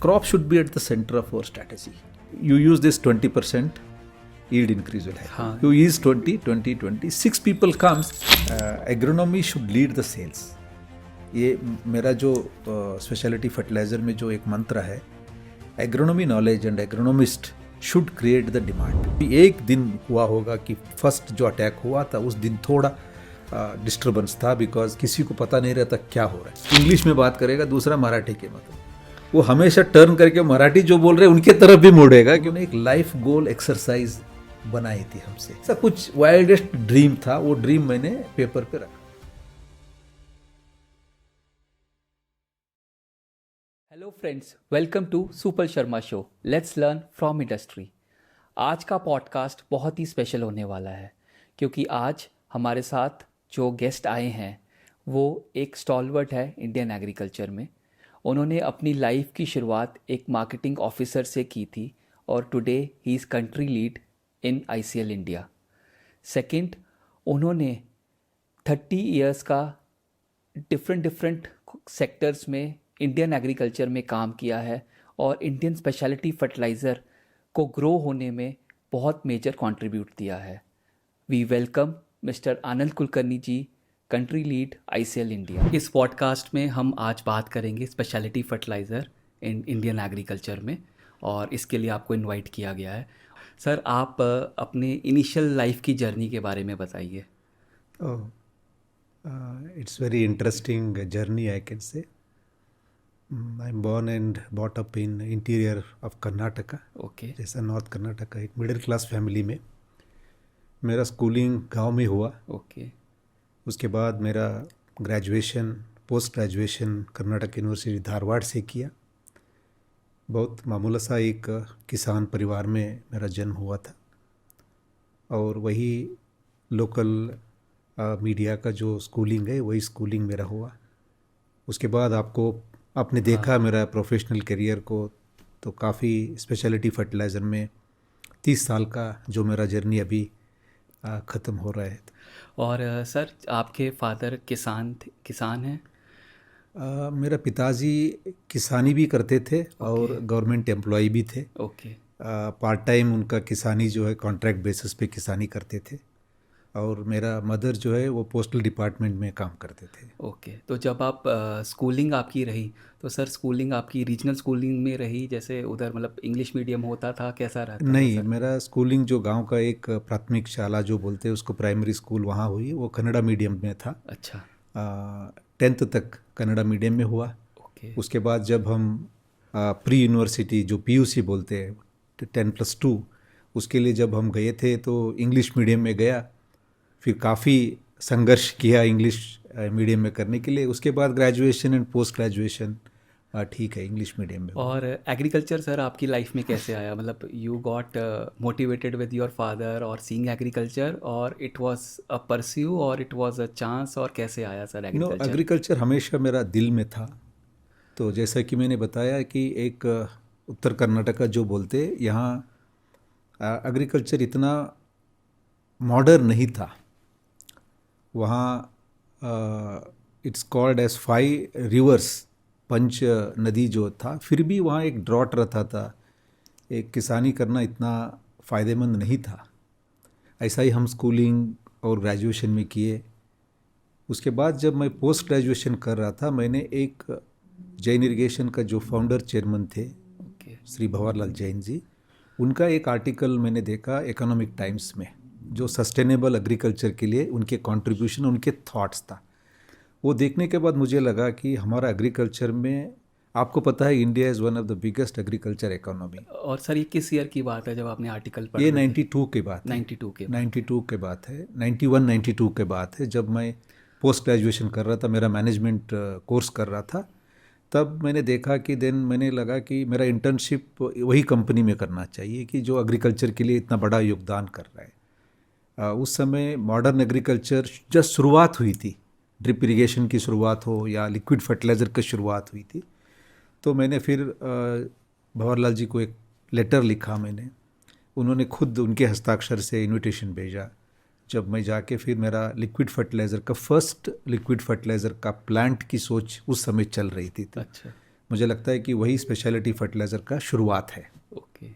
crop should be at the center of our strategy. You use this 20% yield increase will happen. You use 20, 20, 20. 6 people comes. Agronomy should lead the sales. ये मेरा जो speciality fertiliser में जो एक मंत्र है, agronomy knowledge and agronomist should create the demand. एक दिन हुआ होगा कि फर्स्ट जो अटैक हुआ था उस दिन थोड़ा डिस्टर्बेंस था, बिकॉज किसी को पता नहीं रहता क्या हो रहा है. इंग्लिश में बात करेगा, दूसरा मराठी के मतलब वो हमेशा टर्न करके मराठी जो बोल रहे हैं उनके तरफ भी मुड़ेगा. क्योंकि एक लाइफ गोल एक्सरसाइज बनाई थी हमसे. ऐसा कुछ वाइल्डेस्ट ड्रीम था, वो ड्रीम मैंने पेपर पे रखा. Hello friends, welcome to Super Sharma Show. Let's learn from industry. आज का पॉडकास्ट बहुत ही स्पेशल होने वाला है क्योंकि आज हमारे साथ जो गेस्ट आए हैं वो एक स्टॉलवर्ट है इंडियन एग्रीकल्चर में. उन्होंने अपनी लाइफ की शुरुआत एक मार्केटिंग ऑफिसर से की थी और today he is country lead in ICL India. Second, उन्होंने 30 इयर्स का डिफरेंट सेक्टर्स में इंडियन एग्रीकल्चर में काम किया है और इंडियन स्पेशलिटी फर्टिलाइज़र को ग्रो होने में बहुत मेजर कंट्रीब्यूट दिया है. We welcome mister Anand Kulkarni ji, country lead ICL India. इस पॉडकास्ट में हम आज बात करेंगे specialty fertilizer in Indian agriculture में और इसके लिए आपको इनवाइट किया गया है. सर, आप अपने इनिशियल लाइफ की जर्नी के बारे में बताइए. It's very interesting journey, I can say. I'm born and brought up in interior of Karnataka. Okay. जैसा नॉर्थ कर्नाटका, एक मिडिल क्लास फैमिली में. मेरा स्कूलिंग गांव में हुआ. Okay. उसके बाद मेरा graduation, post graduation Karnataka university Dharwad से किया. बहुत मामूला सा एक किसान परिवार में मेरा जन्म हुआ था और वही लोकल मीडिया का जो स्कूलिंग है वही स्कूलिंग मेरा हुआ. उसके बाद आपने देखा मेरा प्रोफेशनल करियर को, तो काफ़ी स्पेशलिटी फर्टिलाइज़र में 30 साल का जो मेरा जर्नी अभी ख़त्म हो रहा है. और सर, आपके फादर किसान हैं? मेरा पिताजी किसानी भी करते थे और गवर्नमेंट एम्प्लॉय भी थे. ओके. पार्ट टाइम उनका किसानी जो है कॉन्ट्रैक्ट बेसिस पे किसानी करते थे और मेरा मदर जो है वो पोस्टल डिपार्टमेंट में काम करते थे. ओके. तो जब आप स्कूलिंग आपकी रही तो सर स्कूलिंग आपकी रीजनल स्कूलिंग में रही, जैसे उधर मतलब इंग्लिश मीडियम होता था, कैसा रहता? नहीं, मेरा स्कूलिंग जो गांव का एक प्राथमिक शाला जो बोलते हैं उसको प्राइमरी स्कूल वहाँ हुई, वो कन्नड़ा मीडियम में था. अच्छा. 10th तक कन्नड़ा मीडियम में हुआ. ओके. उसके बाद जब हम प्री यूनिवर्सिटी जो PUC बोलते हैं 10+2, उसके लिए जब हम गए थे तो इंग्लिश मीडियम में गया. फिर काफ़ी संघर्ष किया इंग्लिश मीडियम में करने के लिए. उसके बाद ग्रेजुएशन एंड पोस्ट ग्रेजुएशन ठीक है इंग्लिश मीडियम में. और एग्रीकल्चर सर आपकी लाइफ में कैसे आया? मतलब you got motivated with your father और सीइंग एग्रीकल्चर, और इट वाज अ परस्यू और इट वाज अ चांस, और कैसे आया सर एग्रीकल्चर? एग्रीकल्चर हमेशा मेरा दिल में था. तो जैसा कि मैंने बताया कि एक उत्तर कर्नाटका जो बोलते यहाँ एग्रीकल्चर इतना मॉडर्न नहीं था. वहाँ इट्स कॉल्ड एज 5 रिवर्स, पंच नदी जो था, फिर भी वहाँ एक ड्रॉट रहता था. एक किसानी करना इतना फ़ायदेमंद नहीं था. ऐसा ही हम स्कूलिंग और ग्रेजुएशन में किए. उसके बाद जब मैं पोस्ट ग्रेजुएशन कर रहा था, मैंने एक जैन इरिगेशन का जो फाउंडर चेयरमैन थे श्री भंवरलाल जैन जी, उनका एक आर्टिकल मैंने देखा इकोनॉमिक टाइम्स में, जो सस्टेनेबल एग्रीकल्चर के लिए उनके कंट्रीब्यूशन, उनके थॉट्स था. वो देखने के बाद मुझे लगा कि हमारा एग्रीकल्चर में, आपको पता है India is one of the biggest agriculture economy. और सर ये किस ईयर की बात है जब आपने आर्टिकल पढ़ा? ये 92 की बात है. 92 के बात है. 91-92 के बात है, जब मैं पोस्ट ग्रेजुएशन कर रहा था, मेरा मैनेजमेंट कोर्स कर रहा था. तब मैंने देखा कि मैंने लगा कि मेरा इंटर्नशिप वही कंपनी में करना चाहिए कि जो एग्रीकल्चर के लिए इतना बड़ा योगदान कर रहा है. उस समय मॉडर्न एग्रीकल्चर जस्ट शुरुआत हुई थी. ड्रिप इरिगेशन की शुरुआत हो या लिक्विड फर्टिलाइज़र की शुरुआत हुई थी. तो मैंने फिर भंवरलाल जी को एक लेटर लिखा मैंने. उन्होंने खुद उनके हस्ताक्षर से इन्विटेशन भेजा. जब मैं जाके फिर मेरा लिक्विड फर्टिलाइज़र का फर्स्ट लिक्विड फर्टिलाइज़र का प्लांट की सोच उस समय चल रही थी. अच्छा. मुझे लगता है कि वही स्पेशलिटी फर्टिलाइज़र का शुरुआत है। ओके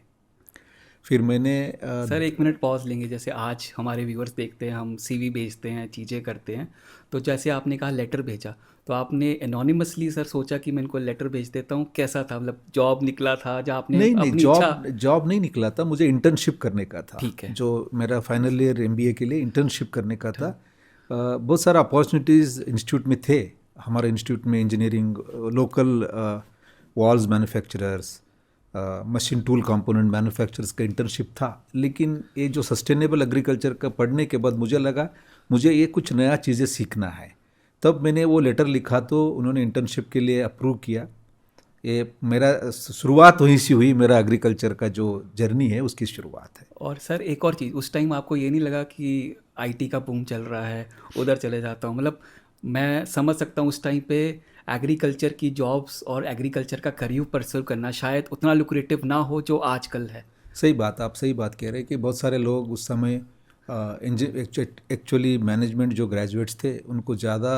फिर मैंने सर, 1 मिनट पॉज लेंगे। जैसे आज हमारे व्यूअर्स देखते हैं, हम सीवी भेजते हैं, चीज़ें करते हैं, तो जैसे आपने कहा लेटर भेजा, तो आपने एनोनिमसली सर सोचा कि मैं इनको लेटर भेज देता हूँ, कैसा था? मतलब जॉब निकला था जहाँ आपने नहीं अपनी इच्छा? जॉब नहीं निकला था, मुझे इंटर्नशिप करने का था। ठीक है। जो मेरा फाइनल ईयर एमबीए के लिए इंटर्नशिप करने का था। बहुत सारा अपॉर्चुनिटीज़ इंस्टीट्यूट में थे। हमारे इंस्टीट्यूट में engineering, local walls manufacturers, machine tool component manufacturers का इंटर्नशिप था। लेकिन ये जो सस्टेनेबल एग्रीकल्चर का पढ़ने के बाद मुझे लगा मुझे ये कुछ नया चीज़ें सीखना है। तब मैंने वो लेटर लिखा तो उन्होंने इंटर्नशिप के लिए अप्रूव किया। ये मेरा शुरुआत वहीं से हुई, मेरा एग्रीकल्चर का जो जर्नी है उसकी शुरुआत है। और सर एक और चीज़, उस टाइम आपको ये नहीं लगा कि आईटी का बूम चल रहा है, उधर चले जाता हूँ? मतलब मैं समझ सकता हूँ उस टाइम पे एग्रीकल्चर की जॉब्स और एग्रीकल्चर का करियर परस्यू करना शायद उतना लुक्रेटिव ना हो जो आजकल है। सही बात, आप सही बात कह रहे हैं कि बहुत सारे लोग उस समय एक्चुअली मैनेजमेंट जो ग्रेजुएट्स थे उनको ज़्यादा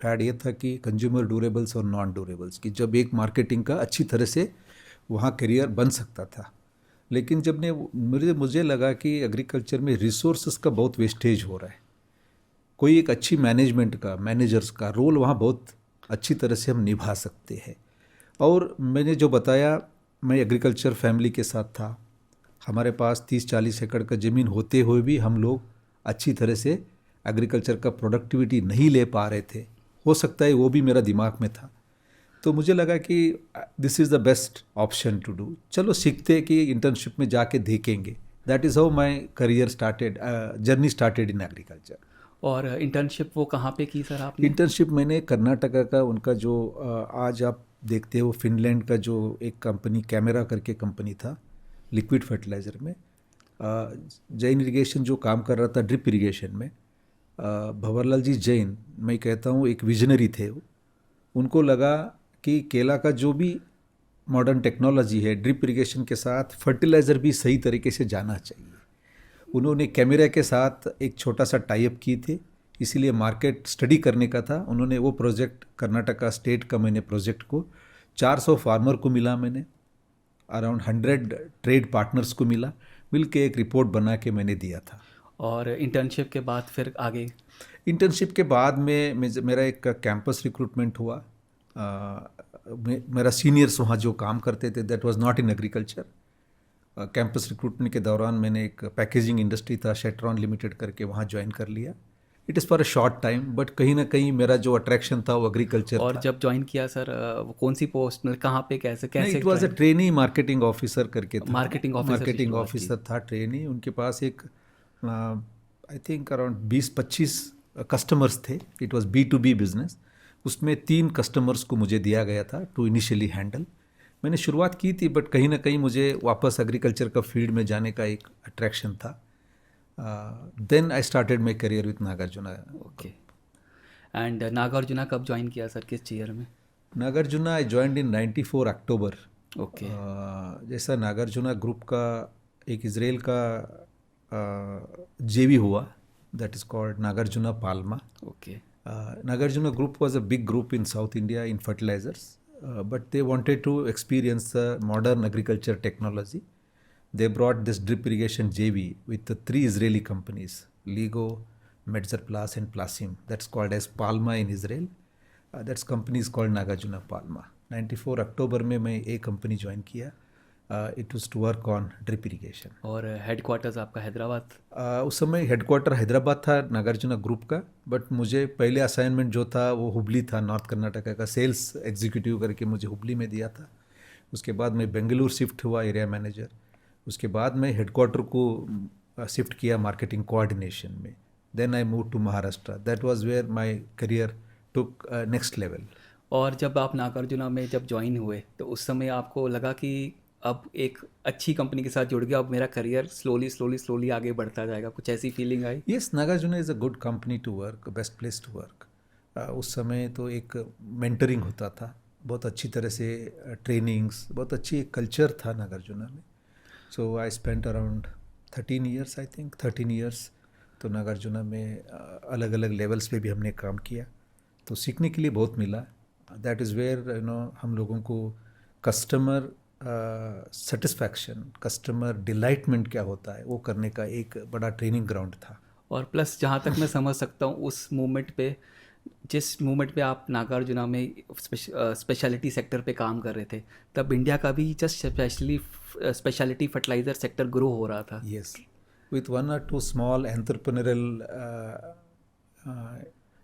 फैड ये था कि कंज्यूमर ड्यूरेबल्स और नॉन ड्यूरेबल्स की, जब एक मार्केटिंग का अच्छी तरह से वहाँ करियर बन सकता था। लेकिन जब ने मुझे लगा कि एग्रीकल्चर में रिसोर्सेज का बहुत वेस्टेज हो रहा है। कोई एक अच्छी मैनेजर्स का रोल वहाँ बहुत अच्छी तरह से हम निभा सकते हैं। और मैंने जो बताया, मैं एग्रीकल्चर फैमिली के साथ था। हमारे पास 30-40 एकड़ का ज़मीन होते हुए भी हम लोग अच्छी तरह से एग्रीकल्चर का प्रोडक्टिविटी नहीं ले पा रहे थे। हो सकता है वो भी मेरा दिमाग में था। तो मुझे लगा कि this is the best option to do. चलो सीखते कि इंटर्नशिप में जाके देखेंगे। That is how my career started, journey started in agriculture. और इंटर्नशिप वो कहाँ पे की सर आपने? इंटर्नशिप मैंने कर्नाटका का उनका जो आज आप देखते हो फिनलैंड का जो एक कंपनी कैमेरा करके कंपनी था लिक्विड फर्टिलाइज़र में, जैन इरिगेशन जो काम कर रहा था ड्रिप इरिगेशन में, भंवरलाल जी जैन, मैं कहता हूँ एक विजनरी थे वो। उनको लगा कि केला का जो भी मॉडर्न टेक्नोलॉजी है ड्रिप इरिगेशन के साथ फर्टिलाइज़र भी सही तरीके से जाना चाहिए। उन्होंने कैमेरा के साथ एक छोटा सा टाइप की थे, इसीलिए मार्केट स्टडी करने का था। उन्होंने वो प्रोजेक्ट कर्नाटका स्टेट का मैंने प्रोजेक्ट को 400 फार्मर को मिला, मैंने अराउंड 100 ट्रेड पार्टनर्स को मिल के एक रिपोर्ट बना के मैंने दिया था। और इंटर्नशिप के बाद फिर आगे? इंटर्नशिप के बाद में मेरा एक कैंपस रिक्रूटमेंट हुआ। मेरा सीनियर्स वहाँ जो काम करते थे that was not in agriculture. Campus recruitment के दौरान मैंने एक पैकेजिंग इंडस्ट्री था शेट्रॉन लिमिटेड करके, वहाँ ज्वाइन कर लिया। It is for a short time, but कहीं ना कहीं मेरा जो अट्रैक्शन था वो एग्रीकल्चर और था। जब ज्वाइन किया सर, वो कौन सी पोस्ट, मतलब कहाँ पे, कैसे कैसे? It was a trainee marketing officer करके था। मार्केटिंग ऑफिसर की मार्केटिंग शुरुआत ऑफिसर था, ट्रेनी। उनके पास एक आई थिंक अराउंड 20-25 कस्टमर्स थे। It was B2B business. उसमें 3 कस्टमर्स को मुझे दिया गया था टू इनिशियली हैंडल। मैंने शुरुआत की थी, बट कहीं ना कहीं मुझे वापस एग्रीकल्चर का फील्ड में जाने का एक अट्रैक्शन था। Then I started my career with Nagarjuna. Okay. And Nagarjuna कब ज्वाइन किया सर, किस ईयर में? Nagarjuna I joined in 94 October. Okay. जैसा नागार्जुना ग्रुप का एक इजराइल का जेवी हुआ, that is called Nagarjuna Palma. Okay. Nagarjuna Group was a big group in South India in fertilizers, but they wanted to experience modern agriculture technology. They brought this drip irrigation JV with the 3 Israeli companies, Ligo, Metzerplas and Plasim. That's called as Palma in Israel. That's company is called Nagarjuna Palma. 94 अक्टूबर में मैं एक company join किया। It was to work on drip irrigation. और headquarters आपका हैदराबाद? उस समय headquarter Hyderabad था नागार्जुना ग्रुप का, बट मुझे पहले असाइनमेंट जो था वो हुबली था, नॉर्थ कर्नाटका का। सेल्स एग्जीक्यूटिव करके मुझे हुबली में दिया था। उसके बाद मैं बेंगलुरु शिफ्ट हुआ एरिया मैनेजर। उसके बाद मैं हेडक्वार्टर को शिफ्ट किया मार्केटिंग कोऑर्डिनेशन में। Then I move to Maharashtra. That was where my career took next level. और जब आप नागार्जुना में जब ज्वाइन हुए तो उस समय आपको लगा कि अब एक अच्छी कंपनी के साथ जुड़ गया, अब मेरा करियर स्लोली आगे बढ़ता जाएगा, कुछ ऐसी फीलिंग आई? Yes, Nagarjuna is a good company to work, best place to work. उस समय तो एक मेंटरिंग होता था, बहुत अच्छी तरह से ट्रेनिंग्स, बहुत अच्छी एक कल्चर था नागार्जुना में। So I spent around 13 years, I think 13 years. तो नागार्जुना में अलग अलग लेवल्स पे भी हमने काम किया, तो सीखने के लिए बहुत मिला। दैट इज़ वेयर हम लोगों को कस्टमर सेटिस्फैक्शन, कस्टमर डिलाइटमेंट क्या होता है वो करने का एक बड़ा ट्रेनिंग ग्राउंड था। और प्लस जहाँ तक मैं समझ सकता हूँ उस मूवमेंट पे, जिस मूवमेंट पे आप नागार्जुना में स्पेशलिटी सेक्टर पे काम कर रहे थे, तब इंडिया का भी just speciality fertiliser sector grow हो रहा था। Yes, with one or two small entrepreneurial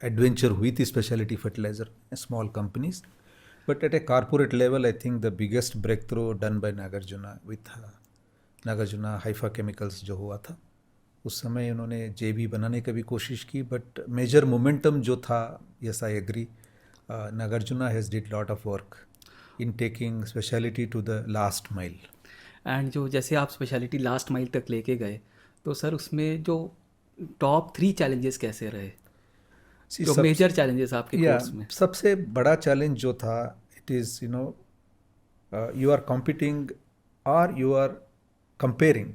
adventure हुई थी specialty fertilizer, small companies. But at a corporate level, I think the biggest breakthrough done by Nagarjuna with Nagarjuna Haifa Chemicals जो हुआ था, उस समय उन्होंने JV बनाने का भी कोशिश की, but major momentum जो था, yes I agree, Nagarjuna has did lot of work in taking specialty to the last mile. And जो जैसे आप स्पेशलिटी लास्ट माइल तक लेके गए, तो सर उसमें जो टॉप 3 चैलेंजेस कैसे रहे, See, जो मेजर चैलेंजेस आपके कोर्स में? सबसे बड़ा चैलेंज जो था, it is you are competing और you are comparing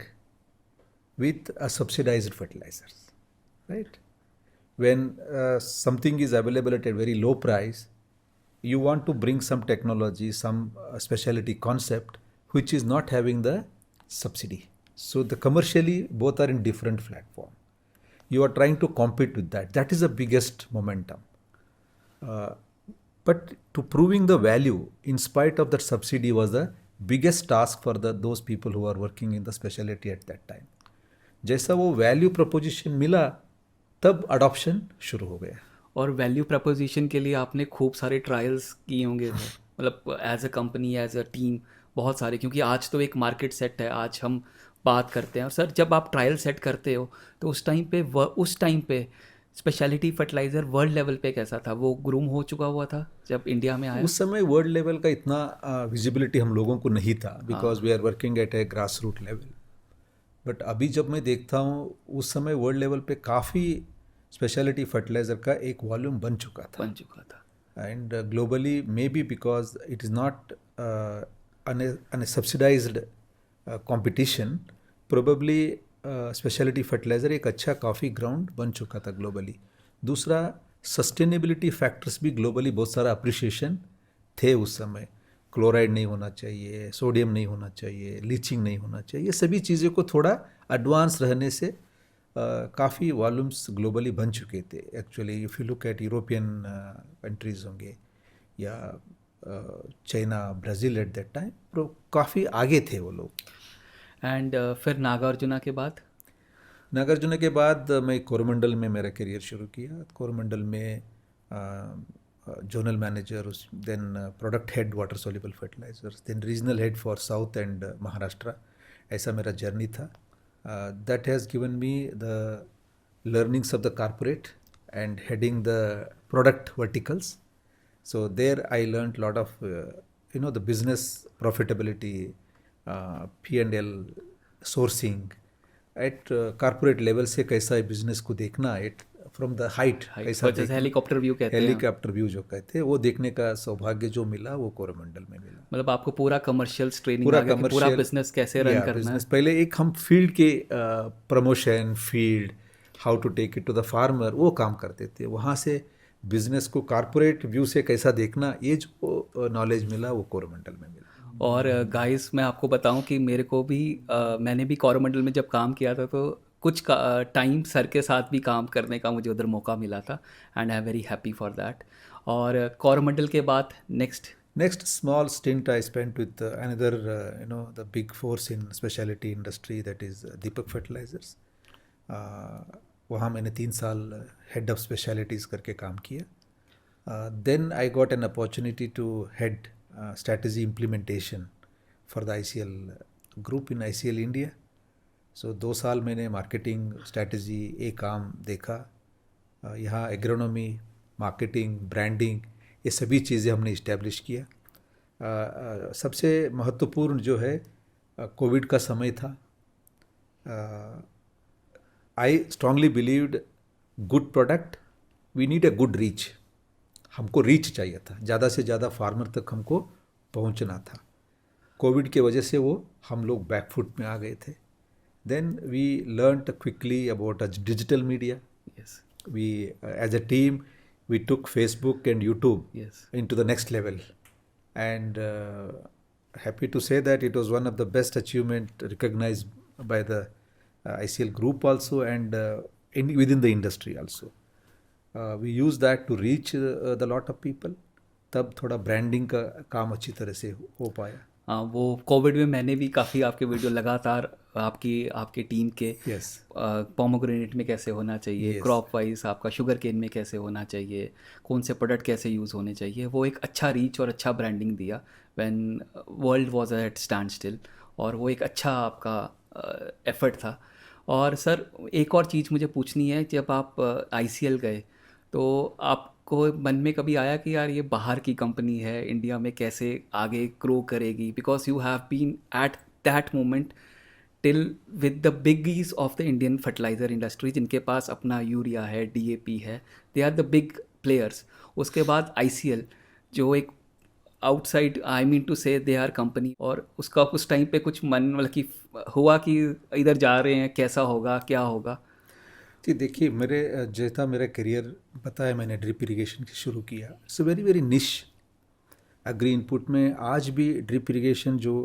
with a subsidized fertilizers, right? When something is available at a very low price, you want to bring some technology, some specialty concept which is not having the subsidy. So the commercially both are in different platform. You are trying to compete with that. That is the biggest momentum. But to proving the value in spite of that subsidy was the biggest task for those people who are working in the specialty at that time. जैसा वो value preposition मिला तब adoption शुरू हो गया। और value preposition के लिए आपने खूब सारे ट्रायल्स किए होंगे, मतलब as a company, as a team, बहुत सारे, क्योंकि आज तो एक मार्केट सेट है, आज हम बात करते हैं। और सर जब आप ट्रायल सेट करते हो तो उस टाइम पे स्पेशलिटी फर्टिलाइज़र वर्ल्ड लेवल पे कैसा था? वो ग्रूम हो चुका हुआ था जब इंडिया में आया? उस समय वर्ल्ड लेवल का इतना विजिबिलिटी हम लोगों को नहीं था, because we are working at a grass root level. But अभी जब मैं देखता हूँ उस समय वर्ल्ड लेवल पे काफ़ी स्पेशलिटी फर्टिलाइज़र का एक वॉल्यूम बन चुका था। And globally may be because it is not an subsidised competition, probably speciality fertiliser एक अच्छा काफ़ी ग्राउंड बन चुका था ग्लोबली। दूसरा, सस्टेनेबिलिटी फैक्टर्स भी ग्लोबली बहुत सारा अप्रिशिएशन थे उस समय। क्लोराइड नहीं होना चाहिए, सोडियम नहीं होना चाहिए, लीचिंग नहीं होना चाहिए, ये सभी चीज़ों को थोड़ा एडवांस रहने से काफ़ी वॉल्यूम्स ग्लोबली बन चुके थे। Actually if you look at European countries होंगे या China, Brazil at that time, तो काफ़ी आगे थे वो लोग। एंड फिर नागार्जुना के बाद? नागार्जुना के बाद मैं कोरोमंडल में मेरा करियर शुरू किया। कोरोमंडल में zonal manager, then product head water soluble fertilizers, then regional head for south and Maharashtra. ऐसा मेरा जर्नी था। That has given me the learnings of the corporate and heading the product verticals. So there I learned lot of the business profitability, P&L, sourcing at corporate level से कैसा है business को देखना, at from the height, कैसा helicopter view कहते हैं, helicopter view जो कहते हैं, वो देखने का सौभाग्य जो मिला वो कोरोमंडल में मिला। मतलब आपको पूरा कमर्शियल ट्रेनिंग आ गया कि पूरा बिजनेस कैसे रन करना है। पहले एक हम फील्ड के promotion, field, how to take it to the farmer, वो काम करते थे। वहाँ से बिजनेस को कॉर्पोरेट व्यू से कैसा देखना, ये जो नॉलेज मिला वो कोरोमंडल में मिला। और गाइस मैं आपको बताऊं कि मेरे को भी मैंने भी कोरोमंडल में जब काम किया था तो कुछ टाइम सर के साथ भी काम करने का मुझे उधर मौका मिला था, and I am very happy for that. और कोरोमंडल के बाद next small stint I spent with another the big force in specialty industry, that is Deepak fertilizers. वहाँ मैंने 3 साल हेड ऑफ स्पेशलिटीज़ करके काम किया। Then I got an opportunity to head strategy implementation for the ICL group in ICL India. So 2 साल मैंने marketing strategy एक काम देखा। यहाँ एग्रोनॉमी, मार्केटिंग, ब्रांडिंग, ये सभी चीज़ें हमने इस्टेब्लिश किया। सबसे महत्वपूर्ण जो है कोविड का समय था। I strongly believed good product, we need a good reach. हमको रीच चाहिए था, ज़्यादा से ज़्यादा फार्मर तक हमको पहुंचना था। कोविड के वजह से वो हम लोग बैकफुट में आ गए थे। Then we learned quickly about digital media. We as a team we took Facebook and YouTube Yes. into the next level. And happy to say that it was one of the best achievement recognized by the ICL group also, and within the industry also. We use that to reach the lot of people. तब थोड़ा branding का काम अच्छी तरह से हो पाया. हाँ, वो कोविड में मैंने भी काफ़ी आपके वीडियो लगातार आपके टीम के Yes. पोमोग्रेनेट में कैसे होना चाहिए, Yes. क्रॉप वाइज आपका शुगर केन में कैसे होना चाहिए, कौन से प्रोडक्ट कैसे यूज़ होने चाहिए, वो एक अच्छा रीच और अच्छा ब्रांडिंग दिया when world was at stand still, और वो एक अच्छा आपका एफर्ट था. और सर एक और चीज़ मुझे पूछनी है, जब आप ICL गए तो आपको मन में कभी आया कि यार ये बाहर की कंपनी है, इंडिया में कैसे आगे ग्रो करेगी, because you have been at that moment till with the biggies of the Indian fertilizer industry, जिनके पास अपना यूरिया है, DAP है, they are the big players. उसके बाद ICL जो एक आउटसाइड, आई मीन टू से दे आर कंपनी, और उसका उस टाइम पे कुछ मन मतलब कि हुआ कि इधर जा रहे हैं, कैसा होगा, क्या होगा? जी देखिए, जैसा मेरा करियर बताया, मैंने ड्रिप इरिगेशन की शुरू किया. इट्स वेरी वेरी निश एग्री इनपुट में. आज भी ड्रिप इरिगेशन जो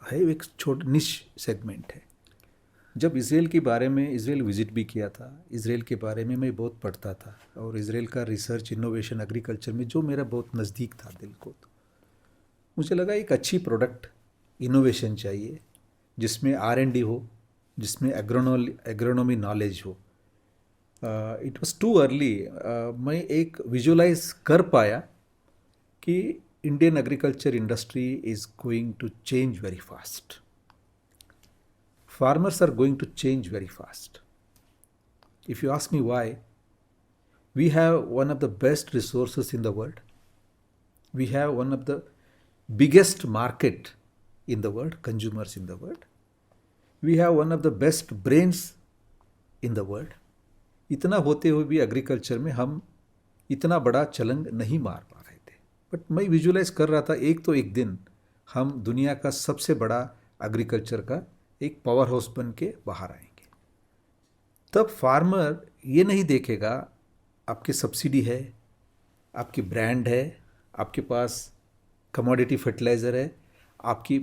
है एक छोटा निश सेगमेंट है. जब इसराइल के बारे में, इसराइल विजिट भी किया था, इसराइल के बारे में मैं बहुत पढ़ता था, और इसराइल का रिसर्च इनोवेशन एग्रीकल्चर में जो मेरा बहुत नज़दीक था दिल को, तो मुझे लगा एक अच्छी प्रोडक्ट इनोवेशन चाहिए जिसमें R&D हो, जिसमें एग्रोनॉमी नॉलेज हो. It was too early. मैं एक विजुअलाइज कर पाया कि Indian agriculture industry is going to change very fast. Farmers are going to change very fast. If you ask me why, we have one of the best resources in the world. We have one of the biggest market in the world, consumers in the world. We have one of the best brains in the world. इतना होते हुए भी agriculture में हम इतना बड़ा चलन नहीं मार पा रहे थे. बट मैं विजुअलाइज कर रहा था एक दिन हम दुनिया का सबसे बड़ा एग्रीकल्चर का एक पावर हाउस बन के बाहर आएंगे. तब फार्मर ये नहीं देखेगा आपकी सब्सिडी है, आपकी ब्रांड है, आपके पास कमोडिटी फर्टिलाइज़र है, आपकी,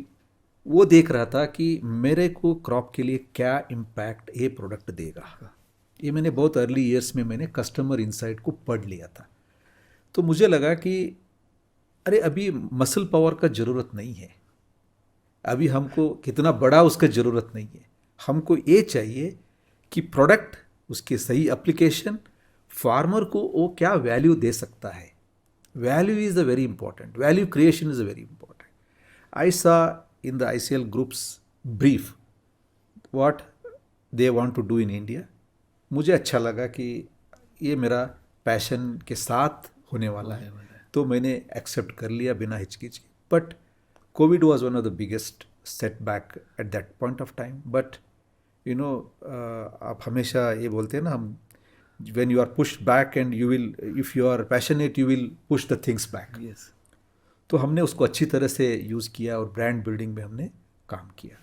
वो देख रहा था कि मेरे को क्रॉप के लिए क्या इम्पैक्ट ये प्रोडक्ट देगा. ये मैंने बहुत अर्ली ईयर्स में मैंने कस्टमर इनसाइट को पढ़ लिया था. तो मुझे लगा कि अरे अभी मसल पावर का ज़रूरत नहीं है, अभी हमको कितना बड़ा उसका ज़रूरत नहीं है. हमको ये चाहिए कि प्रोडक्ट, उसके सही एप्लीकेशन, फार्मर को वो क्या वैल्यू दे सकता है. Value is the very important, value creation is very important. I saw in the ICL groups brief what they want to do in India. मुझे अच्छा लगा कि ये मेरा पैशन के साथ होने वाला है, तो मैंने एक्सेप्ट कर लिया बिना हिचकिच. But COVID was one of the biggest setback at that point of time. But you know, आप हमेशा ये बोलते हैं ना, हम when you are pushed back and you will, if you are passionate, you will push the things back. Yes. तो हमने उसको अच्छी तरह से यूज़ किया और ब्रांड बिल्डिंग में हमने काम किया.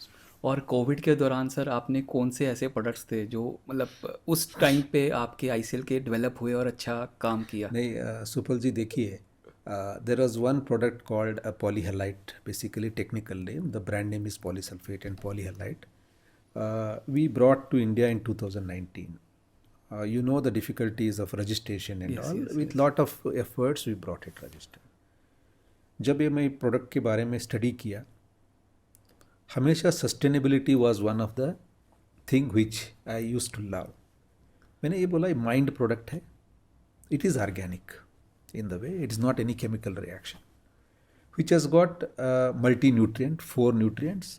और कोविड के दौरान सर आपने कौन से ऐसे प्रोडक्ट्स थे जो मतलब उस टाइम पे आपके ICL के डेवलप हुए और अच्छा काम किया? नहीं सुपल जी, देखिए, there was one product called a polyhalite, basically technical name. The brand name is polysulfate and polyhalite. We brought to India in 2019. You know the difficulties of registration and all. With lot of efforts, we brought it registered. जब ये मैं product के बारे में study किया, हमेशा sustainability was one of the thing which I used to love. मैंने ये बोला, ये माइंड प्रोडक्ट है, it is organic in the way, it is not any chemical reaction, which has got multi-nutrient, 4 nutrients,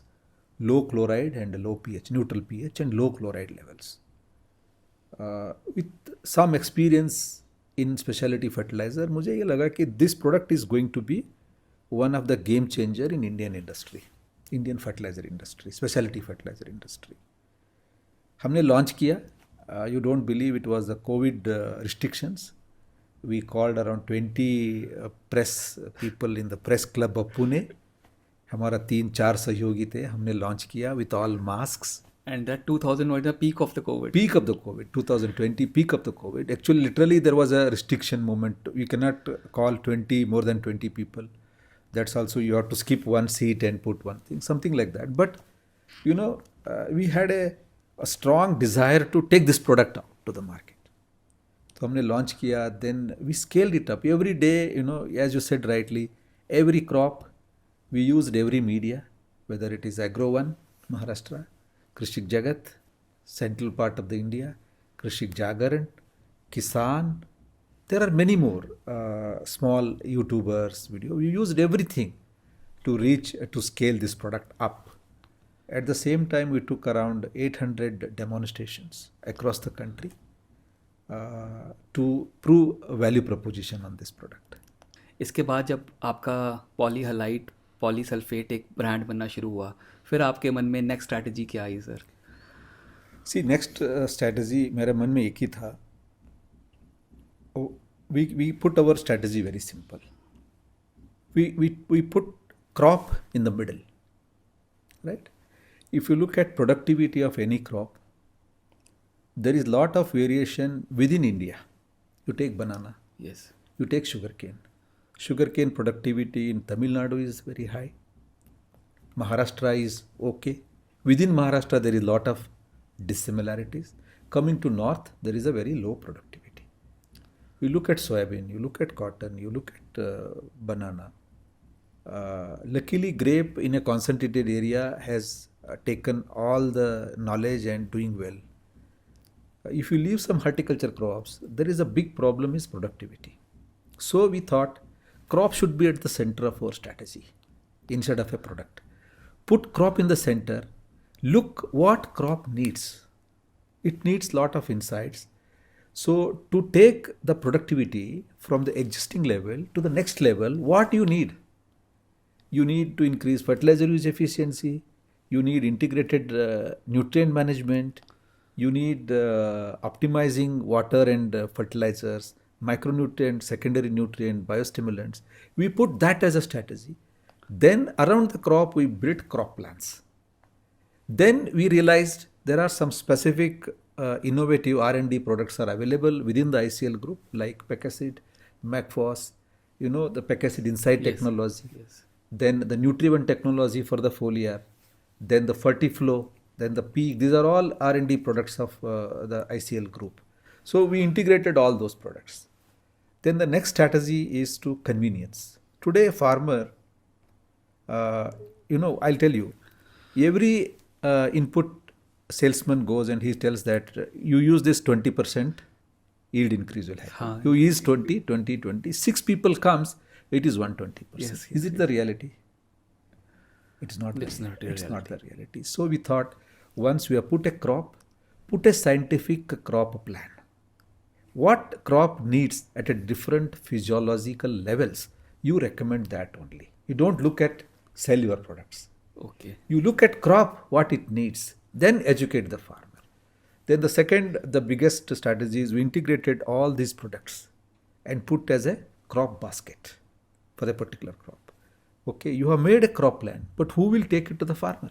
low chloride and low pH, neutral pH and low chloride levels. With some experience in specialty fertilizer, मुझे ये लगा कि this product is going to be one of the game changer in Indian industry, Indian fertilizer industry, specialty fertilizer industry. हमने launch किया. You don't believe it was the COVID restrictions. We called around 20 press people in the press club of Pune. हमारा 3-4 सहयोगी थे. हमने launch किया with all masks. And that 2000 was the peak of the COVID. Peak of the COVID, 2020, peak of the COVID. Actually, literally, there was a restriction moment. You cannot call 20, more than 20 people. That's also, you have to skip one seat and put one thing, something like that. But, we had a strong desire to take this product out to the market. तो हमने launch किया, then we scaled it up. Every day, as you said rightly, every crop, we used every media, whether it is Agro One, Maharashtra, Krishik Jagat, central part of the India, Krishik Jagaran, Kisan. There are many more small YouTubers video. We used everything to reach, to scale this product up. At the same time, we took around 800 demonstrations across the country to prove a value proposition on this product. इसके बाद जब आपका पॉलीहलाइट polysulphate एक brand बनना शुरू हुआ, फिर आपके मन में नेक्स्ट स्ट्रैटेजी क्या आई सर? सी नेक्स्ट स्ट्रैटेजी मेरे मन में एक ही था. We put our strategy very simple. We put crop in the middle, right? If you look at productivity of any crop, there is lot of variation within India. You take banana. Yes. You take sugarcane. Sugarcane productivity in Tamil Nadu is very high. Maharashtra is okay. Within Maharashtra, there is lot of dissimilarities. Coming to north, there is a very low productivity. You look at soybean, you look at cotton, you look at banana. Luckily, grape in a concentrated area has taken all the knowledge and doing well. If you leave some horticulture crops, there is a big problem is productivity. So we thought crop should be at the center of our strategy instead of a product. Put crop in the center. Look what crop needs. It needs lot of insights. So to take the productivity from the existing level to the next level, what you need? You need to increase fertilizer use efficiency. You need integrated nutrient management. You need optimizing water and fertilizers, micronutrient, secondary nutrient, biostimulants. We put that as a strategy. Then around the crop, we built crop plans. Then we realized there are some specific innovative R&D products are available within the ICL group, like Pecacid, Macphos, the Pecacid Insight technology. Yes. Then the Nutrivant technology for the foliar, then the Fertiflow, then the Peak. These are all R&D products of the ICL group. So we integrated all those products. Then the next strategy is to convenience. Today, a farmer, I'll tell you, every input salesman goes and he tells that you use this 20% yield increase will happen. You use 20. 6 people comes, it is 120%. Yes, is it the reality? It's not. It's not the reality. So we thought once we have put a crop, put a scientific crop plan. What crop needs at a different physiological levels, you recommend that only. You don't look at sell your products. Okay. You look at crop, what it needs, then educate the farmer. Then the biggest strategy is we integrated all these products and put as a crop basket for a particular crop. Okay, you have made a crop plan, but who will take it to the farmer?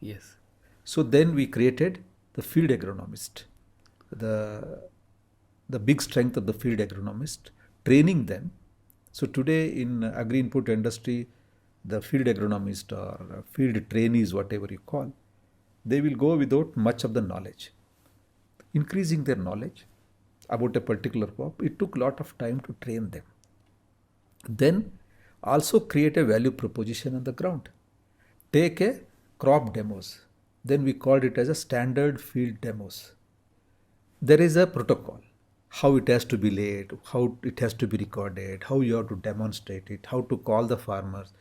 Yes. So then we created the field agronomist. The big strength of the field agronomist, training them. So today in agri-input industry, the field agronomist or field trainees, whatever you call, they will go without much of the knowledge. Increasing their knowledge about a particular crop, it took a lot of time to train them. Then also create a value proposition on the ground. Take a crop demos. Then we called it as a standard field demos. There is a protocol, how it has to be laid, how it has to be recorded, how you have to demonstrate it, how to call the farmers,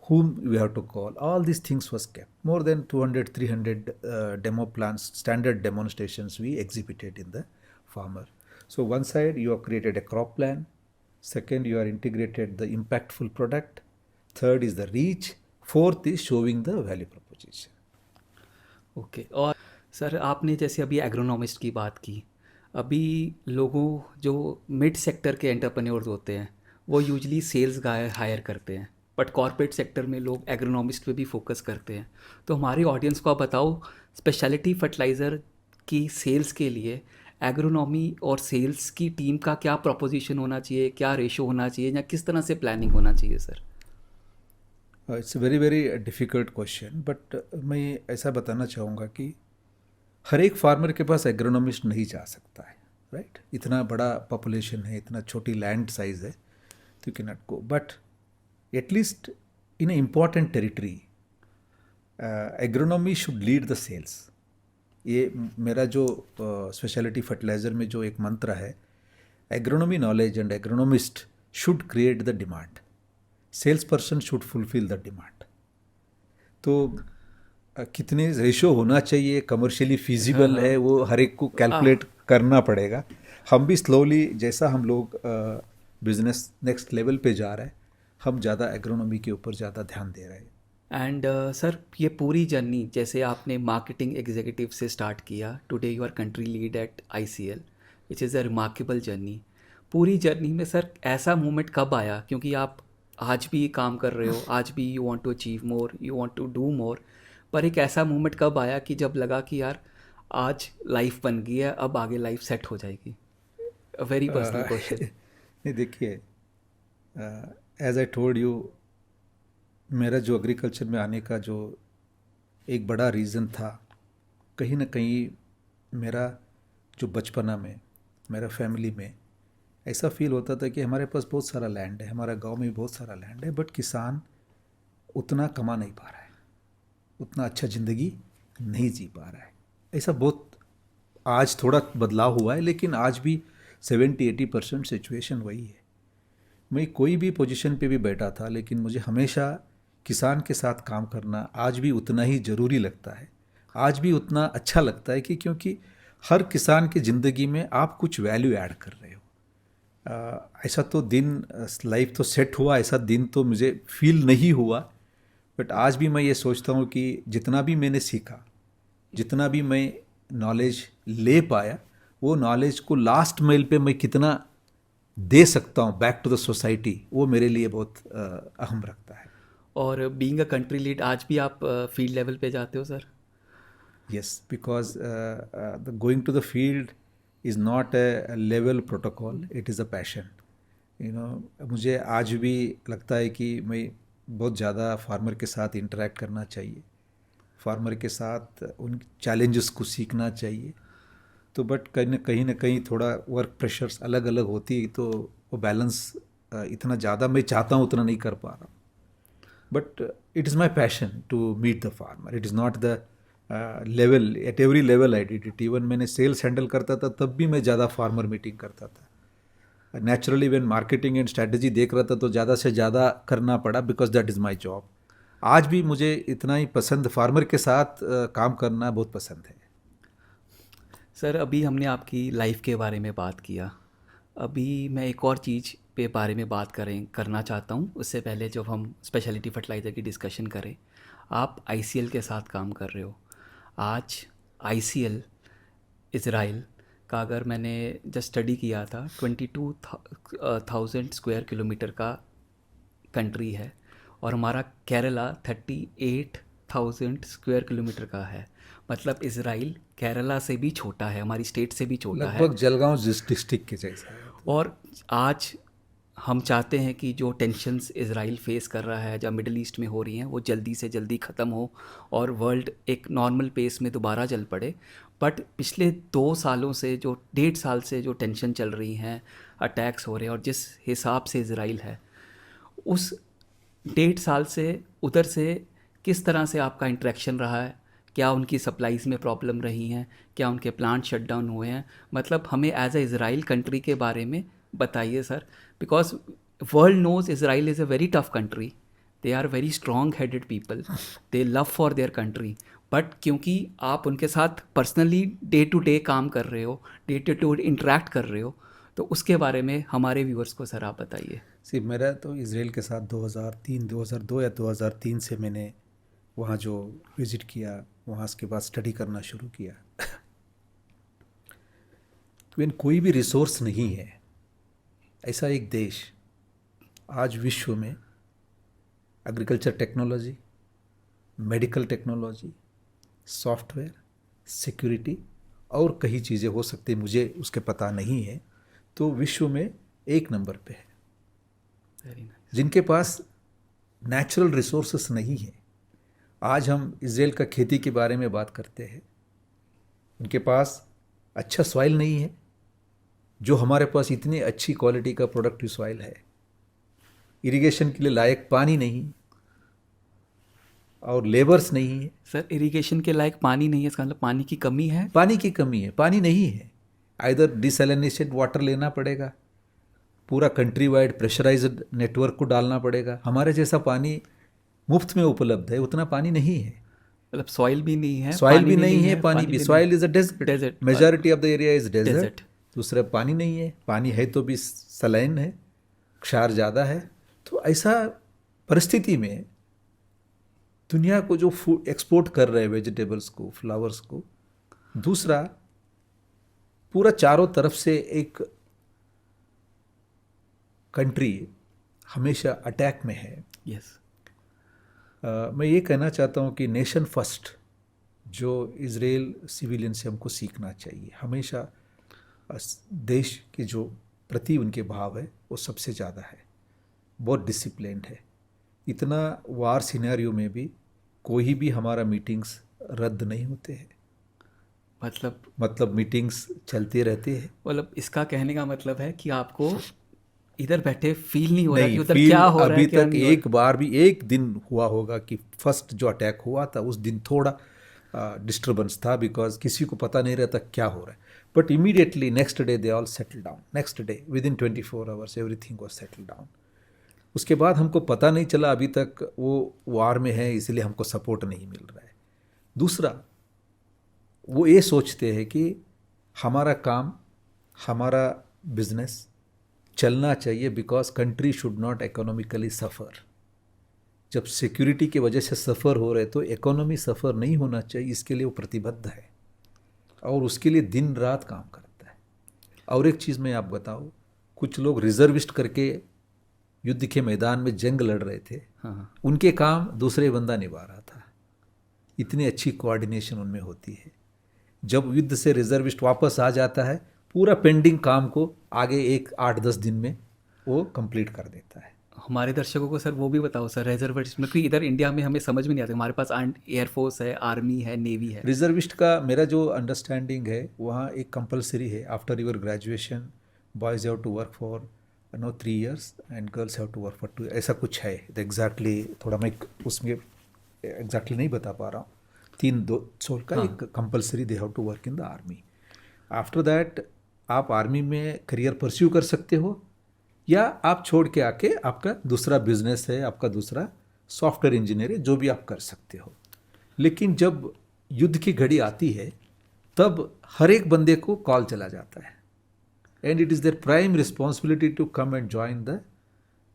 whom we have to call. All these things was kept. More than 200, 300 demo plans, standard demonstrations we exhibited in the farmer. So one side you have created a crop plan. Second, you are integrated the impactful product. Third is the reach. Fourth is showing the value proposition. Okay. और sir आपने जैसे अभी agronomist की बात की, अभी लोगों जो मिड सेक्टर के एंटरप्रेन्योर्स होते हैं वो यूजली सेल्स गाय हायर करते हैं बट कॉर्पोरेट सेक्टर में लोग एग्रोनॉमिस्ट पे भी फोकस करते हैं। तो हमारी ऑडियंस को आप बताओ, स्पेशलिटी फर्टिलाइज़र की सेल्स के लिए एग्रोनॉमी और सेल्स की टीम का क्या प्रोपोजिशन होना चाहिए, क्या रेशो होना चाहिए, या किस तरह से प्लानिंग होना चाहिए sir? It's very very difficult question, but मैं ऐसा बताना चाहूँगा कि हर एक फार्मर के पास एग्रोनॉमिस्ट नहीं जा सकता है, राइट? इतना बड़ा पॉपुलेशन है, इतना छोटी लैंड साइज है, तो you can not go, but at least in a important territory agronomy should lead the sales. ये मेरा जो स्पेशलिटी फर्टिलाइज़र में जो एक मंत्र है, agronomy knowledge and agronomist should create the demand, sales person should fulfill the demand. तो कितने रेशो होना चाहिए, कमर्शियली फिजिबल है, वो हर एक को कैलकुलेट करना पड़ेगा। हम भी स्लोली, जैसा हम लोग बिजनेस नेक्स्ट लेवल पे जा रहे हैं, हम ज़्यादा एग्रोनॉमी के ऊपर ज़्यादा ध्यान दे रहे हैं। एंड सर, ये पूरी जर्नी जैसे आपने मार्केटिंग एग्जीक्यूटिव से स्टार्ट किया, today you are country lead at ICL, which is a remarkable journey. पूरी जर्नी में सर ऐसा मोमेंट कब आया, क्योंकि आप आज भी काम कर रहे हो, आज भी you want to achieve more, you want to do more, पर एक ऐसा मोमेंट कब आया कि जब लगा कि यार आज लाइफ बन गई है, अब आगे लाइफ सेट हो जाएगी? Very personal question. नहीं, देखिए, एज आई टोल्ड यू, मेरा जो एग्रीकल्चर में आने का जो एक बड़ा रीज़न था, कहीं ना कहीं मेरा जो बचपना में मेरा फैमिली में ऐसा फील होता था कि हमारे पास बहुत सारा लैंड है, हमारा गांव में भी बहुत सारा लैंड है, बट किसान उतना कमा नहीं पा रहा है, उतना अच्छा ज़िंदगी नहीं जी पा रहा है। ऐसा बहुत, आज थोड़ा बदलाव हुआ है, लेकिन आज भी 70-80% सिचुएशन वही है। मैं कोई भी पोजीशन पे भी बैठा था, लेकिन मुझे हमेशा किसान के साथ काम करना आज भी उतना ही ज़रूरी लगता है, आज भी उतना अच्छा लगता है, कि क्योंकि हर किसान की ज़िंदगी में आप कुछ वैल्यू ऐड कर रहे हो। ऐसा तो दिन, लाइफ तो सेट हुआ, ऐसा दिन तो मुझे फील नहीं हुआ, बट आज भी मैं ये सोचता हूँ कि जितना भी मैंने सीखा, जितना भी मैं नॉलेज ले पाया, वो नॉलेज को लास्ट माइल पे मैं कितना दे सकता हूँ बैक टू द सोसाइटी, वो मेरे लिए बहुत अहम रखता है। और बीइंग अ कंट्री लीड, आज भी आप फील्ड लेवल पे जाते हो sir? Yes, because the going to the field is not a level protocol, it is a passion. मुझे आज भी लगता है कि मैं बहुत ज़्यादा फार्मर के साथ इंटरेक्ट करना चाहिए, फार्मर के साथ उन चैलेंजेस को सीखना चाहिए। तो बट कहीं ना कहीं थोड़ा वर्क प्रेशर्स अलग अलग होती है, तो वो बैलेंस इतना ज़्यादा मैं चाहता हूँ उतना नहीं कर पा रहा हूँ। But it is my passion to meet the farmer, it is not the level, at every level I did it. Even मैंने सेल्स हैंडल करता था, तब भी मैं ज़्यादा फार्मर मीटिंग करता था। Naturally when marketing and strategy देख रहा था, तो ज़्यादा से ज़्यादा करना पड़ा, because that is my job. आज भी मुझे इतना ही पसंद, फार्मर के साथ काम करना बहुत पसंद है। सर, अभी हमने आपकी लाइफ के बारे में बात किया, अभी मैं एक और चीज़ पे बारे में बात करना चाहता हूँ। उससे पहले जब हम स्पेशलिटी फर्टिलाइज़र की डिस्कशन करें, आप ICL के साथ काम कर रहे हो। आज ICL इज़राइल का, अगर मैंने जस्ट स्टडी किया था, 22,000 स्क्वायर किलोमीटर का कंट्री है, और हमारा केरला 38,000 स्क्वायर किलोमीटर का है। मतलब इज़राइल केरला से भी छोटा है, हमारी स्टेट से भी छोटा है, लगभग जलगांव डिस्ट्रिक्ट के जैसा है। और आज हम चाहते हैं कि जो टेंशन्स इज़राइल फेस कर रहा है, जब मिडिल ईस्ट में हो रही हैं, वो जल्दी से जल्दी ख़त्म हो और वर्ल्ड एक नॉर्मल पेस में दोबारा चल पड़े। बट पिछले 2 सालों से, जो 1.5 साल से जो टेंशन चल रही हैं, अटैक्स हो रहे हैं, और जिस हिसाब से इज़राइल है, उस 1.5 साल से उधर से किस तरह से आपका इंटरेक्शन रहा है? क्या उनकी सप्लाईज़ में प्रॉब्लम रही हैं? क्या उनके प्लांट शट डाउन हुए हैं? मतलब हमें एज ए इज़राइल कंट्री के बारे में बताइए sir, because world knows Israel is a very tough country, they are very strong headed people, they love for their country, but क्योंकि आप उनके साथ पर्सनली डे टू डे काम कर रहे हो, डे टू डे इंटरेक्ट कर रहे हो, तो उसके बारे में हमारे व्यूअर्स को सर आप बताइए। मेरा तो इसराइल के साथ 2002 या 2003 से मैंने वहाँ जो विज़िट किया, वहाँ उसके बाद स्टडी करना शुरू किया। when कोई भी रिसोर्स नहीं है, ऐसा एक देश आज विश्व में agriculture technology, medical technology, software, security और कई चीज़ें हो सकती हैं, मुझे उसके पता नहीं है। तो विश्व में 1 नंबर पे है। Very nice. जिनके पास नेचुरल रिसोर्सेस नहीं है, आज हम इजराइल का खेती के बारे में बात करते हैं, उनके पास अच्छा सॉइल नहीं है, जो हमारे पास इतनी अच्छी क्वालिटी का प्रोडक्टिव सॉइल है। इरिगेशन के लिए लायक पानी नहीं और लेबर्स नहीं है। सर इरिगेशन के लायक पानी नहीं है, इसका मतलब पानी की कमी है? पानी की कमी है, पानी नहीं है। आइदर डिसैलिनेटेड वाटर लेना पड़ेगा, पूरा कंट्री वाइड प्रेशराइज्ड नेटवर्क को डालना पड़ेगा। हमारे जैसा पानी मुफ्त में उपलब्ध है, उतना पानी नहीं है। मतलब सॉइल भी नहीं है, सॉइल भी नहीं है, पानी भी। Soil is a desert, majority of the area is desert. Desert. दूसरा पानी नहीं है, पानी है तो भी सलाइन है, क्षार ज़्यादा है। तो ऐसा परिस्थिति में दुनिया को जो फूड एक्सपोर्ट कर रहे हैं, वेजिटेबल्स को, फ्लावर्स को, दूसरा पूरा चारों तरफ से एक कंट्री हमेशा अटैक में है। यस। मैं ये कहना चाहता हूँ कि नेशन फर्स्ट जो इजराइल सिविलियन से हमको सीखना चाहिए, हमेशा देश के जो प्रति उनके भाव है वो सबसे ज़्यादा है। बहुत डिसिप्लिन्ड है। इतना वार सिनेरियो में भी कोई भी हमारा मीटिंग्स रद्द नहीं होते हैं। मतलब मीटिंग्स चलते रहते हैं। मतलब इसका कहने का मतलब है कि आपको इधर बैठे फील नहीं हो रहा कि उधर फील क्या हो रहा है। अभी तक एक बार भी एक दिन हुआ होगा कि फर्स्ट जो अटैक हुआ था उस दिन थोड़ा डिस्टर्बेंस था, बिकॉज किसी को पता नहीं रहता क्या हो रहा है। But immediately next day they all settle down. Next day with in 24 hours everything was settle down. उसके बाद हमको पता नहीं चला अभी तक वो वार में है, इसलिए हमको सपोर्ट नहीं मिल रहा है। दूसरा, वो ये सोचते हैं कि हमारा काम, हमारा बिजनेस चलना चाहिए, because country should not economically suffer. जब सिक्योरिटी की वजह से सफ़र हो रहे तो इकोनॉमी सफ़र नहीं होना चाहिए, इसके लिए वो प्रतिबद्ध है और उसके लिए दिन रात काम करता है। और एक चीज़ मैं आप बताऊँ, कुछ लोग रिजर्विस्ट करके युद्ध के मैदान में जंग लड़ रहे थे। हाँ। उनके काम दूसरे बंदा निभा रहा था। इतनी अच्छी कोऑर्डिनेशन उनमें होती है। जब युद्ध से रिजर्विस्ट वापस आ जाता है, पूरा पेंडिंग काम को आगे 8-10 दिन में वो कंप्लीट कर देता है। हमारे दर्शकों को सर वो भी बताओ सर, रिजर्विस्ट में, क्योंकि इधर इंडिया में हमें समझ में नहीं आता। हमारे पास एयरफोर्स है, आर्मी है, नेवी है। रिजर्विस्ट का मेरा जो अंडरस्टैंडिंग है, वहाँ एक कंपलसरी है, after your graduation boys have to work for 3 years and girls have to work for 2, ऐसा कुछ है। एग्जैक्टली थोड़ा मैं उसमें एग्जैक्टली नहीं बता पा रहा हूँ। 3-2 साल का एक compulsory they have to work in the army. After that आप आर्मी में करियर परस्यू कर सकते हो, या आप छोड़ के आके आपका दूसरा बिजनेस है, आपका दूसरा सॉफ्टवेयर इंजीनियर है, जो भी आप कर सकते हो। लेकिन जब युद्ध की घड़ी आती है तब हर एक बंदे को कॉल चला जाता है, and it is their prime responsibility to come and join the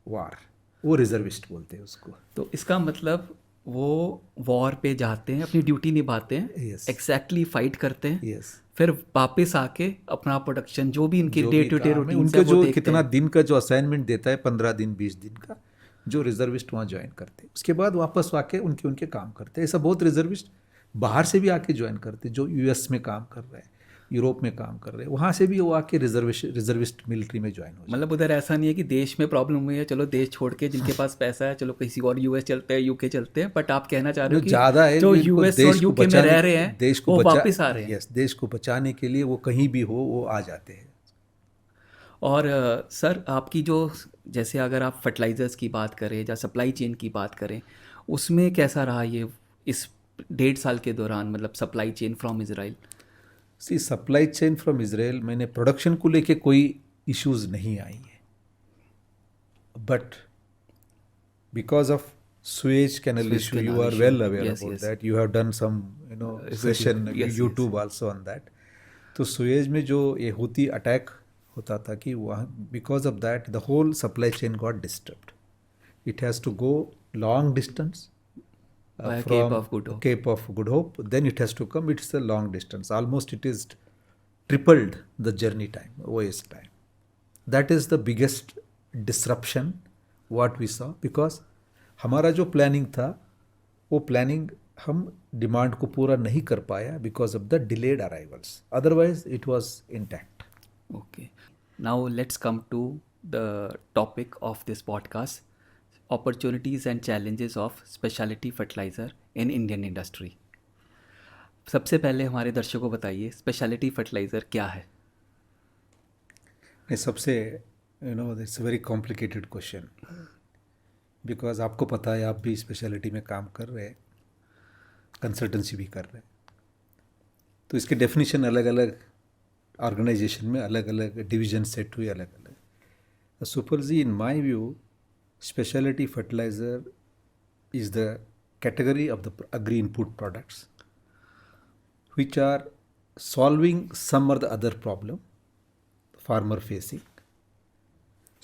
war. वो रिजर्विस्ट बोलते हैं उसको। तो इसका मतलब वो वॉर पे जाते हैं, अपनी ड्यूटी निभाते हैं, Yes. एग्जैक्टली फाइट करते हैं, यस। फिर वापस आके अपना प्रोडक्शन जो भी इनके डे टू डे रूटीन उनके जो कितना दिन का जो असाइनमेंट देता है, 15 दिन 20 दिन का, जो रिजर्विस्ट वहाँ ज्वाइन करते हैं, उसके बाद वापस आके उनके काम करते हैं। ऐसा बहुत रिजर्विस्ट बाहर से भी आके ज्वाइन करते हैं, जो यूएस में काम कर रहे हैं, यूरोप में काम कर रहे हैं, वहाँ से भी वो आके रिजर्विस्ट मिलिट्री में ज्वाइन हो जाए। मतलब उधर ऐसा नहीं है कि देश में प्रॉब्लम हुई है, चलो देश छोड़ के जिनके पास पैसा है चलो किसी और यूएस चलते हैं, यूके चलते हैं। बट आप कहना चाह रहे हो कि ज़्यादा है जो यूएस और यूके में रह रहे हैं देश को वो वापस आ रहे हैं। यस, देश को बचाने के लिए वो कहीं भी हो वो आ जाते हैं। और सर आपकी जो, जैसे अगर आप फर्टिलाइजर्स की बात करें या सप्लाई चेन की बात करें, उसमें कैसा रहा ये इस 1.5 साल के दौरान, मतलब supply chain from Israel? See, supply chain from Israel, मैंने प्रोडक्शन को लेके कोई इश्यूज नहीं आई है, but because of Suez Canal Suez issue, Canal you are issue. well aware Yes, about yes. that. You have done some, session, Yes, YouTube also on that. तो Suez में जो ये हूती अटैक होता था कि वहाँ, because of that the whole supply chain got disturbed. It has to go long distance from Cape of Good Hope, then it has to come. It's a long distance. Almost it is tripled the journey time, voyage time. That is the biggest disruption what we saw, because हमारा जो planning था वो planning हम demand को पूरा नहीं कर पाया because of the delayed arrivals, otherwise it was intact. Okay. Now let's come to the topic of this podcast, opportunities and challenges of specialty fertilizer in Indian industry. सबसे पहले हमारे दर्शकों को बताइए स्पेशलिटी फर्टिलाइज़र क्या है. सबसे it's very complicated question because आपको पता है आप भी स्पेशलिटी में काम कर रहे हैं, कंसल्टेंसी भी कर रहे हैं, तो इसके डेफिनेशन अलग अलग ऑर्गेनाइजेशन में अलग अलग डिवीजन सेट हुए अलग अलग. Supal ji, in my view specialty fertilizer is the category of the agri input products which are solving some or the other problem farmer facing,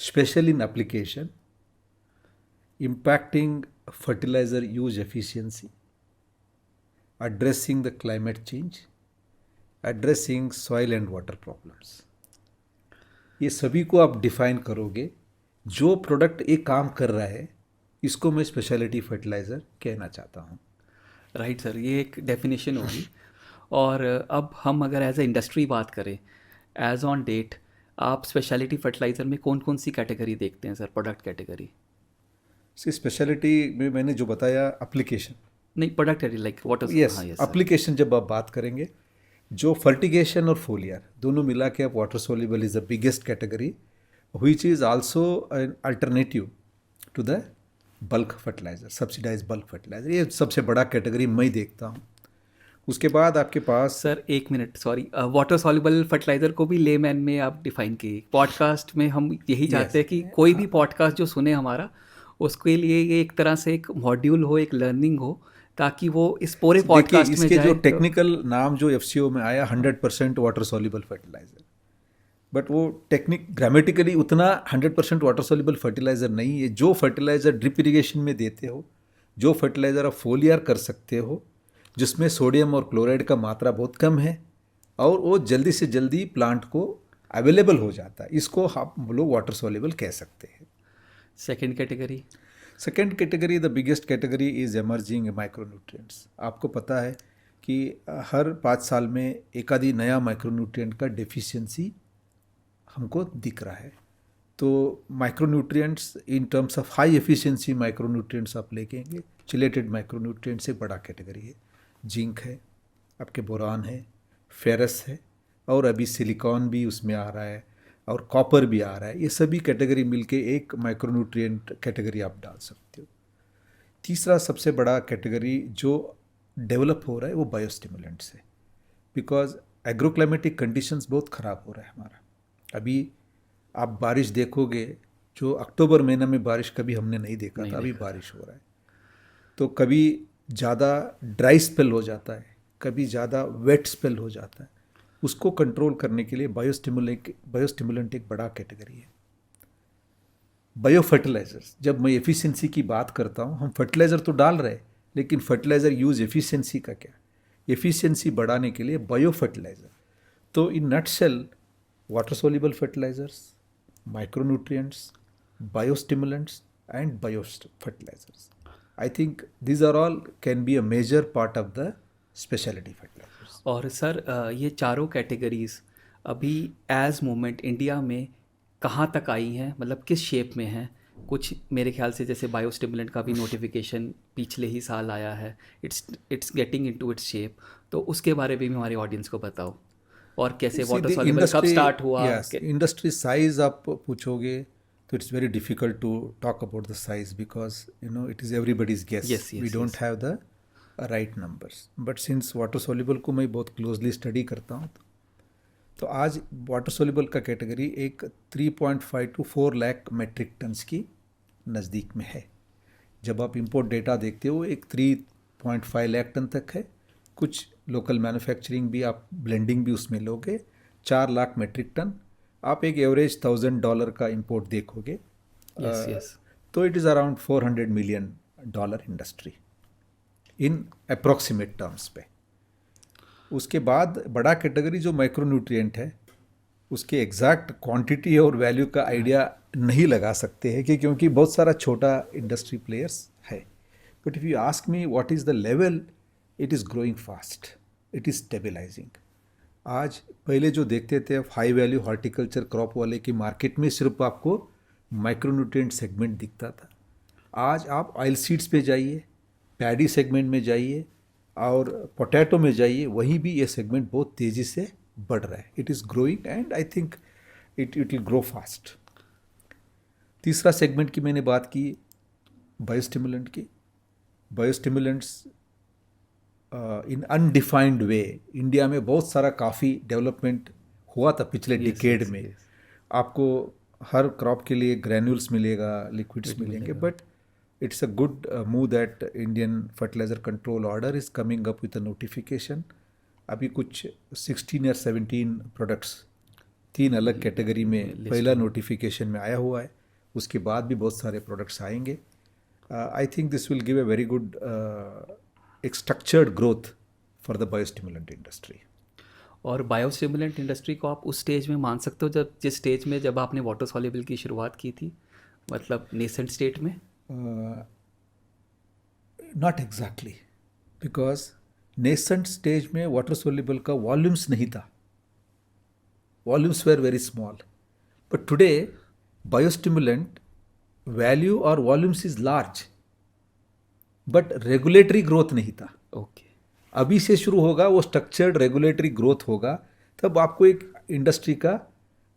special in application, impacting fertilizer use efficiency, addressing the climate change, addressing soil and water problems. ये सभी को आप define करोगे. जो product एक काम कर रहा है इसको मैं स्पेशलिटी फर्टिलाइज़र कहना चाहता हूँ. राइट सर, ये एक डेफिनेशन होगी. और अब हम अगर एज ए इंडस्ट्री बात करें, एज ऑन डेट आप स्पेशलिटी फर्टिलाइज़र में कौन कौन सी कैटेगरी देखते हैं सर, प्रोडक्ट कैटेगरी? स्पेशलिटी में मैंने जो बताया एप्लीकेशन नहीं, product category like water. Yes, application जब आप बात करेंगे, जो फर्टिगेशन और फोलियर दोनों मिला के आप water soluble is the biggest category which is also an alternative to the bulk fertilizer, subsidize bulk fertilizer. ये सबसे बड़ा कैटेगरी मैं देखता हूँ. उसके बाद आपके पास सर एक minute, sorry, water soluble fertiliser को भी लेमैन में आप डिफाइन किए. पॉडकास्ट में हम यही चाहते हैं कि कोई भी पॉडकास्ट जो सुने हमारा, उसके लिए ये एक तरह से एक मॉड्यूल हो, एक लर्निंग हो, ताकि वो इस पूरे पॉडकास्ट में इसके जाए. जो टेक्निकल नाम जो FCO में आया 100% वाटर सॉल्युबल फर्टिलाइज़र, बट वो टेक्निक ग्रामेटिकली उतना 100% वाटर सॉल्युबल फर्टिलाइज़र नहीं है. जो फर्टिलाइज़र ड्रिप इरिगेशन में देते हो, जो फर्टिलाइज़र आप फोलियर कर सकते हो, जिसमें सोडियम और क्लोराइड का मात्रा बहुत कम है और वो जल्दी से जल्दी प्लांट को अवेलेबल हो जाता है, इसको हम लोग वाटर सॉल्युबल कह सकते हैं. Second category the biggest category is emerging micronutrients. आपको पता है कि हर 5 साल में एक आधी नया माइक्रोन्यूट्रिएंट का डेफिशिएंसी हमको दिख रहा है. तो micronutrients in terms of high efficiency micronutrients आप लेंगे, चिलेटेड माइक्रोन्यूट्रिएंट से बड़ा कैटेगरी है. जिंक है, आपके बोरान है, फेरस है, और अभी सिलिकॉन भी उसमें आ रहा है, और कॉपर भी आ रहा है. ये सभी कैटेगरी मिलके एक माइक्रोन्यूट्रिएंट कैटेगरी आप डाल सकते हो. तीसरा सबसे बड़ा कैटेगरी जो डेवलप हो रहा है वो बायोस्टिमुलेंट्स है, बिकॉज एग्रोक्लाइमेटिक कंडीशंस बहुत ख़राब हो रहा है हमारा. अभी आप बारिश देखोगे, जो अक्टूबर महीना में बारिश कभी हमने नहीं देखा था, अभी बारिश हो रहा है. तो कभी ज़्यादा ड्राई स्पेल हो जाता है, कभी ज़्यादा वेट स्पेल हो जाता है. उसको कंट्रोल करने के लिए बायोस्टिमुलेंट एक बड़ा कैटेगरी है. बायो फर्टिलाइजर्स, जब मैं एफिशिएंसी की बात करता हूँ, हम फर्टिलाइज़र तो डाल रहे हैं, लेकिन फर्टिलाइज़र यूज़ एफिशिएंसी का क्या, एफिशिएंसी बढ़ाने के लिए बायो फर्टिलाइज़र. तो in nutshell water soluble fertilizers, micronutrients, biostimulants and bio fertilizers, I think these are all can be a major part of the specialty fertilizers. और सर ये चारों categories अभी एज मोमेंट इंडिया में कहाँ तक आई हैं, मतलब किस शेप में हैं? कुछ मेरे ख्याल से जैसे बायोस्टिमुलेंट का भी नोटिफिकेशन पिछले ही साल आया है, it's getting into its shape. तो उसके बारे में भी हमारे ऑडियंस को बताओ, और कैसे वाटर सॉल्युबल कब स्टार्ट हुआ. इंडस्ट्री साइज आप पूछोगे तो it's very difficult to talk about the size because it is everybody's guess. We don't have the right numbers. But since water soluble को मैं बहुत closely study करता हूँ, तो आज वाटर सोल्यूबल का कैटेगरी एक 3.5 to 4 लाख मेट्रिक टन्स की नज़दीक में है. जब आप इंपोर्ट डेटा देखते हो एक 3.5 लाख टन तक है. कुछ लोकल मैन्युफैक्चरिंग भी, आप ब्लेंडिंग भी उसमें लोगे, 4 लाख मेट्रिक टन. आप एक एवरेज $1,000 का इंपोर्ट देखोगे, तो it is around $400 million industry in approximate terms पे. उसके बाद बड़ा कैटेगरी जो माइक्रोन्यूट्रिएंट है, उसके एग्जैक्ट क्वांटिटी और वैल्यू का आइडिया नहीं लगा सकते हैं कि क्योंकि बहुत सारा छोटा इंडस्ट्री प्लेयर्स है. But if you ask me what is the level, it is growing fast, it is stabilizing. आज पहले जो देखते थे हाई वैल्यू हॉर्टिकल्चर क्रॉप वाले की मार्केट में सिर्फ आपको माइक्रोन्यूट्रिएंट सेगमेंट दिखता था. आज आप ऑयल सीड्स पे जाइए, पैडी सेगमेंट में जाइए और पोटैटो में जाइए, वहीं भी ये सेगमेंट बहुत तेज़ी से बढ़ रहा है. It is growing and I think it will grow fast. तीसरा सेगमेंट की मैंने बात की बायोस्टिमुलेंट की. बायोस्टिमुलेंट्स इन अनडिफाइंड वे इंडिया में बहुत सारा काफ़ी डेवलपमेंट हुआ था पिछले डिकेड में. आपको हर क्रॉप के लिए ग्रैन्यूल्स मिलेगा, लिक्विड्स मिलेंगे, but it's a good move that Indian fertilizer control order is coming up with a notification. अभी कुछ 16 या 17 प्रोडक्ट्स 3 अलग कैटेगरी में पहला नोटिफिकेशन में आया हुआ है. उसके बाद भी बहुत सारे प्रोडक्ट्स आएंगे. I think this will give a very good एक structured growth for the biostimulant industry. और बायोस्टिमुलेंट इंडस्ट्री को आप उस स्टेज में मान सकते हो जब जिस स्टेज में जब आपने वाटर सॉल्युबल की शुरुआत की थी, मतलब नेसेंट स्टेट में? Not exactly, because nascent stage में वाटर सोल्यूबल का वॉल्यूम्स नहीं था. Volumes were very small. But today biostimulant value और volumes is large, but regulatory growth नहीं था. ओके. अभी से शुरू होगा, वो स्ट्रक्चर्ड रेगुलेटरी ग्रोथ होगा, तब आपको एक इंडस्ट्री का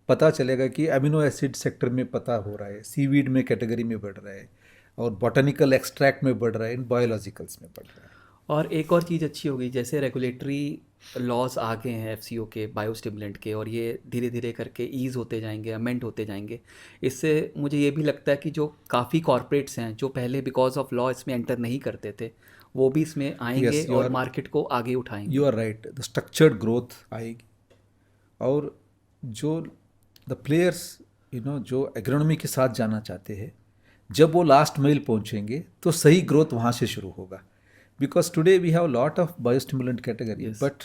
पता चलेगा कि अमीनो एसिड सेक्टर में पता हो रहा है, सीवीड में कैटेगरी में बढ़ रहा है, और बॉटनिकल एक्सट्रैक्ट में बढ़ रहा है, इन बायोलॉजिकल्स में बढ़ रहा है. और एक और चीज़ अच्छी होगी, जैसे रेगुलेटरी लॉज आ गए हैं एफसीओ के, बायोस्टिमुलेंट के, और ये धीरे धीरे करके ईज़ होते जाएंगे, अमेंड होते जाएंगे. इससे मुझे ये भी लगता है कि जो काफ़ी कॉर्पोरेट्स हैं जो पहले बिकॉज ऑफ लॉ इसमें एंटर नहीं करते थे, वो भी इसमें आएंगे और मार्केट को आगे उठाएंगे. You are right, the structured growth आएगी. और जो द प्लेयर्स जो एग्रोनॉमी के साथ जाना चाहते हैं, जब वो लास्ट माइल पहुंचेंगे तो सही ग्रोथ वहाँ से शुरू होगा. Because today we have lot of biostimulant category, but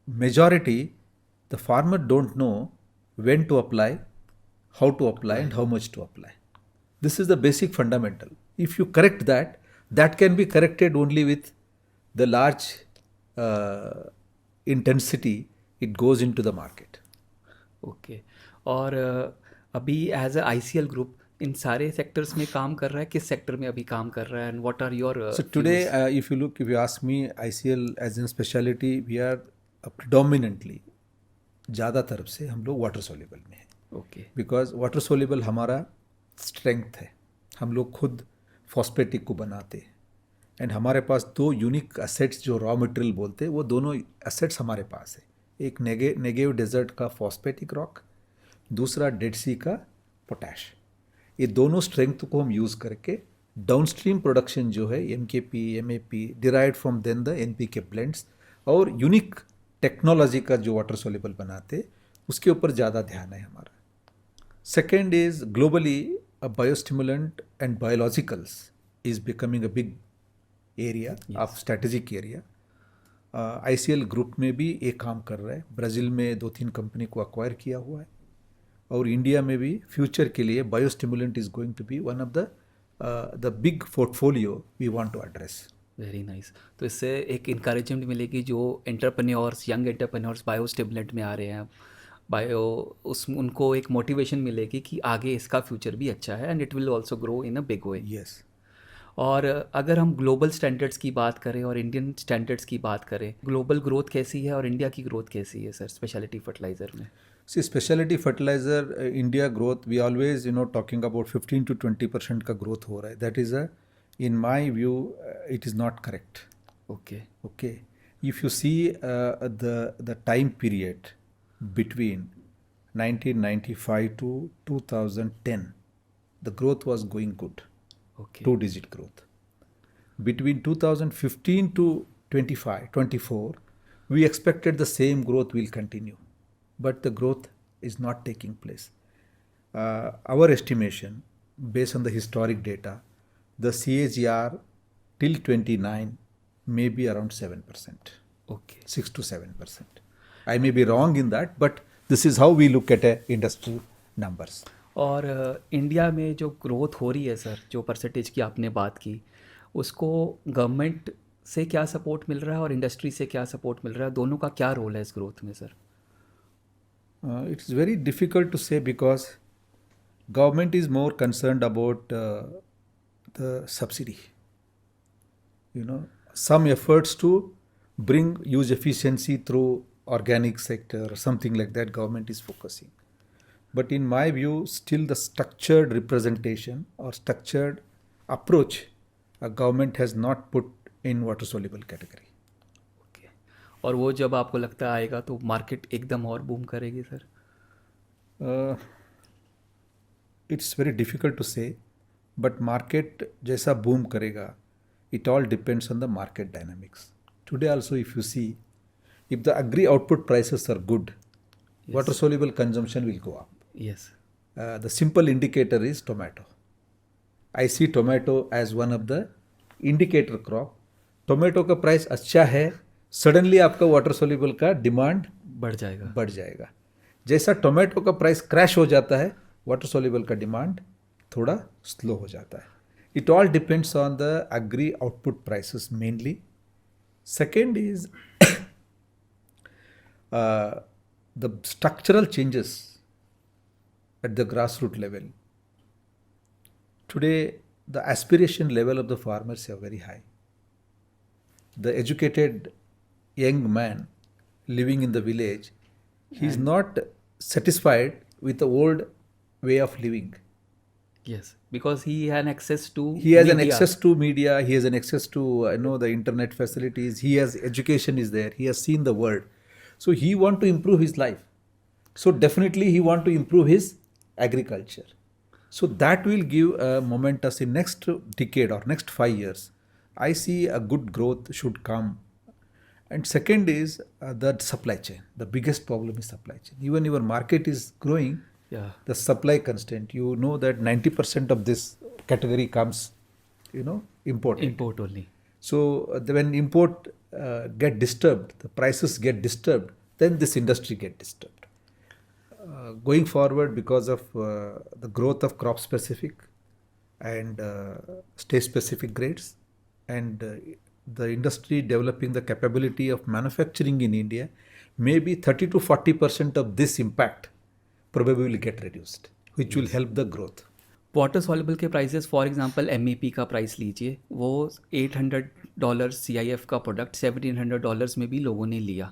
majority the farmer don't know when to apply, how to apply, and how much to apply. This is the basic fundamental. If you correct that, that can be corrected only with the large intensity it goes into the market. Okay. और अभी as a ICL group इन सारे sectors में काम कर रहा है, किस सेक्टर में अभी काम कर रहा है, and what are your So today, if you ask me, ICL as in specialty, we are predominantly ज़्यादा तरफ से हम लोग वाटर सोल्यूबल में हैं. ओके. बिकॉज वाटर सोल्यूबल हमारा स्ट्रेंथ है. हम लोग खुद फॉस्फेटिक को बनाते हैं, एंड हमारे पास 2 यूनिक एसेट्स जो रॉ मटेरियल बोलते हैं, वो दोनों एसेट्स हमारे पास है. एक नेगेव डेजर्ट का फॉस्फेटिक रॉक, दूसरा डेड सी का पोटैश. ये दोनों स्ट्रेंथ को हम यूज़ करके डाउनस्ट्रीम प्रोडक्शन जो है MKP, MAP derived from then the NPK blends, और यूनिक टेक्नोलॉजी का जो वाटर सोल्यूबल बनाते, उसके ऊपर ज़्यादा ध्यान है हमारा. Second is globally a biostimulant and biologicals is becoming a big area of strategic area. ICL group में भी एक काम कर रहा है. ब्राज़ील में 2-3 कंपनी को अक्वायर किया हुआ है, और इंडिया में भी फ्यूचर के लिए biostimulant is going to be one of the big portfolio we want to address. Very nice. तो इससे एक इंकरेजमेंट मिलेगी जो एंटरप्रेन्योर्स, यंग एंटरप्रेन्योर्स बायोस्टिमुलेंट में आ रहे हैं, उनको एक मोटिवेशन मिलेगी कि आगे इसका फ्यूचर भी अच्छा है, and it will also grow in a big way. Yes. और अगर हम ग्लोबल स्टैंडर्ड्स की बात करें और इंडियन स्टैंडर्ड्स की बात करें, ग्लोबल ग्रोथ कैसी है और इंडिया की ग्रोथ कैसी है सर स्पेशलिटी फर्टिलाइज़र में? See, specialty fertilizer, India growth, we always, talking about 15 to 20% का growth हो रहा है. That is in my view, it is not correct. Okay. Okay. If you see the time period between 1995 to 2010, the growth was going good. Okay. 2-digit growth. Between 2015 to 24, we expected the same growth will continue. But the growth is not taking place. Our estimation, based on the historic data, the CAGR till 29 may be around 7%. Okay. 6 to 7%. I may be wrong in that, but This is how we look at industry numbers. और India में जो growth हो रही है sir, जो percentage की आपने बात की, उसको गवर्नमेंट से क्या सपोर्ट मिल रहा है और इंडस्ट्री से क्या सपोर्ट मिल रहा है, दोनों का क्या रोल है इस ग्रोथ में sir? It's very difficult to say because government is more concerned about the subsidy. Some efforts to bring use efficiency through organic sector or something like that government is focusing. But in my view, still the structured representation or structured approach a government has not put in water soluble category. Okay, और वो जब आपको लगता आएगा तो market एकदम और boom करेगी sir? It's very difficult to say, but market जैसा boom करेगा, it all depends on the market dynamics. Today also if you see, if the agri output prices are good, water soluble consumption will go up. Yes. The simple indicator is tomato. I see tomato as one of the indicator crop. Tomato का price अच्छा है, suddenly आपका water soluble का demand बढ़ जाएगा. जैसा tomato का price crash हो जाता है, वाटर सोल्यूबल का डिमांड थोड़ा स्लो हो जाता है. It all depends on the agri output prices mainly. Second is the structural changes at the grassroots level. Today, the aspiration level of the farmers are very high. The educated young man living in the village, he is not satisfied with the old way of living. Yes, because he has access to He has an media. access to media, he has an access to the internet facilities, he has education is there, he has seen the world. So he want to improve his life. So definitely he want to improve his agriculture. So that will give a momentous in next decade or next 5 years. I see a good growth should come. And second is the supply chain. The biggest problem is supply chain. Even your market is growing, Yeah. the supply constraint. You know that 90% of this category comes, imported. Import only. So when import get disturbed, the prices get disturbed, then this industry get disturbed. Going forward, because of the growth of crop specific and state specific grades, and the industry developing the capability of manufacturing in India, maybe 30 to 40% of this impact probably will get reduced, which will help the growth. Water soluble के prices, for example MEP का price लीजिए, वो $800 CIF का product $1700 में भी लोगों ने लिया,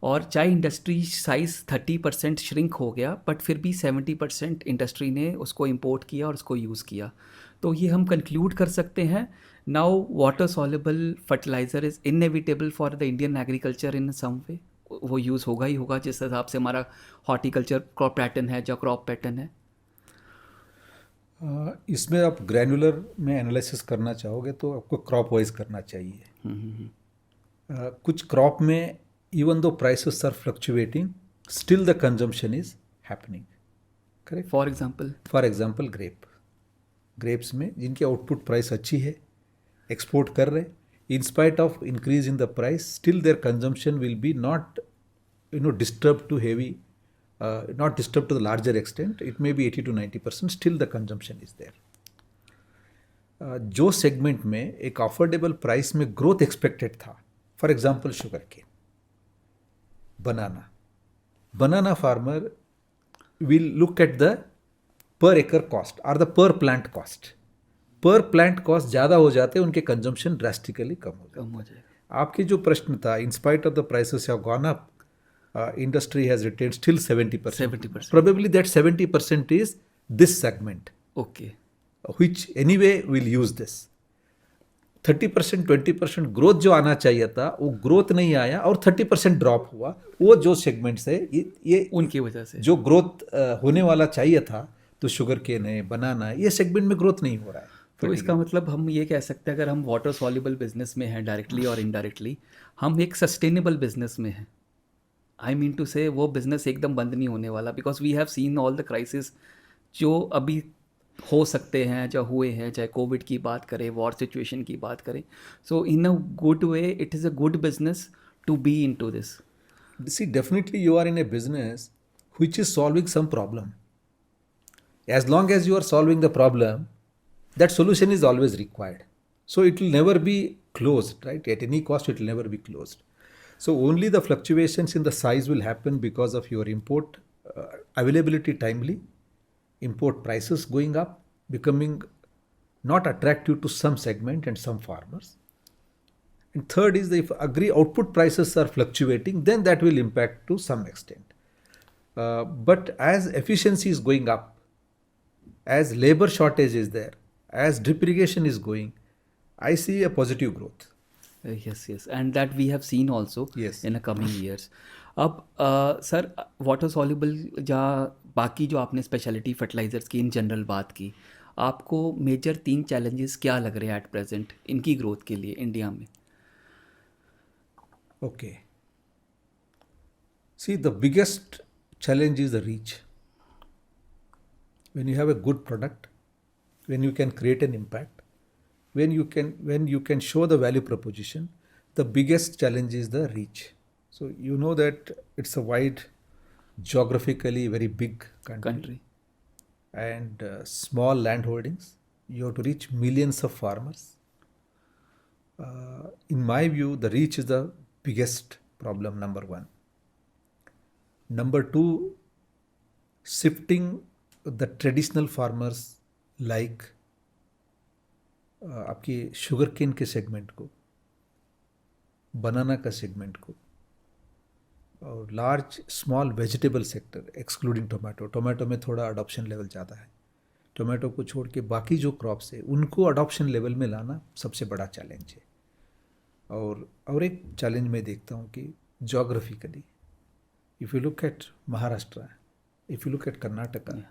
और चाहे इंडस्ट्री साइज़ 30% श्रिंक हो गया, बट फिर भी 70% इंडस्ट्री ने उसको इंपोर्ट किया और उसको यूज़ किया. तो ये हम कंक्लूड कर सकते हैं, now water soluble fertiliser is inevitable for the Indian agriculture in some way. वो यूज़ होगा ही होगा जिस हिसाब से हमारा हॉर्टिकल्चर क्रॉप पैटर्न है, जो क्रॉप पैटर्न है. इसमें आप ग्रैनुलर में एनालिसिस करना चाहोगे तो आपको क्रॉप वाइज करना चाहिए. कुछ क्रॉप में even though prices are fluctuating, still the consumption is happening. Correct. For example grapes में जिनकी आउटपुट प्राइस अच्छी है, एक्सपोर्ट कर रहे, in spite of increase in the price, still their consumption will be not disturb too heavy. Not disturbed to the larger extent, it may be 80 to 90%, still the consumption is there. जो segment में एक affordable price में growth expected था, for example sugar cane, banana farmer will look at the per acre cost और the per plant cost. Per plant cost ज़्यादा हो जाते हैं, उनके कंजम्पशन ड्रास्टिकली कम हो जाएगा. आपकी जो प्रश्न था, इन spite of the prices have gone up, industry has retained still 70%. Probably that 70% is this segment. Okay. Which anyway will use this. 30% 20% growth जो आना चाहिए था, वो ग्रोथ नहीं आया और 30% ड्रॉप हुआ. वो जो सेगमेंट्स है, ये उनकी वजह से जो ग्रोथ होने वाला चाहिए था, तो शुगर केन है, बनाना है, ये सेगमेंट में ग्रोथ नहीं हो रहा है. तो इसका मतलब हम ये कह सकते हैं, अगर हम वाटर सॉल्युबल बिजनेस में हैं डायरेक्टली और इनडायरेक्टली, हम एक सस्टेनेबल बिजनेस में हैं. आई मीन टू से वो बिज़नेस एकदम बंद नहीं होने वाला, because we have seen all the crisis जो अभी हो सकते हैं, जो हुए हैं, चाहे कोविड की बात करें, वॉर सिचुएशन की बात करें. So in a good way it is a good business to be in to this. See, definitely you are in a business which is solving some problem. As long as you are solving the problem, that solution is always required. So it will never be closed, right? At any cost, it will never be closed. So only the fluctuations in the size will happen because of your import availability timely, import prices going up, becoming not attractive to some segment and some farmers. And third is, if output prices are fluctuating, then that will impact to some extent. But as efficiency is going up, as labor shortage is there, as drip irrigation is going, I see a positive growth. Yes, and that we have seen also Yes. in the coming years. अब sir water soluble या बाकी जो आपने speciality fertilisers की in general बात की, आपको major 3 challenges क्या लग रहे हैं एट प्रेजेंट इनकी ग्रोथ के लिए इंडिया में? Okay. See, the biggest challenge is the reach. When you have a good product, when you can create an impact, when you can show the value proposition, the biggest challenge is the reach. So you know that it's a wide, geographically very big country. And small land holdings. You have to reach millions of farmers. In my view, the reach is the biggest problem, number one. Number two, shifting the traditional farmers like आपकी sugar cane के segment को, बनाना का segment को, और large small vegetable sector excluding tomato. Tomato में थोड़ा adoption level ज़्यादा है. टोमेटो को छोड़ के बाकी जो क्रॉप्स है उनको अडॉप्शन लेवल में लाना सबसे बड़ा चैलेंज है. और एक चैलेंज मैं देखता हूँ कि geographically, if you look at Maharashtra, if you look at Karnataka,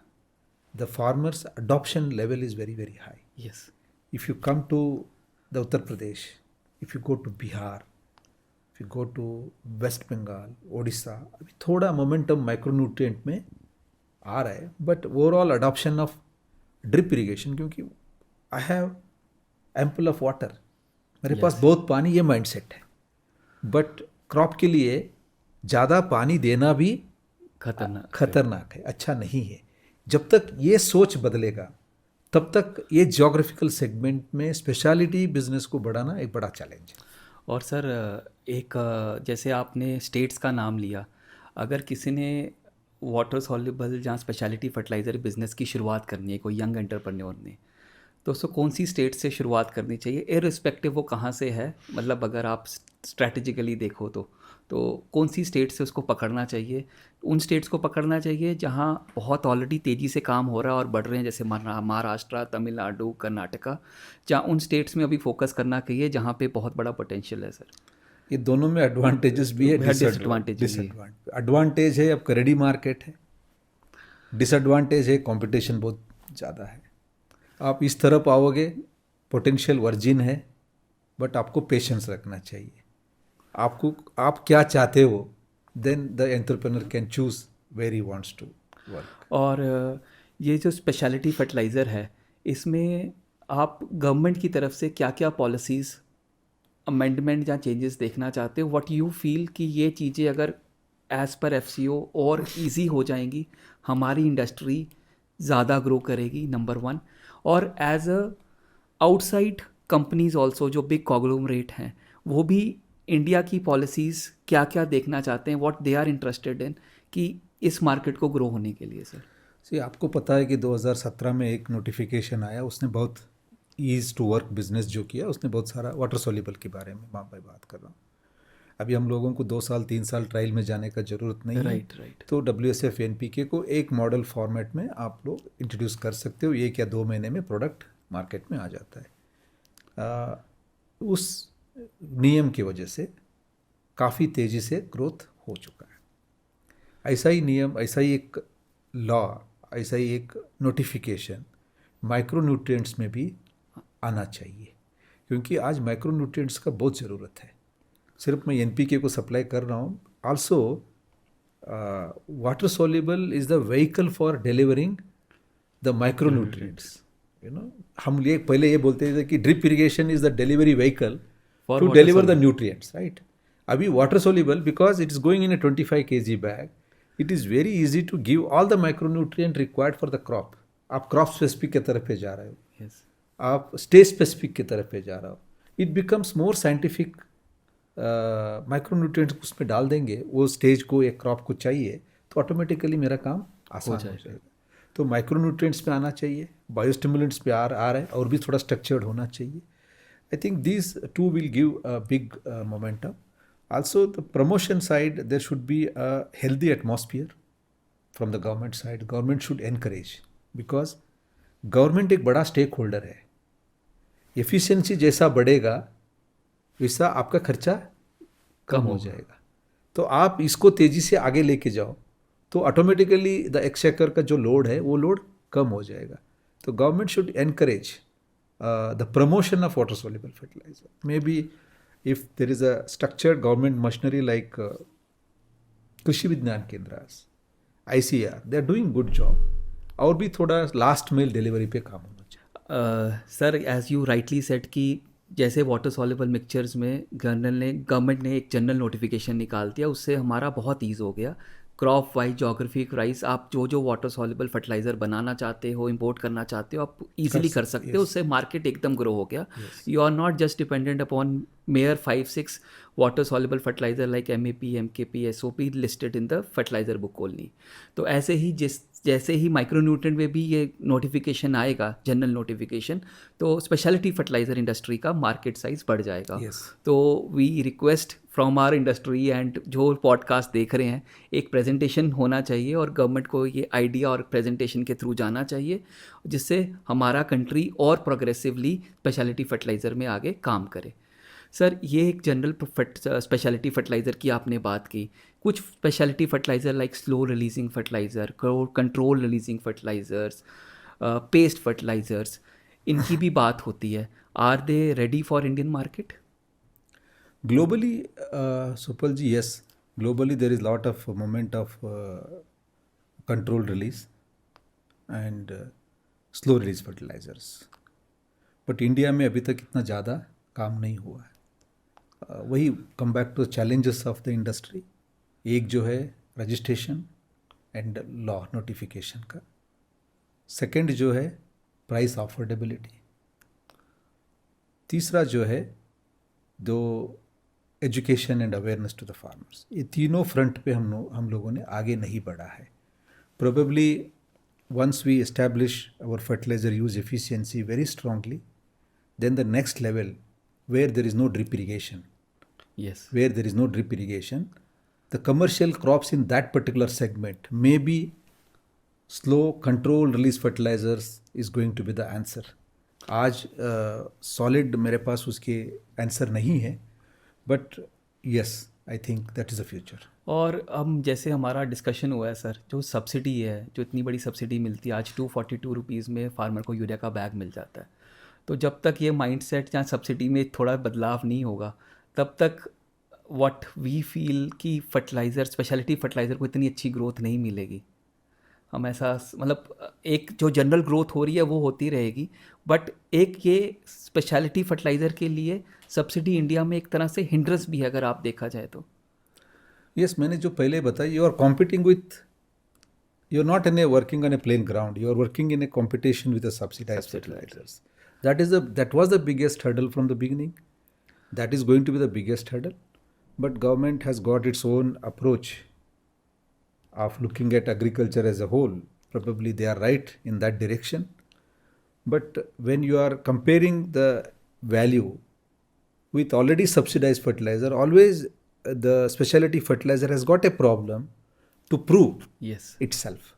the farmers adoption level is very very high. Yes. If you come to the Uttar Pradesh, if you go to Bihar, if you go to West Bengal, Odisha, अभी थोड़ा momentum micronutrient में आ रहा है, but overall adoption of drip irrigation, क्योंकि I have ample of water, मेरे पास बहुत पानी, ये माइंडसेट है. बट क्रॉप के लिए ज़्यादा पानी देना भी खतरनाक है, अच्छा नहीं है. जब तक ये सोच बदलेगा तब तक ये ज्योग्राफिकल सेगमेंट में स्पेशलिटी बिजनेस को बढ़ाना एक बड़ा चैलेंज है. और सर एक जैसे आपने स्टेट्स का नाम लिया, अगर किसी ने वाटर सॉल्युबल जहाँ स्पेशलिटी फर्टिलाइज़र बिज़नेस की शुरुआत करनी है, कोई यंग एंटरप्रेन्योर ने, तो उसको कौन सी स्टेट से शुरुआत करनी चाहिए, इररिस्पेक्टिव वो कहाँ से है? मतलब अगर आप स्ट्रैटेजिकली देखो तो कौन सी स्टेट से उसको पकड़ना चाहिए? उन स्टेट्स को पकड़ना चाहिए जहाँ बहुत ऑलरेडी तेज़ी से काम हो रहा है और बढ़ रहे हैं, जैसे महाराष्ट्र, तमिलनाडु, कर्नाटका, जहाँ उन स्टेट्स में अभी फोकस करना चाहिए जहाँ पे बहुत बड़ा पोटेंशियल है? सर, ये दोनों में एडवांटेजेस भी है, डिसएडवांटेज. एडवांटेज है आपका रेडी मार्केट है, डिसएडवांटेज है कंपटीशन बहुत ज़्यादा है. आप इस तरफ आओगे, पोटेंशियल वर्जिन है, बट आपको पेशेंस रखना चाहिए. आप क्या चाहते हो, then the entrepreneur can choose where he wants to work. और ये जो स्पेशलिटी फर्टिलाइज़र है, इसमें आप गवर्नमेंट की तरफ से क्या क्या पॉलिसीज़, अमेंडमेंट या चेंजेस देखना चाहते हो? व्हाट यू फील कि ये चीज़ें अगर एज़ पर FCO और इजी हो जाएंगी, हमारी इंडस्ट्री ज़्यादा ग्रो करेगी, नंबर 1. और as a outside companies also, जो बिग कॉन्ग्लोमरेट हैं, वो भी इंडिया की पॉलिसीज़ क्या क्या देखना चाहते हैं, what they are interested in, कि इस मार्केट को ग्रो होने के लिए? सर, आपको पता है कि 2017 में एक नोटिफिकेशन आया, उसने बहुत ईज टू वर्क बिजनेस जो किया, उसने बहुत सारा वाटर सॉल्युबल के बारे में मैं बात कर रहा हूँ. अभी हम लोगों को 2 साल 3 साल ट्रायल में जाने का ज़रूरत नहीं है. राइट. तो WSF NPK को एक मॉडल फॉर्मेट में आप लोग इंट्रोड्यूस कर सकते हो. 1 या 2 महीने में प्रोडक्ट मार्केट में आ जाता है. उस नियम की वजह से काफ़ी तेज़ी से ग्रोथ हो चुका है. ऐसा ही नियम, ऐसा ही एक लॉ, ऐसा ही एक नोटिफिकेशन माइक्रो न्यूट्रिएंट्स में भी आना चाहिए, क्योंकि आज माइक्रो न्यूट्रिएंट्स का बहुत ज़रूरत है. सिर्फ मैं NPK को सप्लाई कर रहा हूँ, also water soluble is the vehicle for delivering the micro nutrients. हम पहले ये बोलते थे कि drip irrigation is the delivery vehicle to deliver the nutrients, right? अभी water soluble, because it is going in a 25 kg bag, it is very easy to give all the micronutrient required for the crop. आप crop specific की तरफ पे जा रहे हो, yes, आप stage specific की तरफ पे जा रहे हो. It becomes more scientific. Micronutrients उसमें डाल देंगे, वो स्टेज को एक क्रॉप को चाहिए, तो ऑटोमेटिकली मेरा काम आसान हो जाएगा. तो माइक्रोन्यूट्रिएंट्स पे आना चाहिए, बायोस्टिमुलेंट्स पे आ रहा है, और भी थोड़ा स्ट्रक्चर्ड होना चाहिए. I think these two will give a big momentum. Also, the promotion side, there should be a healthy atmosphere from the government side. Government should encourage, because government एक बड़ा स्टेक होल्डर है. Efficiency जैसा बढ़ेगा वैसा आपका खर्चा कम हो जाएगा. तो आप इसको तेजी से आगे लेके जाओ, तो ऑटोमेटिकली द एक्सचेकर का जो लोड है वो लोड कम हो जाएगा. तो government should encourage the promotion of water soluble fertilizer. Maybe if there is a structured government machinery like कृषि विज्ञान केंद्रास, ICR, they are doing good job. और भी थोड़ा लास्ट मेल डिलीवरी पे काम होना चाहिए. Sir, as you rightly said कि जैसे वाटर सॉल्युबल मिक्सचर्स में गवर्नमेंट ने एक जनरल नोटिफिकेशन निकाल दिया, उससे हमारा बहुत ईज़ हो गया. क्रॉप वाइज, जोग्राफिक वाइज, आप जो वाटर सॉल्युबल फर्टिलाइज़र बनाना चाहते हो, इंपोर्ट करना चाहते हो, आप इजीली कर सकते हो. उससे मार्केट एकदम ग्रो हो गया. You are not just dependent upon mere 5-6 water soluble fertilizer like MAP, MKP, SOP listed in the fertilizer book only. तो ऐसे ही जैसे ही माइक्रोन्यूट्रिएंट में भी ये नोटिफिकेशन आएगा, जनरल नोटिफिकेशन, तो स्पेशलिटी फर्टिलाइज़र इंडस्ट्री का मार्केट साइज बढ़ जाएगा. तो we request from our industry and जो पॉडकास्ट देख रहे हैं, एक प्रेजेंटेशन होना चाहिए और गवर्नमेंट को ये आइडिया और प्रेजेंटेशन के थ्रू जाना चाहिए, जिससे हमारा कंट्री और प्रोग्रेसिवली स्पेशलिटी फर्टिलाइज़र में आगे काम करे. सर, ये एक जनरल स्पेशलिटी फर्टिलाइज़र की आपने बात की. कुछ specialty fertilizer like slow releasing fertilizer, control releasing fertilizers, paste fertilizers, इनकी भी बात होती है. Are they ready for Indian market? Globally, Supal ji, yes. Globally, there is lot of moment of control release and slow release fertilizers. But India में अभी तक इतना ज़्यादा काम नहीं हुआ है. वही come back to challenges of the industry. एक जो है रजिस्ट्रेशन एंड लॉ नोटिफिकेशन का. सेकंड जो है प्राइस अफोर्डेबिलिटी. तीसरा जो है दो education and awareness to the farmers. ये तीनों फ्रंट पे हम लोगों ने आगे नहीं बढ़ा है. Probably once we establish our fertilizer use efficiency very strongly, then the next level where there is no drip irrigation, where there is no drip irrigation, the commercial crops in that particular segment, maybe slow control release fertilizers is going to be the answer. आज solid मेरे पास उसके answer नहीं है, but yes, I think that is the future. और हम जैसे हमारा discussion हुआ है सर, जो सब्सिडी है, जो इतनी बड़ी सब्सिडी मिलती है, आज 242 रुपीज़ में फार्मर को यूरिया का बैग मिल जाता है. तो जब तक ये माइंडसेट या सब्सिडी में थोड़ा बदलाव नहीं होगा, तब तक व्हाट वी फील कि फर्टिलाइज़र, स्पेशलिटी फर्टिलाइज़र को इतनी अच्छी ग्रोथ नहीं मिलेगी. हम ऐसा, मतलब एक जो जनरल ग्रोथ हो रही है वो होती रहेगी, बट एक ये स्पेशलिटी फर्टिलाइज़र के लिए सब्सिडी इंडिया में एक तरह से हिंड्रेंस भी है, अगर आप देखा जाए तो. यस, मैंने जो पहले बताया, you are competing with, you are not in a working on a plain ground, you are working in a competition with the subsidized fertilizers. That was the biggest hurdle from the beginning. That is going to be the biggest hurdle. But government has got its own approach of looking at agriculture as a whole. Probably they are right in that direction. But when you are comparing the value with already subsidized fertilizer, always the specialty fertilizer has got a problem to prove itself.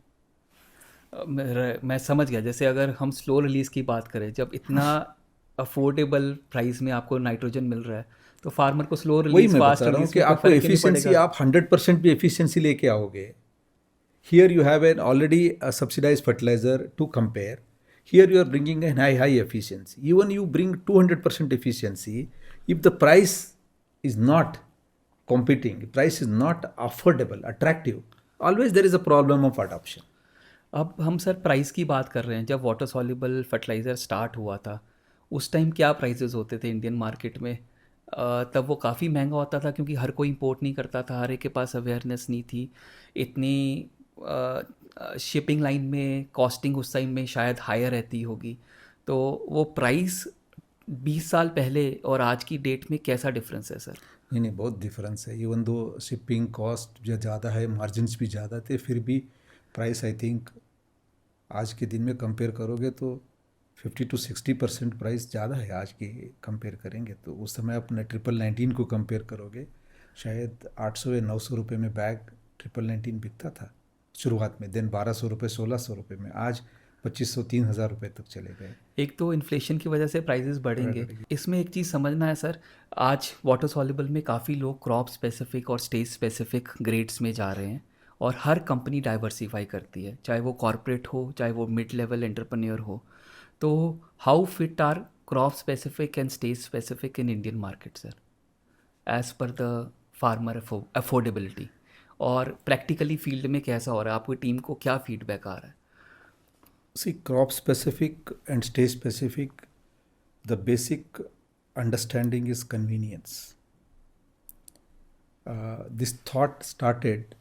मैं समझ गया. जैसे अगर हम slow release की बात करें, जब इतना अफोर्डेबल प्राइस में आपको नाइट्रोजन मिल रहा है, तो फार्मर को स्लो रिलीज, फास्ट रिलीज कि आपको एफिशिएंसी, आप 100% भी एफिशिएंसी लेके आओगे. Here you have an already subsidized fertilizer to compare. Here you are bringing an high efficiency. Even you bring 200% efficiency, if the price is not competing, price is not affordable, attractive, always there is a problem of adoption. अब हम sir price की बात कर रहे हैं. जब water soluble fertiliser start हुआ था, उस टाइम क्या प्राइसेस होते थे इंडियन मार्केट में? तब वो काफ़ी महंगा होता था क्योंकि हर कोई इंपोर्ट नहीं करता था, हर एक के पास अवेयरनेस नहीं थी इतनी। शिपिंग लाइन में कॉस्टिंग उस टाइम में शायद हायर रहती होगी, तो वो प्राइस 20 साल पहले और आज की डेट में कैसा डिफरेंस है सर? नहीं नहीं, बहुत डिफरेंस है। इवन दो शिपिंग कॉस्ट जो ज़्यादा है, मार्जिन्स भी ज़्यादा थे, फिर भी प्राइस आई थिंक आज के दिन में कंपेयर करोगे तो 50 to 60% प्राइस ज़्यादा है आज की कंपेयर करेंगे तो। उस समय अपने 1919 को कंपेयर करोगे, शायद 800 या 900 रुपये में बैग 1919 बिकता था शुरुआत में, देन 1200 रुपये 1600 रुपये में, आज 2500-3000 रुपये तक चले गए। एक तो इन्फ्लेशन की वजह से प्राइसेस बढ़ेंगे। इसमें एक चीज़ समझना है सर, आज वाटर सॉल्युबल में काफ़ी लोग क्रॉप स्पेसिफिक और स्टेज स्पेसिफिक ग्रेड्स में जा रहे हैं और हर कंपनी डाइवर्सिफाई करती है, चाहे वो कॉरपोरेट हो चाहे वो मिड लेवल एंटरप्रेन्योर हो। तो how fit are crop specific and stage specific in Indian market sir, as per the farmer affordability, और प्रैक्टिकली फील्ड में कैसा हो रहा है, आपकी टीम को क्या फीडबैक आ रहा है? See, crop specific and stage specific, the basic understanding is convenience. This thought started,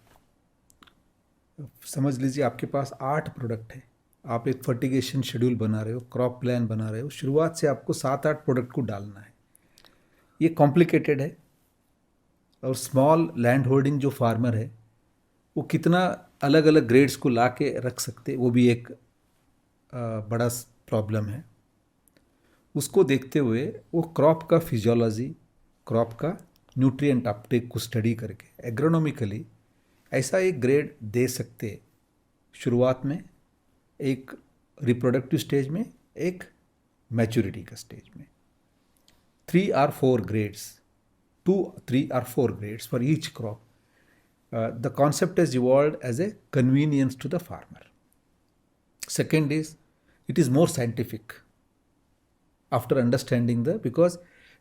समझ लीजिए आपके पास 8 प्रोडक्ट है, आप एक फर्टिगेशन शेड्यूल बना रहे हो, क्रॉप प्लान बना रहे हो, शुरुआत से आपको 7-8 प्रोडक्ट को डालना है। ये कॉम्प्लिकेटेड है, और स्मॉल लैंड होल्डिंग जो फार्मर है वो कितना अलग अलग ग्रेड्स को ला के रख सकते, वो भी एक बड़ा प्रॉब्लम है। उसको देखते हुए वो क्रॉप का फिजियोलॉजी, क्रॉप का न्यूट्रिएंट अपटेक को स्टडी करके एग्रोनॉमिकली ऐसा एक ग्रेड दे सकते शुरुआत में, एक रिप्रोडक्टिव स्टेज में, एक मैच्योरिटी का स्टेज में। 3 or 4 grades, 2, 3 or 4 grades for each crop. The concept has evolved as a convenience to the farmer. Second is, it is more scientific after understanding because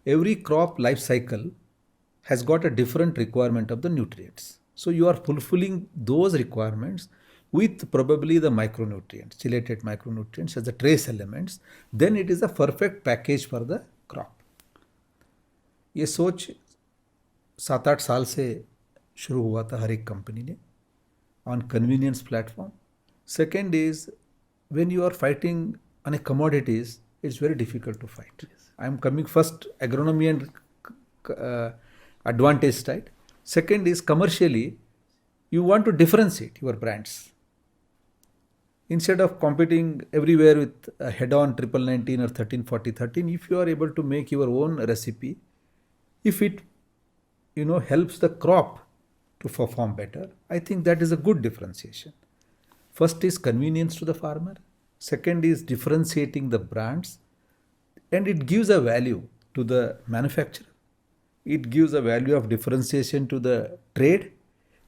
every crop life cycle has got a different requirement of the nutrients. So you are fulfilling those requirements with probably the micronutrients, chelated micronutrients as the trace elements, then it is a perfect package for the crop. ये सोच 7-8 साल से शुरू हुआ था हर एक company ने on convenience platform. Second is, when you are fighting on a commodities, it's very difficult to fight. Yes. I am coming first agronomy and advantage side. Second is commercially, you want to differentiate your brands. Instead of competing everywhere with head-on 1919 or 13-40-13, if you are able to make your own recipe, if it helps the crop to perform better, I think that is a good differentiation. First is convenience to the farmer. Second is differentiating the brands, and it gives a value to the manufacturer. It gives a value of differentiation to the trade.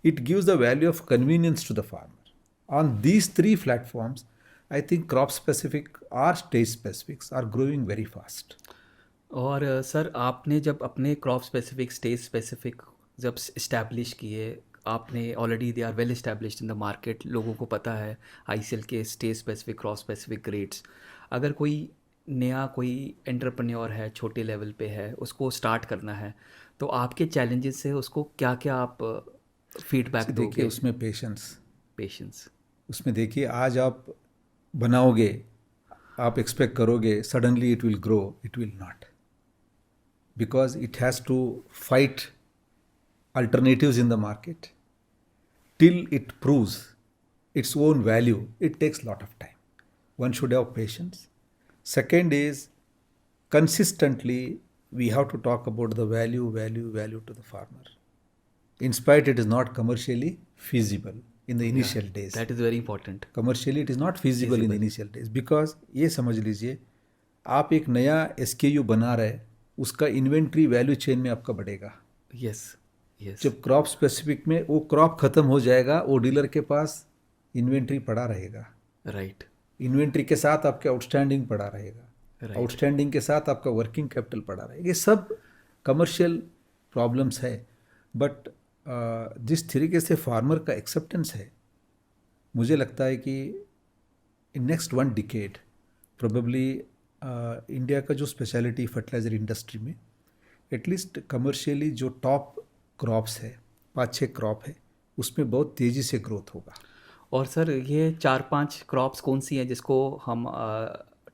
It gives the value of convenience to the farmer. On these 3 platforms, I think crop specific or stage specifics are growing very fast. और sir, आपने जब अपने crop specific stage specific जब establish किए, आपने already they are well established in the market, लोगों को पता है आईसीएल के stage specific crop specific grades. अगर कोई नया कोई एंटरप्रेन्योर है, छोटे लेवल पे है, उसको स्टार्ट करना है, तो आपके चैलेंजेस से उसको क्या क्या आप फीडबैक दोगे? देखिए उसमें पेशेंस, उसमें देखिए आज आप बनाओगे, आप एक्सपेक्ट करोगे suddenly it will grow, it will not, because it has to fight alternatives in the market till it proves its own value. It takes a lot of time. One should have patience. Second is, consistently we have to talk about the value to the farmer. In spite it is not commercially feasible in the initial days. That is very important. Commercially it is not feasible in the initial days, because ये समझ लीजिए आप एक नया SKU बना रहे, उसका inventory value chain में आपका बढ़ेगा। Yes. जब क्रॉप स्पेसिफिक में वो क्रॉप खत्म हो जाएगा, वो डीलर के पास इन्वेंट्री पड़ा रहेगा। राइट। इन्वेंट्री के साथ आपके आउटस्टैंडिंग पड़ा रहेगा, आउटस्टैंडिंग के साथ आपका वर्किंग कैपिटल पड़ा रहेगा। ये सब कमर्शियल प्रॉब्लम्स है, बट जिस तरीके से फार्मर का एक्सेप्टेंस है, मुझे लगता है कि in next 1 decade probably India का जो स्पेशलिटी फर्टिलाइजर इंडस्ट्री में एटलीस्ट कमर्शियली जो टॉप क्रॉप्स है, 5-6 क्रॉप है, उसमें बहुत तेज़ी से ग्रोथ होगा। और सर ये 4-5 क्रॉप्स कौन सी हैं जिसको हम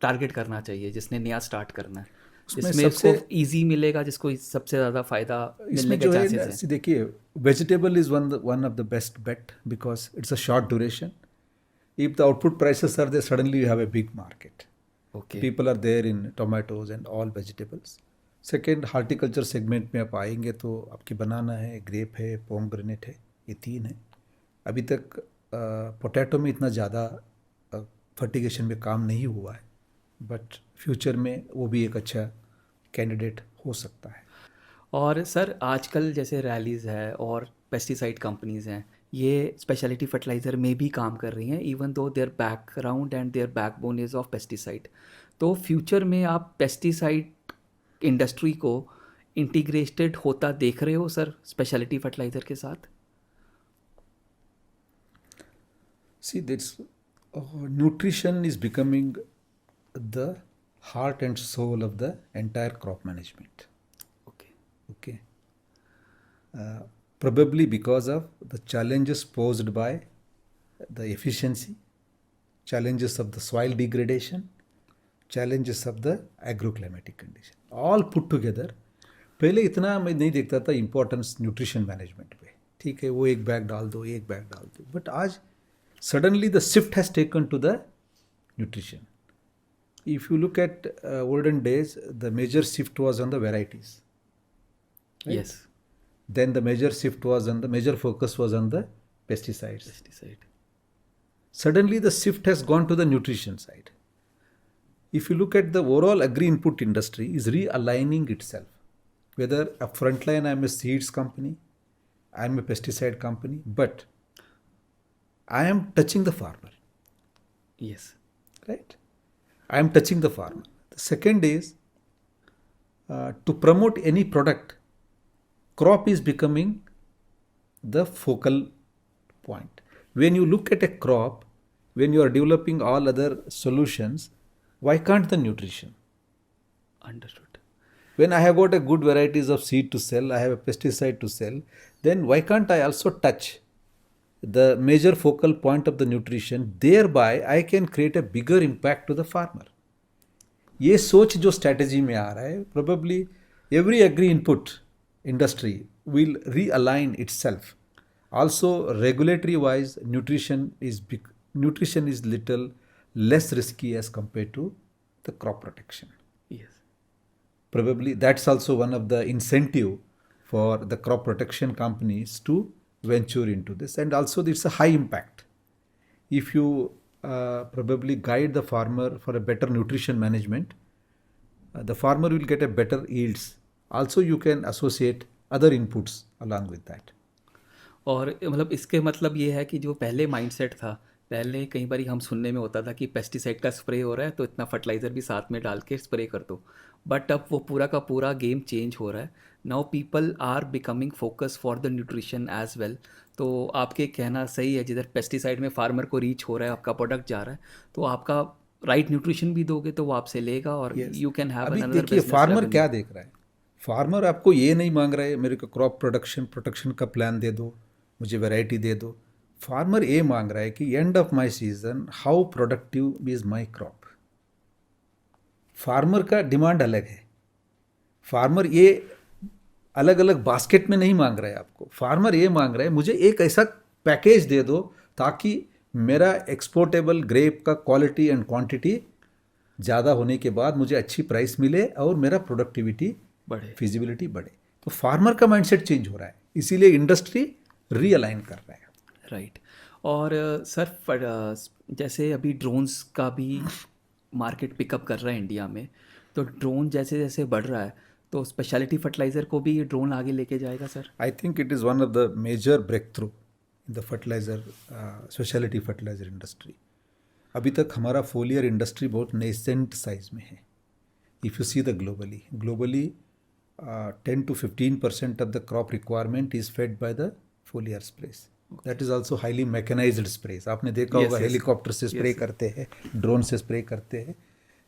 टारगेट करना चाहिए, जिसने नया स्टार्ट करना है, उसमें जिसमें इसको इजी मिलेगा, जिसको सबसे ज़्यादा फ़ायदा मिलने इसमें के जो चांसेस है, हैं? देखिए, vegetable is one of the best bet because it's a short duration. If the output prices are there, suddenly you have a big market. Okay. People are there in tomatoes and all vegetables. Second, horticulture segment में आप आएंगे तो आपकी बनाना है, grep है, pomegranate है, ये 3 है. अभी तक पोटैटो में इतना ज़्यादा फर्टिगेशन में काम नहीं हुआ है, बट फ्यूचर में वो भी एक अच्छा कैंडिडेट हो सकता है. और सर आजकल जैसे रैलीज़ है और पेस्टिसाइड कंपनीज़ हैं, ये स्पेशलिटी फर्टिलाइज़र में भी काम कर रही हैं, even though their background and their backbone is of pesticide. तो फ्यूचर में आप पेस्टिसाइड इंडस्ट्री को इंटीग्रेटेड होता देख रहे हो सर स्पेशलिटी फर्टिलाइज़र के साथ? See, this nutrition is becoming the heart and soul of the entire crop management. Okay. Okay. Probably because of the challenges posed by the efficiency, challenges of the soil degradation, challenges of the agroclimatic condition. All put together, पहले इतना मैं नहीं देखता था importance nutrition management पे. ठीक है, वो एक बैग डाल दो, एक बैग डाल दो, बट आज suddenly the shift has taken to the nutrition. If you look at olden days, the major shift was on the varieties. Right? Yes. Then the major shift was on the major focus was on the pesticides. Pesticide. Suddenly the shift has gone to the nutrition side. If you look at the overall agri input industry is realigning itself. Whether a frontline, I'm a seeds company, I'm a pesticide company, but I am touching the farmer. Yes. Right? I am touching the farmer. The second is to promote any product, crop is becoming the focal point. When you look at a crop, when you are developing all other solutions, why can't the nutrition? Understood. When I have got a good varieties of seed to sell, I have a pesticide to sell, then why can't I also touch the major focal point of the nutrition? Thereby I can create a bigger impact to the farmer. ये सोच जो strategy में आ रहा है, probably every agri input industry will realign itself. Also regulatory wise, nutrition is little less risky as compared to the crop protection. Yes. Probably that's also one of the incentive for the crop protection companies to venture into this, and also it's a high impact. If you probably guide the farmer for a better nutrition management, the farmer will get a better yields. Also you can associate other inputs along with that. और मतलब इसके मतलब ये है कि जो पहले mindset था, पहले कई बार हम सुनने में होता था कि पेस्टिसाइड का स्प्रे हो रहा है तो इतना फर्टिलाइज़र भी साथ में डाल के स्प्रे कर दो, बट अब वो पूरा का पूरा गेम चेंज हो रहा है. Now people are becoming focus for the nutrition as well. तो आपके कहना सही है, जिधर पेस्टिसाइड में फार्मर को रीच हो रहा है, आपका प्रोडक्ट जा रहा है, तो आपका राइट न्यूट्रिशन भी दोगे तो वो आपसे लेगा और यू कैन हैव अभी अनदर. देखिए फार्मर क्या देख रहा है. फार्मर आपको ये नहीं मांग रहा है मेरे को क्रॉप प्रोटेक्शन का प्लान दे दो, मुझे वैरायटी दे दो. फार्मर ये मांग रहा है कि end of my season how productive is my crop. Farmer का डिमांड अलग है. फार्मर ये अलग अलग बास्केट में नहीं मांग रहा है आपको. फार्मर ये मांग रहा है मुझे एक ऐसा पैकेज दे दो ताकि मेरा एक्सपोर्टेबल ग्रेप का क्वालिटी एंड क्वांटिटी ज़्यादा होने के बाद मुझे अच्छी प्राइस मिले और मेरा प्रोडक्टिविटी बढ़े, फिजिबिलिटी बढ़े. तो फार्मर का माइंडसेट चेंज हो रहा है, इसीलिए इंडस्ट्री रीअलाइन कर रहा है. राइट. और सर जैसे अभी ड्रोन्स का भी मार्केट पिकअप कर रहा है इंडिया में, तो ड्रोन जैसे जैसे बढ़ रहा है तो स्पेशलिटी फर्टिलाइज़र को भी ये ड्रोन आगे लेके जाएगा sir? I think it is one of the major breakthrough in the fertilizer speciality fertilizer industry. अभी तक हमारा फोलियर इंडस्ट्री बहुत नेसेंट साइज में है. If you see the globally 10 to 15% of the crop requirement is fed by the foliar sprays. That is also highly mechanized sprays. आपने देखा होगा helicopter से स्प्रे करते हैं, ड्रोन से स्प्रे करते हैं.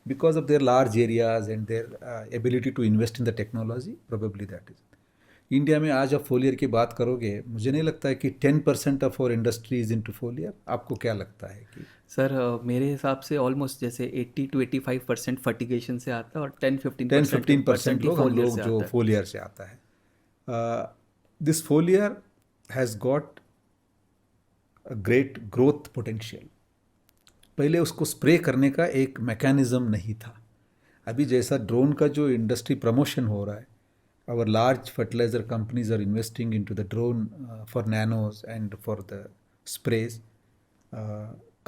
because of their large areas and their ability to invest in the technology, probably that is. India में आज आप फोलियर की बात करोगे, मुझे नहीं लगता है कि 10% ऑफ और इंडस्ट्री इज इनटू फोलियर. आपको क्या लगता है कि सर मेरे हिसाब से ऑलमोस्ट जैसे 80 to 85% फर्टिगेशन से आता है और 10-15% लोग हम लोग जो फोलियर से आता है. This फोलियर has got a great growth potential. पहले उसको स्प्रे करने का एक मैकेनिज्म नहीं था. अभी जैसा ड्रोन का जो इंडस्ट्री प्रमोशन हो रहा है, our large fertilizer companies are investing into the drone for nanos and for the sprays.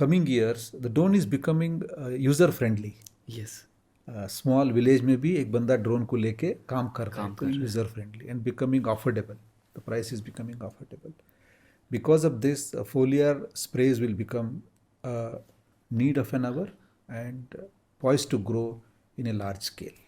Coming years, the drone is becoming user friendly. Yes. Small village में भी एक बंदा ड्रोन को लेके काम कर रहा है, तो user friendly and becoming affordable. The price is becoming affordable. Because of this, foliar sprays will become a need of an hour and poised to grow in a large scale.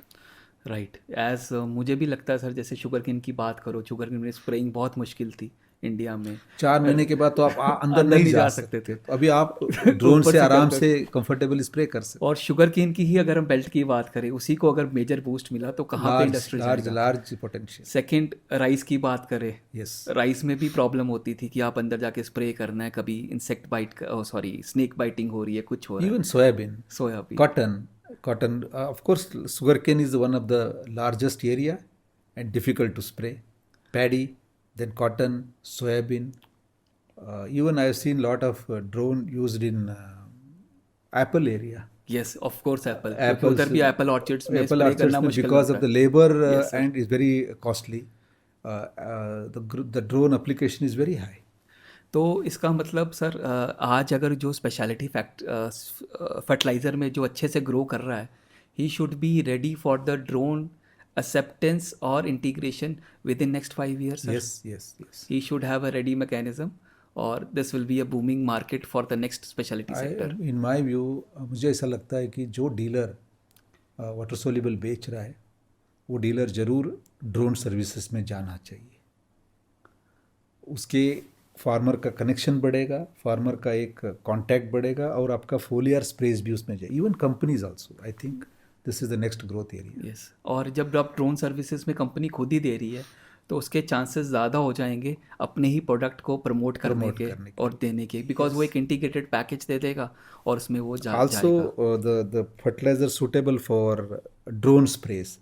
Right as मुझे भी लगता है sir, जैसे sugar cane की बात करो, sugar cane में spraying बहुत मुश्किल थी इंडिया में. 4 महीने के बाद तो आप अंदर नहीं जा सकते थे. तो अभी आप ड्रोन से आराम से कंफर्टेबल स्प्रे कर सकते. और शुगर केन की ही अगर हम बेल्ट की बात करें, उसी को अगर मेजर बूस्ट मिला तो कहाँ पे industry large potential. Second, rice की बात करें, यस, राइस में भी प्रॉब्लम होती थी कि आप अंदर जाके स्प्रे करना है, कभी insect bite, sorry snake biting हो रही है, कुछ हो रहा है. Even soybean, cotton, of course sugarcane is one of the largest area and difficult to spray. Paddy, then cotton, soybean, even I have seen lot of drone used in apple area. Yes, of course apple. उधर भी apple orchards में spray करना मुश्किल because होता of the labor and is very costly. The drone application is very high. तो इसका मतलब sir, आज अगर जो स्पेशलिटी फर्टिलाइज़र में जो अच्छे से ग्रो कर रहा है, he should be ready for the drone acceptance और integration with in next 5 years. Yes. He should have a ready mechanism और this will be a booming market for the next specialty sector. In my view, मुझे ऐसा लगता है कि जो dealer water soluble बेच रहा है, वो डीलर ज़रूर ड्रोन सर्विसेज में जाना चाहिए. उसके फार्मर का कनेक्शन बढ़ेगा, फार्मर का एक कांटेक्ट बढ़ेगा और आपका फोलियर स्प्रेज भी उसमें जाए. Even companies also, I think this is the next growth area. Yes, और जब आप ड्रोन सर्विसेज में कंपनी खुद ही दे रही है तो उसके चांसेस ज़्यादा हो जाएंगे अपने ही प्रोडक्ट को प्रमोट करने के और देने के, बिकॉज वो एक इंटीग्रेटेड पैकेज दे देगा और उसमें वो also the fertilizer suitable for drone sprays,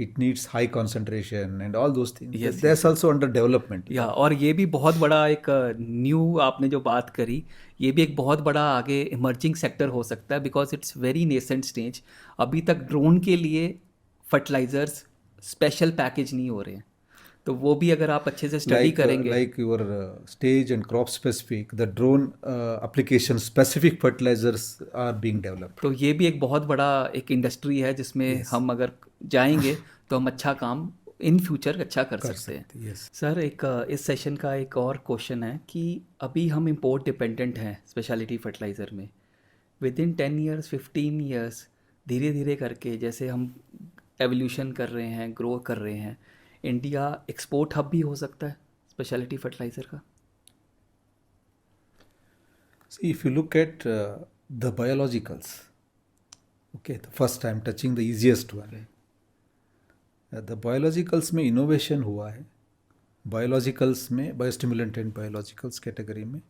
it needs high concentration and all those things. Yes, that's also under development. या और ये भी बहुत बड़ा एक न्यू आपने जो बात करी, ये भी एक बहुत बड़ा आगे इमर्जिंग सेक्टर हो सकता है, because it's very nascent stage. अभी तक ड्रोन के लिए फर्टिलाइजर्स स्पेशल पैकेज नहीं हो रहे हैं, तो वो भी अगर आप अच्छे से स्टडी करेंगे, like your stage and crop specific, the drone application specific fertilizers are being developed. तो ये भी एक बहुत बड़ा एक इंडस्ट्री है जिसमें हम अगर जाएंगे तो हम अच्छा काम इन फ्यूचर अच्छा कर सकते हैं. Yes. सर, एक इस सेशन का एक और क्वेश्चन है कि अभी हम इम्पोर्ट डिपेंडेंट हैं स्पेशलिटी फर्टिलाइज़र में. विद इन 10 years 15 years धीरे धीरे करके जैसे हम एवोल्यूशन कर रहे हैं, ग्रो कर रहे हैं, इंडिया एक्सपोर्ट हब भी हो सकता है स्पेशलिटी फर्टिलाइज़र का. See, if you look at the biologicals, okay, the first I'm touching the easiest one. The biologicals में इनोवेशन हुआ है. बायोलॉजिकल्स में, बायोस्टिमुलेंट एंड बायोलॉजिकल्स कैटेगरी में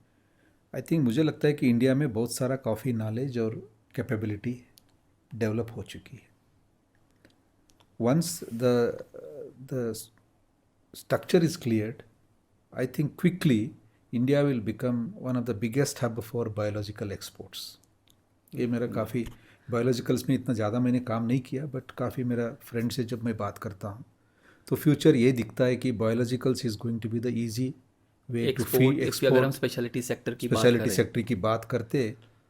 आई थिंक मुझे लगता है कि इंडिया में बहुत सारा काफ़ी नॉलेज और कैपेबिलिटी डेवलप हो चुकी है. once the structure is cleared, I think quickly India will become one of the biggest hub for biological exports. ये मेरा काफ़ी बायोलॉजिकल्स में इतना ज़्यादा मैंने काम नहीं किया, बट काफ़ी मेरा फ्रेंड से जब मैं बात करता हूँ तो फ्यूचर ये दिखता है कि biologicals is going to be the easy way to feed export. अगर हम स्पेशलिटी सेक्टर की बात करते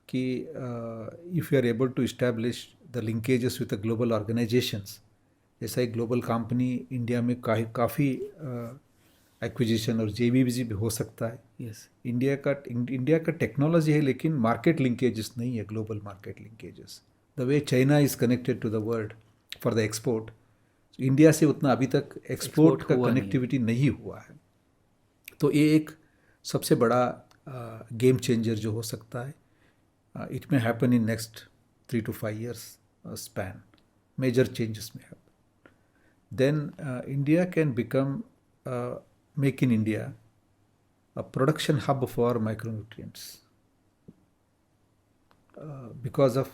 कि if you are able to establish the linkages with the global organizations, जैसा एक ग्लोबल कंपनी इंडिया में काफ़ी एक्विजिशन और जेबीबी भी हो सकता है. Yes. इंडिया का टेक्नोलॉजी है, लेकिन मार्केट लिंकेजेस नहीं है, global market linkages. The way China is connected to the world for the export, India से उतना अभी तक एक्सपोर्ट का कनेक्टिविटी नहीं हुआ है. तो ये एक सबसे बड़ा गेम चेंजर जो हो सकता है. It may happen in next 3 to 5 years. span. Major changes may happen. Then India can become, make in India, a production hub for micronutrients because of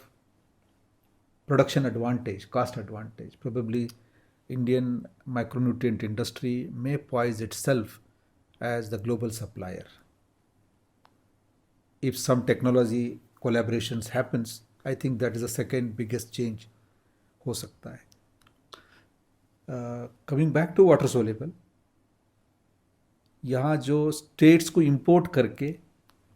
production advantage, cost advantage. Probably Indian micronutrient industry may poise itself as the global supplier. If some technology collaborations happens, I think that is the second biggest change हो सकता है. Coming back to water soluble, यहाँ जो states को import करके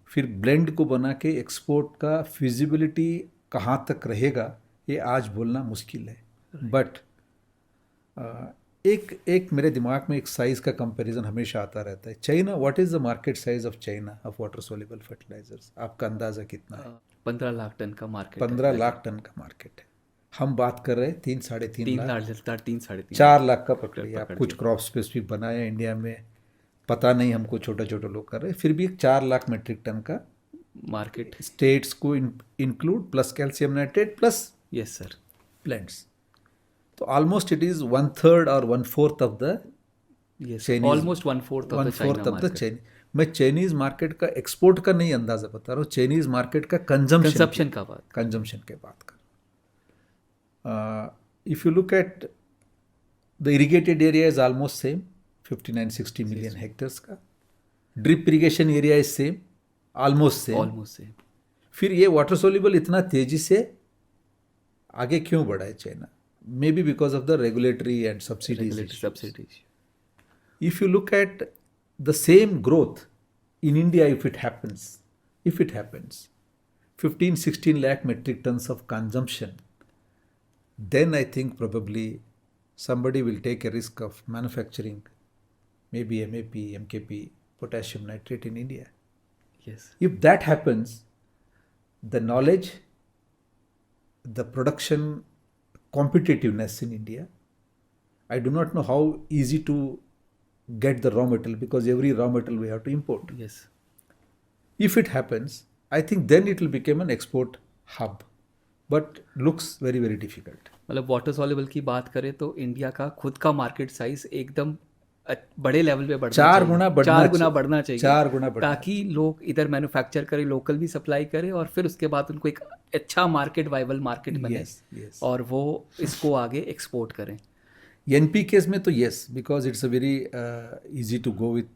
फिर blend को बना के एक्सपोर्ट का फिजिबिलिटी कहाँ तक रहेगा ये आज बोलना मुश्किल है. बट एक मेरे दिमाग में एक साइज का कंपैरिजन हमेशा आता रहता है. China, what is the market size of China of water soluble fertilizers? आपका अंदाजा कितना है? 15 लाख टन का मार्केट. 15 लाख टन का मार्केट है. हम बात कर रहे हैं 3-3.5 लाख, 3-3.5 4 लाख का पकड़िए आप. कुछ क्रॉप स्पेसिफिक बनाया इंडिया में, पता नहीं हमको, छोटे छोटे लोग कर रहे हैं. फिर भी 4 लाख मेट्रिक टन का मार्केट स्टेट्स को include plus calcium nitrate plus yes sir blends. तो ऑलमोस्ट इट इज 1/3 और 1/4 of the almost 1/4 of the Chinese. मैं चाइनीज मार्केट का एक्सपोर्ट का नहीं अंदाजा बता रहा हूँ, चाइनीज मार्केट का कंजम्पशन के बात कर. If you look at the irrigated area is almost same, 59-60 million hectares का. Drip irrigation area is same, almost same. फिर ये water soluble इतना तेजी से आगे क्यों बढ़ा है China? Maybe because of the regulatory and subsidies. If you look at the same growth in India, if it happens, 15-16 lakh metric tons of consumption, then I think probably somebody will take a risk of manufacturing maybe MAP, MKP, potassium nitrate in India. Yes. If that happens, the knowledge, the production competitiveness in India, I do not know how easy to get the raw material because every raw material we have to import. Yes. If it happens, I think then it will become an export hub. But looks very very difficult. मतलब water soluble की बात करें तो India का खुद का market size एकदम बड़े लेवल पे बढ़ना 4 गुना बढ़ना चाहिए 4 गुना ताकि लोग इधर मैन्युफैक्चर करें, लोकल भी सप्लाई करें और फिर उसके बाद उनको एक अच्छा मार्केट, वाइबल मार्केट बने और वो इसको आगे एक्सपोर्ट करें. एनपी केस में तो yes, because it's a very easy to go with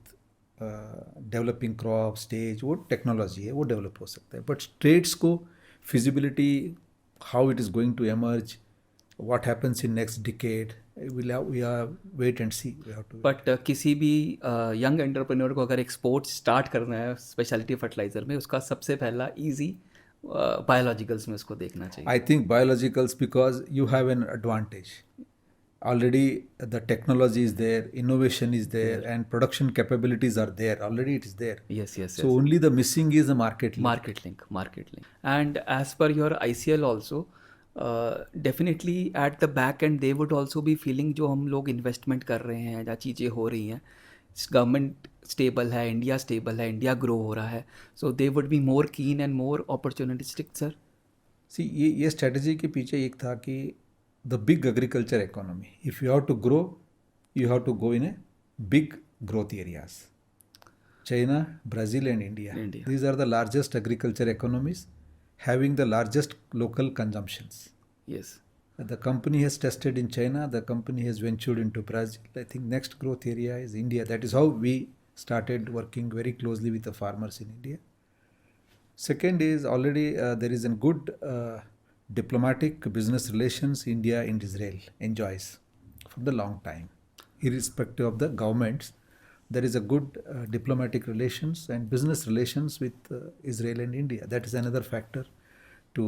developing crop stage. वो टेक्नोलॉजी है, वो डेवलप हो सकता है. बट स्टेट्स को feasibility, how it is going to emerge, what happens in next decade, we have wait and see. But किसी भी young entrepreneur को अगर एक्सपोर्ट स्टार्ट करना है स्पेशलिटी फर्टिलाइजर में, उसका सबसे पहला इजी बायोलॉजिकल्स में उसको देखना चाहिए. I think biologicals because you have an advantage. Already the technology is there, innovation is there, and production capabilities are there. Already it is there. Yes. So only the missing is the market link. Market link. And as per your ICL also, definitely at the back end they would also be feeling जो हम लोग investment कर रहे हैं या चीज़ें हो रही हैं, गवर्नमेंट स्टेबल है, इंडिया स्टेबल है, इंडिया ग्रो हो रहा है, so they would be more keen and more opportunistic, sir. See, ये स्ट्रेटजी के पीछे एक था कि the big agriculture economy, if you have to grow, you have to go in a big growth areas. China, Brazil and India. These are the largest agriculture economies having the largest local consumptions. Yes. The company has tested in China, the company has ventured into Brazil. I think next growth area is India. That is how we started working very closely with the farmers in India. Second is already there is a good diplomatic business relations India and Israel enjoys for the long time. Irrespective of the governments, there is a good diplomatic relations and business relations with Israel and India. That is another factor to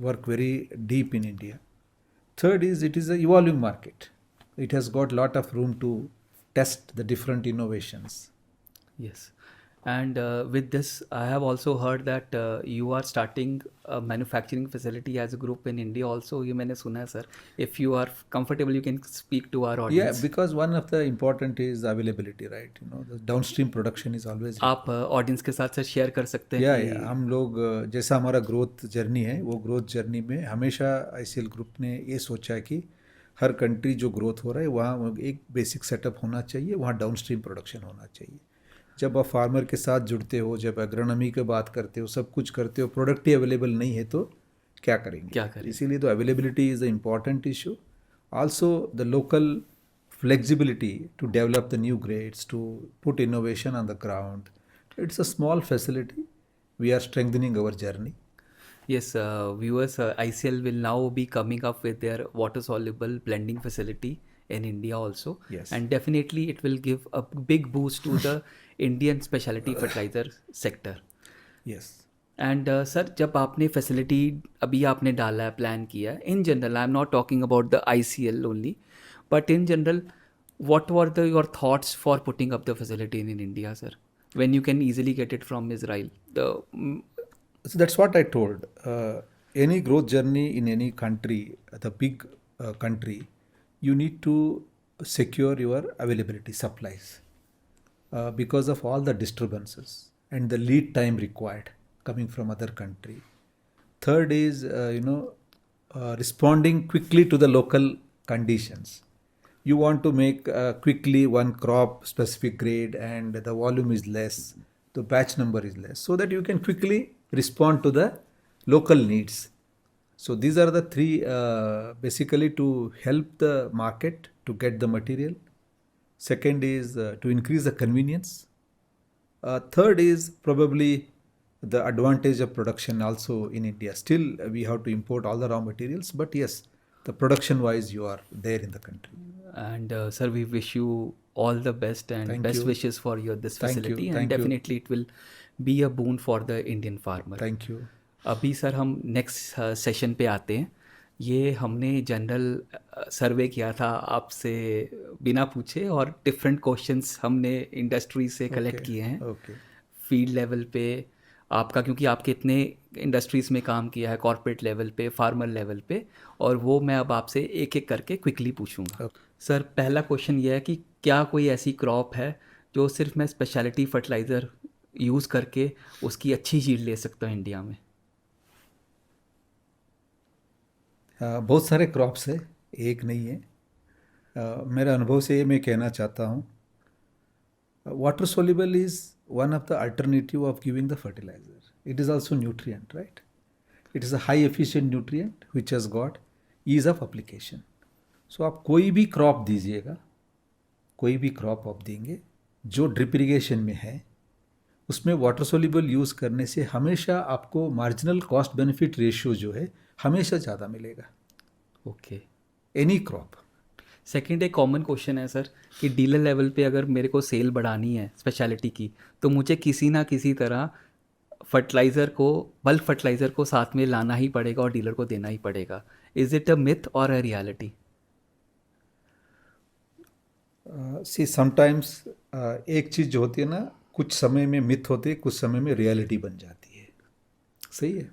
work very deep in India. Third is it is an evolving market. It has got lot of room to test the different innovations. Yes. And with this, I have also heard that you are starting a manufacturing facility as a group in India also. ये मैंने सुना है sir. If you are comfortable, you can speak to our Yeah, audience. because one of the important is availability, right? You know, the downstream production is always. आप audience के साथ sir share कर सकते हैं या हम लोग जैसा हमारा ग्रोथ जर्नी है, वो ग्रोथ जर्नी में हमेशा ICL ग्रुप ने ये सोचा है कि हर कंट्री जो ग्रोथ हो रहा है वहाँ एक बेसिक सेटअप होना चाहिए, वहाँ डाउनस्ट्रीम प्रोडक्शन होना चाहिए. जब आप फार्मर के साथ जुड़ते हो, जब एग्रोनॉमी की बात करते हो, सब कुछ करते हो, प्रोडक्ट ही अवेलेबल नहीं है तो क्या करेंगे? इसीलिए तो availability is the important issue. Also the local flexibility to develop the new grades, to put innovation on the ground. It's a small facility. We are strengthening our journey. Yes, viewers, ICL will now be coming up with their water-soluble blending facility in India also. Yes. And definitely it will give a big boost to the Indian specialty fertilizer sector. Yes. And sir जब आपने facility अभी आपने डाला है, plan किया है, in general I am not talking about the ICL only, but in general what were your thoughts for putting up the facility in India, sir, when you can easily get it from Israel? So that's what I told. Any growth journey in any country, the big country, you need to secure your availability, supplies, because of all the disturbances and the lead time required coming from other country. Third is, responding quickly to the local conditions. You want to make quickly one crop specific grade and the volume is less, the batch number is less, so that you can quickly respond to the local needs. So these are the three basically to help the market to get the material. Second is to increase the convenience. Third is probably the advantage of production also in India. Still we have to import all the raw materials, but yes, the production wise you are there in the country. And sir, we wish you all the best and Thank best you. wishes for this facility. Thank and you. definitely it will be a boon for the Indian farmer. Thank you. अभी sir हम next session पे आते हैं. ये हमने general सर्वे किया था आपसे बिना पूछे, और डिफरेंट क्वेश्चंस हमने इंडस्ट्री से कलेक्ट किए हैं. Okay. फील्ड लेवल पे आपका, क्योंकि आपके इतने इंडस्ट्रीज़ में काम किया है, कॉर्पोरेट लेवल पे, फार्मर लेवल पे, और वो मैं अब आपसे एक एक करके क्विकली पूछूंगा. सर पहला क्वेश्चन ये है कि क्या कोई ऐसी क्रॉप है जो सिर्फ मैं स्पेशलिटी फर्टिलाइज़र यूज़ करके उसकी अच्छी यील्ड ले सकता हूँ इंडिया में? बहुत सारे क्रॉप्स है, एक नहीं है. मेरे अनुभव से ये मैं कहना चाहता हूँ, water soluble is one of the alternative of giving the fertilizer. It is also nutrient, right? It is a high efficient nutrient which has got ease of application. So आप कोई भी क्रॉप दीजिएगा, कोई भी क्रॉप आप देंगे जो drip irrigation में है, उसमें वाटर सोल्यूबल यूज़ करने से हमेशा आपको मार्जिनल कॉस्ट बेनिफिट रेशियो जो है हमेशा ज़्यादा मिलेगा. ओके. Any crop. सेकंड एक कॉमन क्वेश्चन है सर कि डीलर लेवल पे अगर मेरे को सेल बढ़ानी है स्पेशलिटी की, तो मुझे किसी ना किसी तरह फर्टिलाइज़र को, बल्क फर्टिलाइज़र को साथ में लाना ही पड़ेगा और डीलर को देना ही पड़ेगा. इज़ इट अ मिथ और अ रियलिटी? सी समटाइम्स एक चीज़ जो होती है ना, कुछ समय में मिथ होती है, कुछ समय में रियलिटी बन जाती है. सही है.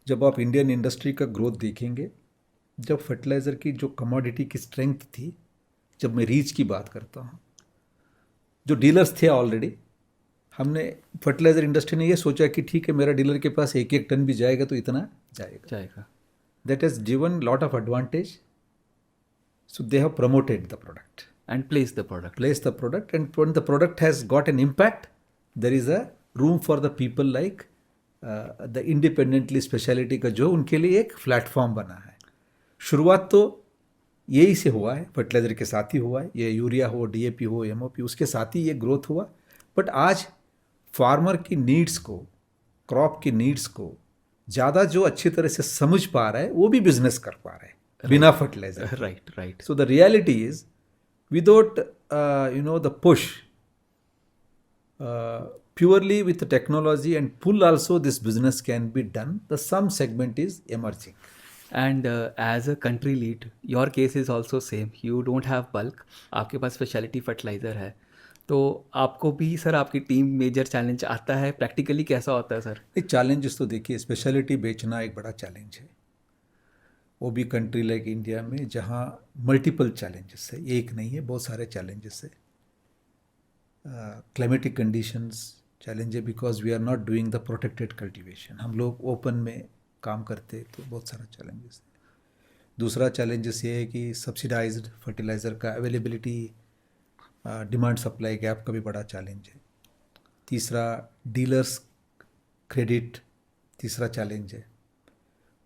जब आप इंडियन इंडस्ट्री का ग्रोथ देखेंगे, जब फर्टिलाइज़र की जो कमोडिटी की स्ट्रेंथ थी, जब मैं रीच की बात करता हूँ, जो डीलर्स थे ऑलरेडी, हमने फर्टिलाइज़र इंडस्ट्री ने ये सोचा कि ठीक है मेरा डीलर के पास एक टन भी जाएगा तो इतना जाएगा. That has given lot of advantage. So they have promoted the product and place the product and when the product has got an impact, there is a room for the people like the independently speciality का जो उनके लिए एक platform बना है. शुरुआत तो यही से हुआ है, फर्टिलाइज़र के साथ ही हुआ है. ये यूरिया हो, DAP हो, MOP, उसके साथ ही ये ग्रोथ हुआ. बट आज फार्मर की नीड्स को, क्रॉप की नीड्स को ज़्यादा जो अच्छी तरह से समझ पा रहा है, वो भी बिजनेस कर पा रहा है बिना fertiliser. Right. So the reality is without the push purely with the technology and pull also, this business can be done. The some segment is emerging. And as a country lead, your case is also same. You don't have bulk. आपके पास speciality fertiliser है, तो आपको भी sir आपकी team major challenge आता है, practically कैसा होता है सर? एक चैलेंजेस तो देखिए, स्पेशलिटी बेचना एक बड़ा चैलेंज है, वो भी कंट्री लाइक इंडिया में जहाँ मल्टीपल चैलेंजेस है, एक नहीं है, बहुत सारे चैलेंजेस है। क्लाइमेटिक कंडीशंस चैलेंज है, because we are not doing the protected cultivation, हम लोग ओपन में काम करते, तो बहुत सारा चैलेंजेस है। दूसरा चैलेंजेस ये है कि सब्सिडाइज्ड फर्टिलाइज़र का अवेलेबिलिटी, डिमांड सप्लाई गैप का भी बड़ा चैलेंज है। तीसरा डीलर्स क्रेडिट, तीसरा चैलेंज है।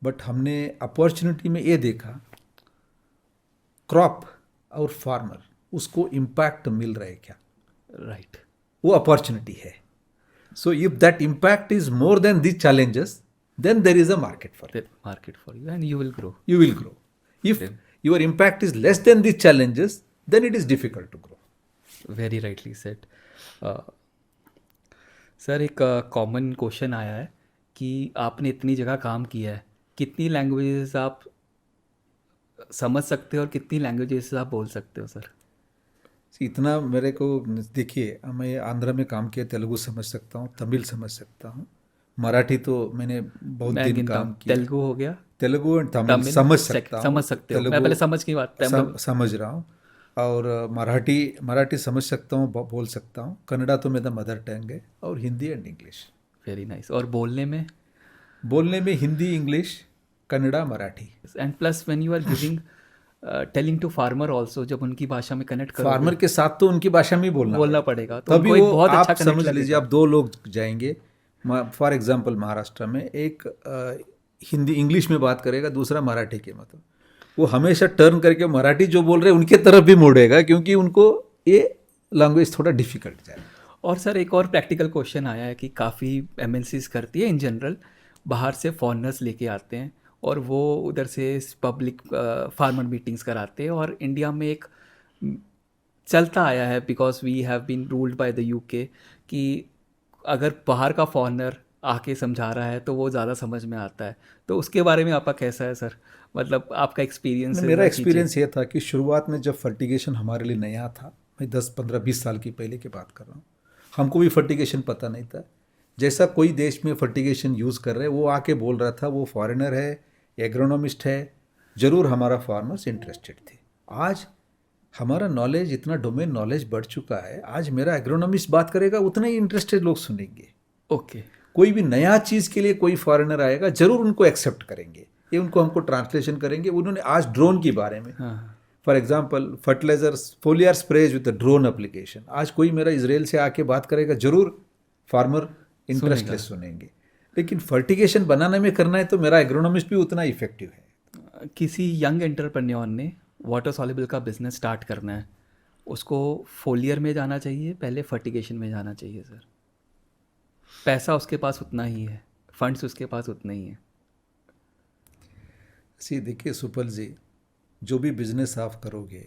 बट हमने अपॉर्चुनिटी में ये देखा, क्रॉप और फार्मर उसको इम्पैक्ट मिल रहा है क्या, राइट, वो अपॉर्चुनिटी है। So if that impact is more than this challenges, then there is a market for you and you will grow. you will grow. If your impact is less than these challenges, then it is difficult to grow. Very rightly set. Sir एक common question आया है कि आपने इतनी जगह काम किया है, कितनी लैंग्वेजेस आप समझ सकते हो और कितनी लैंग्वेजेस आप बोल सकते हो सर? इतना मेरे को देखिए, मैं आंध्र में काम किया, तेलुगु समझ सकता हूँ, तमिल समझ सकता हूँ, मराठी तो मैंने बहुत मैं दिन गिनता काम हूँ, किया। तेलुगु हो गया, तेलुगु और तमिल तमिल समझ सकता हूँ, समझ सकते हो। मैं तेलुगु पहले समझ की बात समझ रहा हूँ, और मराठी समझ सकता हूँ, बोल सकता हूँ। कन्नड़ा तो मेरा मदर टंग है, और Hindi and English. Very nice. और बोलने में? बोलने में Hindi, English, Kannada, Marathi. And plus when you are giving telling to farmer also, जब उनकी भाषा में कनेक्ट करोगे, फार्मर के साथ तो उनकी भाषा में ही बोलना पड़ेगा, तो तभी उनको एक वो बहुत आप अच्छा कनेक्ट समझ लीजिए, लगेगा। आप दो लोग जाएंगे, फॉर एग्जांपल महाराष्ट्र में एक हिंदी इंग्लिश में बात करेगा, दूसरा मराठी के, मतलब वो हमेशा टर्न करके मराठी जो बोल रहे हैं उनके तरफ भी मुड़ेगा, क्योंकि उनको ये लैंग्वेज थोड़ा डिफिकल्ट जाए। और सर एक और प्रैक्टिकल क्वेश्चन आया है कि काफ़ी एमएनसीज करती है इन जनरल, बाहर से फॉरेनर्स लेके आते हैं और वो उधर से पब्लिक फार्मर मीटिंग्स कराते हैं, और इंडिया में एक चलता आया है, because we have been ruled by the UK, कि अगर बाहर का फॉरेनर आके समझा रहा है तो वो ज़्यादा समझ में आता है। तो उसके बारे में आपका कैसा है सर, मतलब आपका एक्सपीरियंस? मेरा एक्सपीरियंस ये था कि शुरुआत में जब फर्टिगेशन हमारे लिए नया था, मैं 10-15-20 साल की पहले की बात कर रहा हूँ, हमको भी फर्टिगेशन पता नहीं था। जैसा कोई देश में फर्टिगेशन यूज़ कर रहे हैं, वो आके बोल रहा था, वो फॉरेनर है, एग्रोनॉमिस्ट है, ज़रूर हमारा फार्मर्स इंटरेस्टेड थे। आज हमारा नॉलेज, इतना डोमेन नॉलेज बढ़ चुका है, आज मेरा एग्रोनॉमिस्ट बात करेगा, उतना ही इंटरेस्टेड लोग सुनेंगे। ओके। कोई भी नया चीज़ के लिए कोई फॉरेनर आएगा, ज़रूर उनको एक्सेप्ट करेंगे, ये उनको हमको ट्रांसलेशन करेंगे। उन्होंने आज ड्रोन के बारे में, for example fertilizers, foliar sprays with drone application, आज कोई मेरा इजराइल से आके बात करेगा, ज़रूर फार्मर इंटरेस्टलेस सुनेंगे। लेकिन फर्टिगेशन बनाने में करना है तो मेरा एग्रोनॉमिस्ट भी उतना इफेक्टिव है। किसी यंग एंटरप्रेन्योर ने वाटर सॉल्युबल का बिजनेस स्टार्ट करना है, उसको फोलियर में जाना चाहिए, पहले फर्टिगेशन में जाना चाहिए सर? पैसा उसके पास उतना ही है, फंड्स उसके पास उतना ही है। देखिए सुपल जी, जो भी बिजनेस आप करोगे,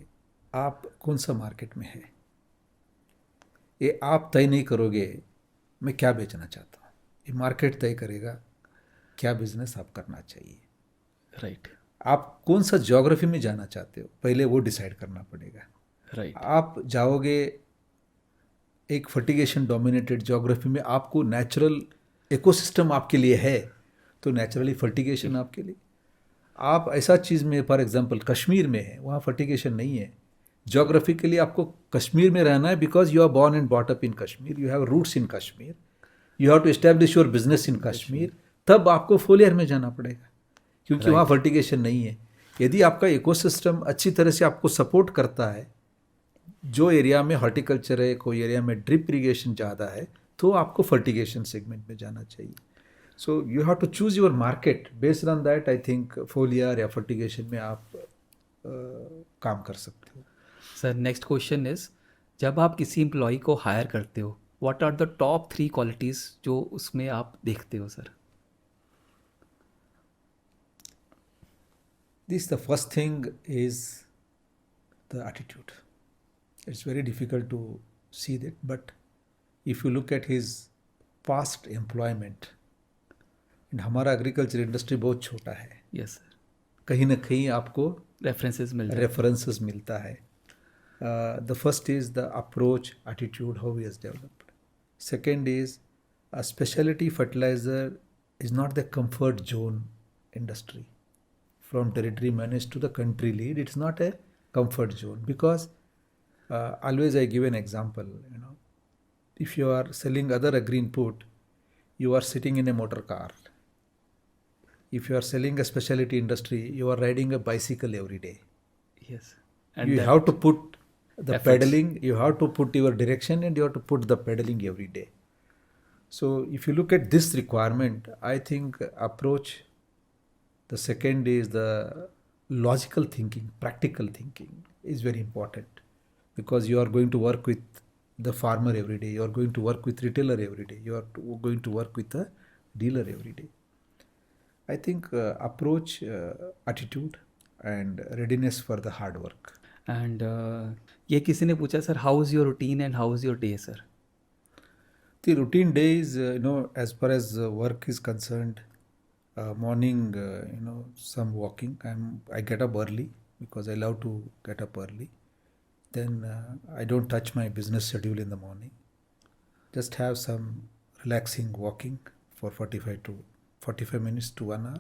आप कौन सा मार्केट में है, ये आप तय नहीं करोगे मैं क्या बेचना चाहता हूँ, ये मार्केट तय करेगा क्या बिजनेस आप करना चाहिए। राइट। आप कौन सा ज्योग्राफी में जाना चाहते हो, पहले वो डिसाइड करना पड़ेगा। राइट। आप जाओगे एक फर्टिगेशन डोमिनेटेड ज्योग्राफी में, आपको नेचुरल इकोसिस्टम आपके लिए है, तो नेचुरली फर्टिगेशन आपके लिए। आप ऐसा चीज़ में, फॉर एग्जांपल कश्मीर में है, वहाँ फर्टिगेशन नहीं है, ज्योग्राफिकली आपको कश्मीर में रहना है, because you are born and bought up in Kashmir, you have roots in Kashmir, you have to establish your business in Kashmir, तब आपको फोलियर में जाना पड़ेगा, क्योंकि वहाँ फर्टिगेशन नहीं है। यदि आपका इकोसिस्टम अच्छी तरह से आपको सपोर्ट करता है, जो एरिया में हॉर्टिकल्चर है, कोई एरिया में ड्रिप इरीगेशन ज़्यादा है, तो आपको फर्टिगेशन सेगमेंट में जाना चाहिए। So you have to choose your market, based on that I think foliar या फर्टिगेशन में आप काम कर सकते हो। सर नेक्स्ट क्वेश्चन इज, जब आप किसी एम्प्लॉय को हायर करते हो, what are the top 3 qualities जो उसमें आप देखते हो sir? This the first thing is the attitude. It's very difficult to see that, but if you look at his past employment, and हमारा एग्रीकल्चर इंडस्ट्री बहुत छोटा है, यस सर, कहीं ना कहीं आपको रेफरेंसेस रेफरेंसेस मिलता है। The first is the approach, attitude, how he has developed. Second is a specialty fertilizer is not the comfort zone industry. From territory manager to the country lead, it's not a comfort zone because always I give an example. If you are selling other agri input, you are sitting in a motor car. If you are selling a specialty industry, you are riding a bicycle every day. Yes. You have to put the efforts. pedaling, you have to put your direction, and you have to put the pedaling every day. So if you look at this requirement, I think approach. The second is the logical thinking, practical thinking is very important because you are going to work with the farmer every day, you are going to work with retailer every day, you are going to work with the dealer every day. I think approach, attitude and readiness for the hard work. And ये किसी ने पूछा sir, how is your routine and how is your day sir? The routine day is, as far as work is concerned, morning, some walking. I get up early because I love to get up early. Then I don't touch my business schedule in the morning. Just have some relaxing walking for 45 minutes to 1 hour.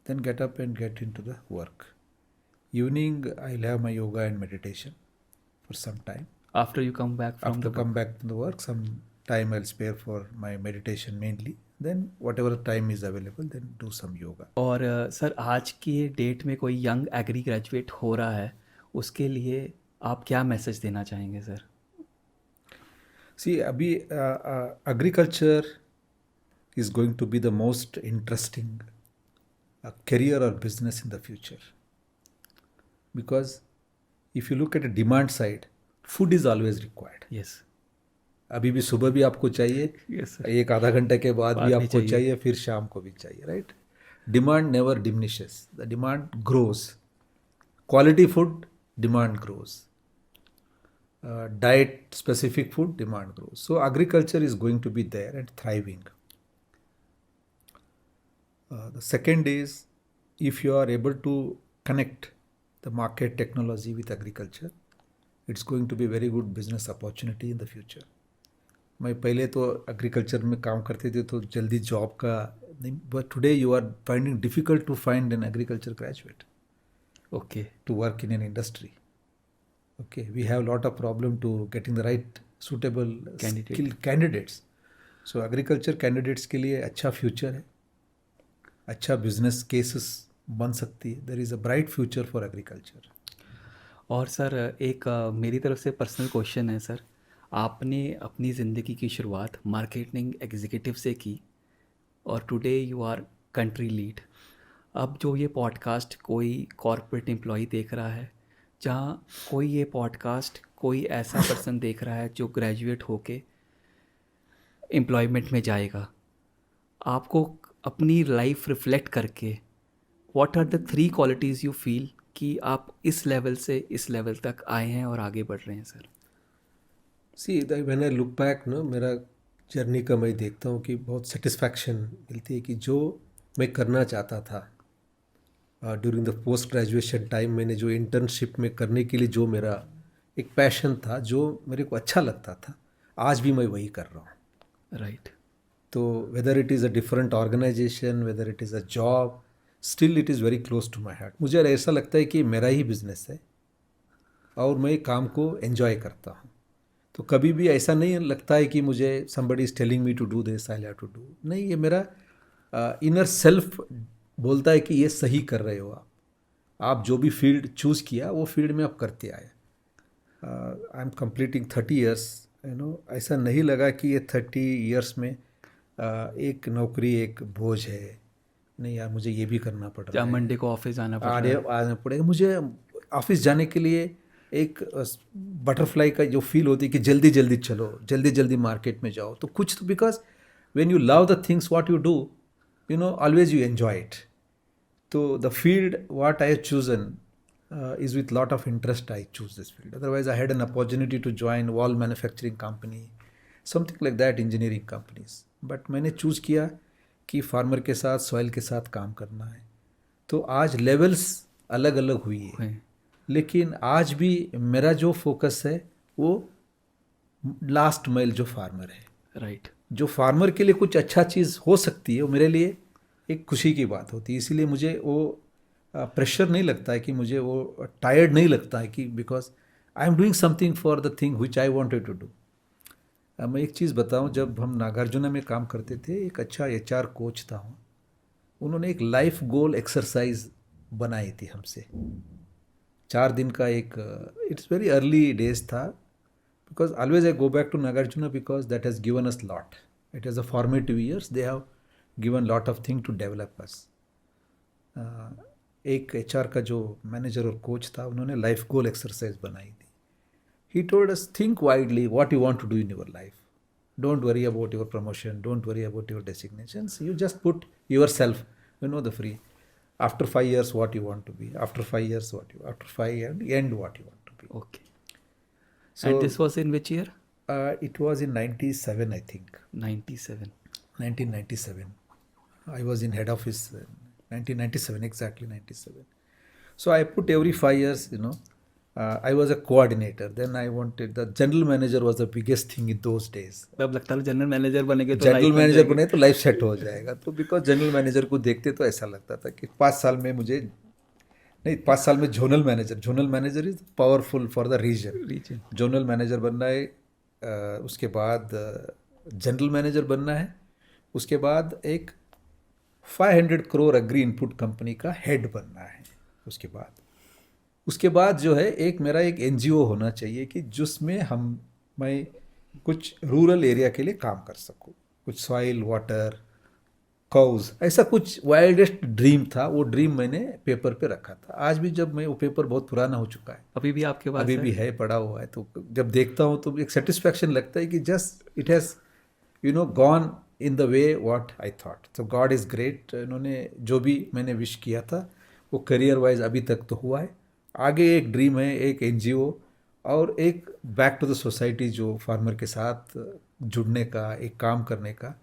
Then get up and get into the work. Evening, I'll have my yoga and meditation for some time. After you come back from After come back to the work, some time I'll spare for my meditation mainly. Then whatever time is available, then do some yoga. और sir आज की date में कोई young agree graduate हो रहा है, उसके लिए आप क्या मैसेज देना चाहेंगे sir? See, abhi agriculture is going to be the most interesting career or business in the future. Because if you look at the demand side, food is always required. Yes. अभी भी सुबह भी आपको चाहिए, yes sir. एक आधा घंटे के बाद भी भी आपको चाहिए, फिर शाम को भी चाहिए, right? Demand never diminishes. The demand grows. Quality food, demand grows. Diet specific food, demand grows. So agriculture is going to be there and thriving. The second is, if you are able to connect the market technology with agriculture, it's going to be very good business opportunity in the future. मैं पहले तो agriculture में काम करते थे तो जल्दी job का नहीं, but today you are finding difficult to find an agriculture graduate okay. to work in an industry. Okay, we have a lot of problem to getting the right suitable skilled candidates. So agriculture candidates के लिए अच्छा future है, अच्छा business cases बन सकती है. There is a bright future for agriculture. और sir एक मेरी तरफ से पर्सनल क्वेश्चन है सर. आपने अपनी ज़िंदगी की शुरुआत मार्केटिंग एग्जीक्यूटिव से की और today you are country lead. अब जो ये पॉडकास्ट कोई कॉर्पोरेट एम्प्लॉय देख रहा है, जहाँ कोई ये पॉडकास्ट कोई ऐसा पर्सन देख रहा है जो ग्रेजुएट होके एम्प्लॉयमेंट में जाएगा, आपको अपनी लाइफ रिफ्लेक्ट करके what are the 3 qualities you feel कि आप इस लेवल से इस लेवल तक आए हैं और आगे बढ़ रहे हैं sir? See when I look back ना, मेरा जर्नी का मैं देखता हूँ कि बहुत सेटिस्फैक्शन मिलती है कि जो मैं करना चाहता था during the post graduation time, मैंने जो इंटर्नशिप में करने के लिए जो मेरा एक पैशन था, जो मेरे को अच्छा लगता था, आज भी मैं वही कर रहा हूँ. राइट. तो whether it is a different organization, whether it is a job, still it is very close to my heart. मुझे ऐसा लगता है कि मेरा ही बिजनेस है और मैं काम को एंजॉय करता हूँ. तो कभी भी ऐसा नहीं लगता है कि मुझे somebody is telling me to do this, I'll have to do. नहीं, ये मेरा इनर सेल्फ बोलता है कि ये सही कर रहे हो आप जो भी फील्ड चूज़ किया वो फील्ड में आप करते आए. I am completing 30 years. ऐसा नहीं लगा कि ये 30 ईयर्स में एक नौकरी एक बोझ है. नहीं यार, मुझे ये भी करना पड़ रहा है. मंडे को ऑफिस आना पड़ेगा. मुझे ऑफिस जाने के लिए एक बटरफ्लाई का जो फील होती है कि जल्दी जल्दी चलो, जल्दी जल्दी मार्केट में जाओ. तो कुछ तो because when you love the things what you do, always you enjoy it. तो the field what I have chosen is with lot of interest I choose this field. Otherwise I had an opportunity to join wall manufacturing company, something like that, engineering companies. But मैंने choose किया कि farmer के साथ, soil के साथ काम करना है. तो आज लेवल्स अलग अलग हुई है. लेकिन आज भी मेरा जो फोकस है वो लास्ट माइल जो फार्मर है, राइट। जो फार्मर के लिए कुछ अच्छा चीज़ हो सकती है, वो मेरे लिए एक खुशी की बात होती है। इसीलिए मुझे वो प्रेशर नहीं लगता है कि मुझे वो टायर्ड नहीं लगता है कि because I am doing something for the thing which I wanted to do. मैं एक चीज़ बताऊं, जब हम नागार्जुना में काम करते थे, एक अच्छा एचआर कोच था, उन्होंने एक लाइफ गोल एक्सरसाइज बनाई थी हमसे। 4 दिन का एक, इट्स वेरी अर्ली डेज था, because always I go back to Nagarjuna because that has given us lot. It has a formative years. They have given lot of things to develop us. एक HR का जो manager और coach था, उन्होंने life goal exercise बनाई थी। He told us, think widely what you want to do in your life. Don't worry about your promotion. Don't worry about your designations. You just put yourself, the free. After 5 years, what you want to be. After 5 years, after 5 years, end what you want to be. Okay. So, and this was in which year? It was in 97, I think. 97. 1997. I was in head office 1997, exactly 97. So I put every 5 years, I was a coordinator. Then I wanted, the general manager was the biggest thing in those days. अब लगता है general manager बनेंगे तो general life बन manager जाएगी। बने तो life set हो जाएगा। तो बिकॉज जनरल मैनेजर को देखते तो ऐसा लगता था कि 5 साल में मुझे, नहीं 5 साल में zonal manager is powerful for the region. Zonal manager बनना है, उसके बाद जनरल मैनेजर बनना है, उसके बाद एक 500 करोड़ एग्री इनपुट कंपनी का हेड बनना है। उसके बाद जो है एक मेरा एक एनजीओ होना चाहिए कि जिसमें मैं कुछ रूरल एरिया के लिए काम कर सकूं, कुछ सॉइल वाटर काउज, ऐसा कुछ वाइल्डेस्ट ड्रीम था। वो ड्रीम मैंने पेपर पे रखा था। आज भी जब मैं, वो पेपर बहुत पुराना हो चुका है, अभी भी आपके पास अभी भी है, पड़ा हुआ है, तो जब देखता हूँ तो एक सेटिस्फैक्शन लगता है कि just it has gone in the way what I thought. तो गॉड इज़ ग्रेट। इन्होंने जो भी मैंने विश किया था वो करियर वाइज अभी तक तो हुआ है। आगे एक ड्रीम है, एक एनजीओ और एक बैक टू द सोसाइटी, जो फार्मर के साथ जुड़ने का, एक काम करने का।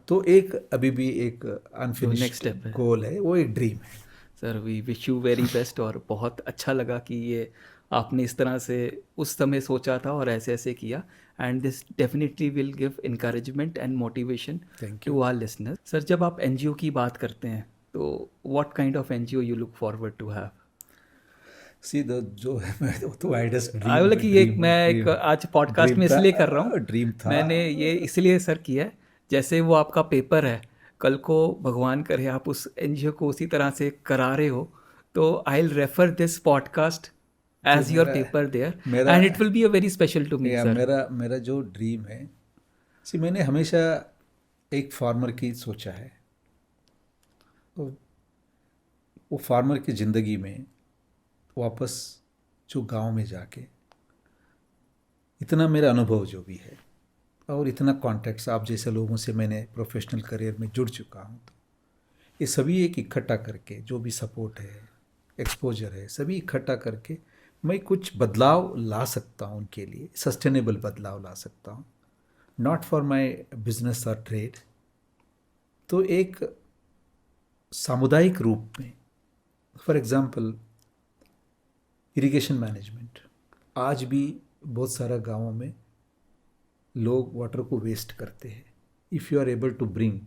तो एक अभी भी एक अनफिनिश्ड गोल है, वो एक ड्रीम है। Sir we wish you very best, और बहुत अच्छा लगा कि ये आपने इस तरह से उस समय सोचा था और ऐसे ऐसे किया, and this definitely will give encouragement and motivation to our listeners. Sir जब आप एनजीओ की बात करते हैं तो what kind of NGO you look forward to have? See the जो है, मैं तो वाइडेस्ट ड्रीम, आई बोला कि ये मैं एक आज पॉडकास्ट में इसलिए कर रहा हूँ, ड्रीम था। मैंने ये इसलिए सर किया है, जैसे वो आपका पेपर है, कल को भगवान करे आप उस एनजीओ को उसी तरह से करा रहे हो, तो I will refer this podcast as your paper there and it will be a very special to me sir. मेरा जो ड्रीम है, सी मैंने हमेशा एक फार्मर की सोचा है, वो फार्मर की ज़िंदगी में वापस जो गांव में जाके, इतना मेरा अनुभव जो भी है और इतना कॉन्टैक्ट्स आप जैसे लोगों से मैंने प्रोफेशनल करियर में जुड़ चुका हूँ, तो ये सभी एक इकट्ठा करके, जो भी सपोर्ट है, एक्सपोजर है, सभी इकट्ठा करके मैं कुछ बदलाव ला सकता हूँ उनके लिए, सस्टेनेबल बदलाव ला सकता हूँ, नॉट फॉर माई बिजनेस और ट्रेड। तो एक सामुदायिक रूप में, फॉर एग्जांपल इरिगेशन मैनेजमेंट, आज भी बहुत सारा गांवों में लोग वाटर को वेस्ट करते हैं। If you are able to bring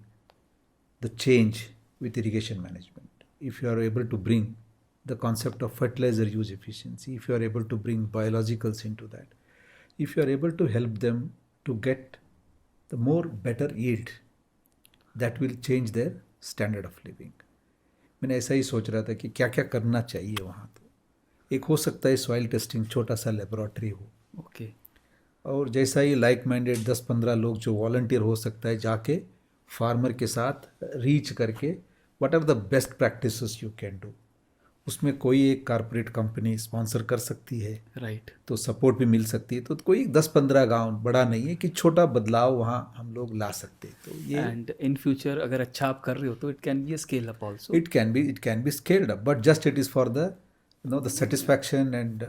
the change with irrigation management, if you are able to bring the concept of fertilizer use efficiency, if you are able to bring biologicals into that, if you are able to help them to get the more better yield, that will change their standard of living. मैंने ऐसा ही सोच रहा था कि क्या क्या करना चाहिए वहाँ। तो एक हो सकता है सॉइल टेस्टिंग, छोटा सा लेबोरेटरी हो, ओके, और जैसा ही लाइक माइंडेड 10-15 लोग जो वॉलंटियर हो सकता है, जाके फार्मर के साथ रीच करके what are the best practices you can do. उसमें कोई एक कारपोरेट कंपनी स्पॉन्सर कर सकती है, राइट, तो सपोर्ट भी मिल सकती है। तो कोई 10-15 गांव बड़ा नहीं है कि छोटा बदलाव वहाँ हम लोग ला सकते हैं। तो ये एंड इन फ्यूचर अगर अच्छा आप कर रहे हो तो it can be scale up also, it can be scaled up, but just it is for the the satisfaction and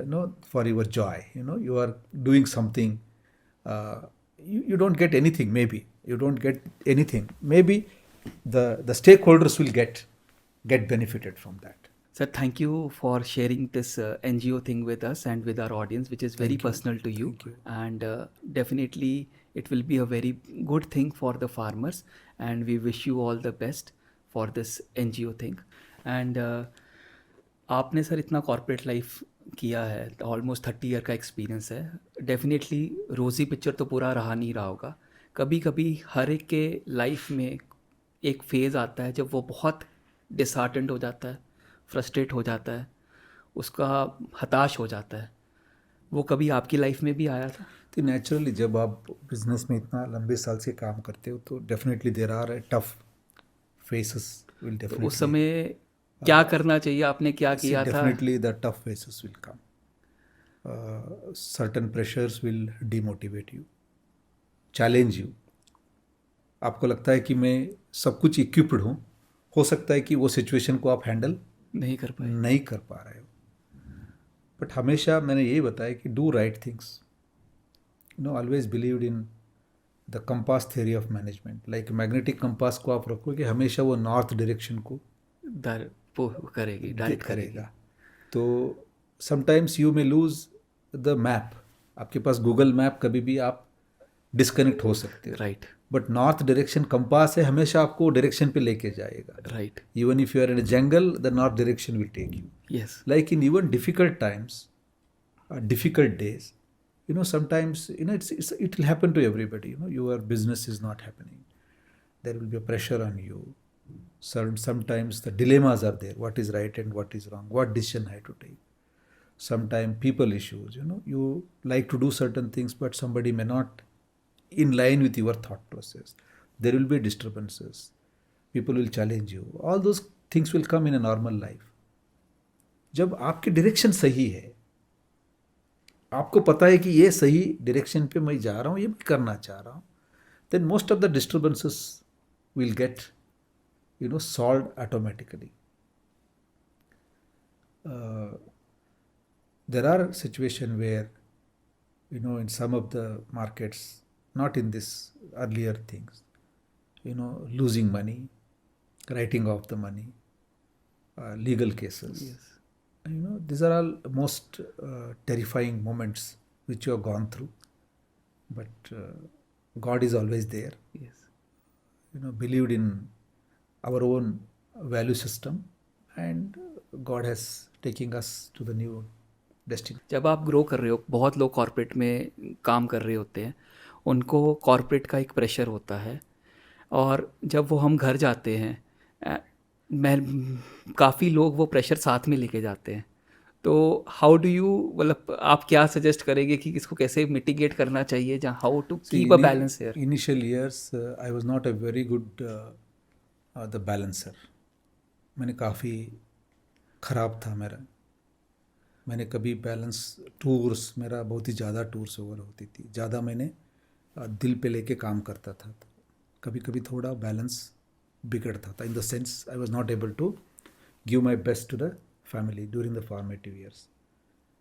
for your joy, you are doing something, you don't get anything, maybe you don't get anything, maybe the stakeholders will get benefited from that. Sir, thank you for sharing this NGO thing with us and with our audience, which is very personal to you. Thank you. And definitely, it will be a very good thing for the farmers. And we wish you all the best for this NGO thing. And आपने sir इतना corporate life किया है, almost 30 year का experience है. Definitely रोज़ी picture तो पूरा रहा नहीं रहा होगा. कभी कभी हर एक के लाइफ में एक फेज़ आता है जब वो बहुत डिसहार्टेंड हो जाता है, फ्रस्ट्रेट हो जाता है, उसका हताश हो जाता है. वो कभी आपकी लाइफ में भी आया था? तो नेचुरली जब आप बिजनेस में इतना लंबे साल से काम करते हो तो definitely there are tough faces will तो डेफिनेटली उस समय क्या करना चाहिए, आपने क्या किया था? definitely the tough phases will come. Certain pressures will demotivate you, challenge you. आपको लगता है कि मैं सब कुछ इक्विप्ड हूँ, हो सकता है कि वो सिचुएशन को आप हैंडल नहीं कर पाए. नहीं कर पा रहे हो. बट हमेशा मैंने यही बताया कि do right things. You know always believed in the compass theory of management. Like magnetic compass को आप रखोगे, हमेशा वो नॉर्थ डायरेक्शन को वो करेगी, डायरेक्ट करेगा. तो sometimes you may lose the map. आपके पास गूगल मैप कभी भी आप डिस्कनेक्ट हो सकते हो. Right. But north direction compass है, हमेशा आपको डायरेक्शन पे लेके जाएगा. Right. Even if you are in a jungle, the north direction will take you. Yes. Like in even difficult times, difficult days, you know, sometimes, you know, it will happen to everybody. You know, your business is not happening. There will be a pressure on you. Sometimes the dilemmas are there. What is right and what is wrong? What decision I have to take? Sometimes people issues. You know, you like to do certain things, but somebody may not in line with your thought process. There will be disturbances. People will challenge you. All those things will come in a normal life. जब आपकी direction सही है, आपको पता है कि ये सही डायरेक्शन पे मैं जा रहा हूँ, ये मैं करना चाह रहा हूँ, then most of the disturbances will get you know solve automatically. There are situation where you know in some of the markets, not in this earlier things, you know losing money, writing off the money, legal cases. You know, these are all most terrifying moments which you have gone through, but God is always there. Yes. You know, believed in our own value system, and God has taken us to the new destiny. जब आप grow कर रहे हो, बहुत लोग corporate में काम कर रहे होते हैं, उनको कॉर्पोरेट का एक प्रेशर होता है, और जब वो हम घर जाते हैं, काफ़ी लोग वो प्रेशर साथ में लेके जाते हैं. तो हाउ डू यू, मतलब आप क्या सजेस्ट करेंगे कि इसको कैसे मिटिगेट करना चाहिए, जहाँ how to keep a balance here? Initial years, I was not a very good the balancer. मैंने काफ़ी ख़राब था मेरा. मैंने कभी बैलेंस टूर्स, मेरा बहुत ही ज़्यादा टूर्स ओवर होती थी, ज़्यादा मैंने दिल पे लेके काम करता था, तो कभी कभी थोड़ा बैलेंस बिगड़ता था. In the sense I was not able to give my best to the family during the formative years.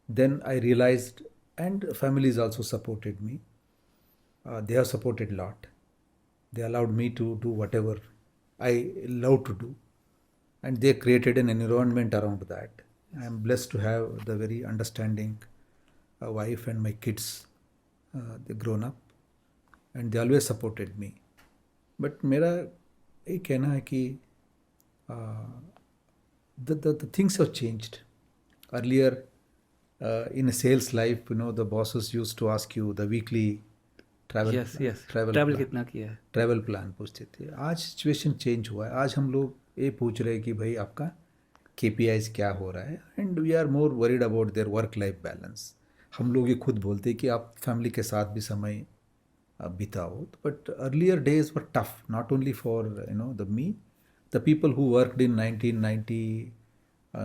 Then I realized, and families also supported me. They have supported lot. They allowed me to do whatever I love to do, and they created an environment around that. I am blessed to have the very understanding wife, and my kids, they grown up and they always supported me. But मेरा ये कहना है कि the things have changed. Earlier in a sales life, you know, the bosses used to ask you the weekly travel Yes, plan, yes. travel travel plan. कितना किया है? Travel plan पूछते थे. आज सिचुएशन चेंज हुआ है. आज हम लोग ये पूछ रहे हैं कि भाई आपका KPIs क्या हो रहा है, and we are more worried about their work life balance. हम लोग ये खुद बोलते हैं कि आप फैमिली के साथ भी समय बिताओ. But earlier days were tough, not only for you know the me, the people who worked in 1990,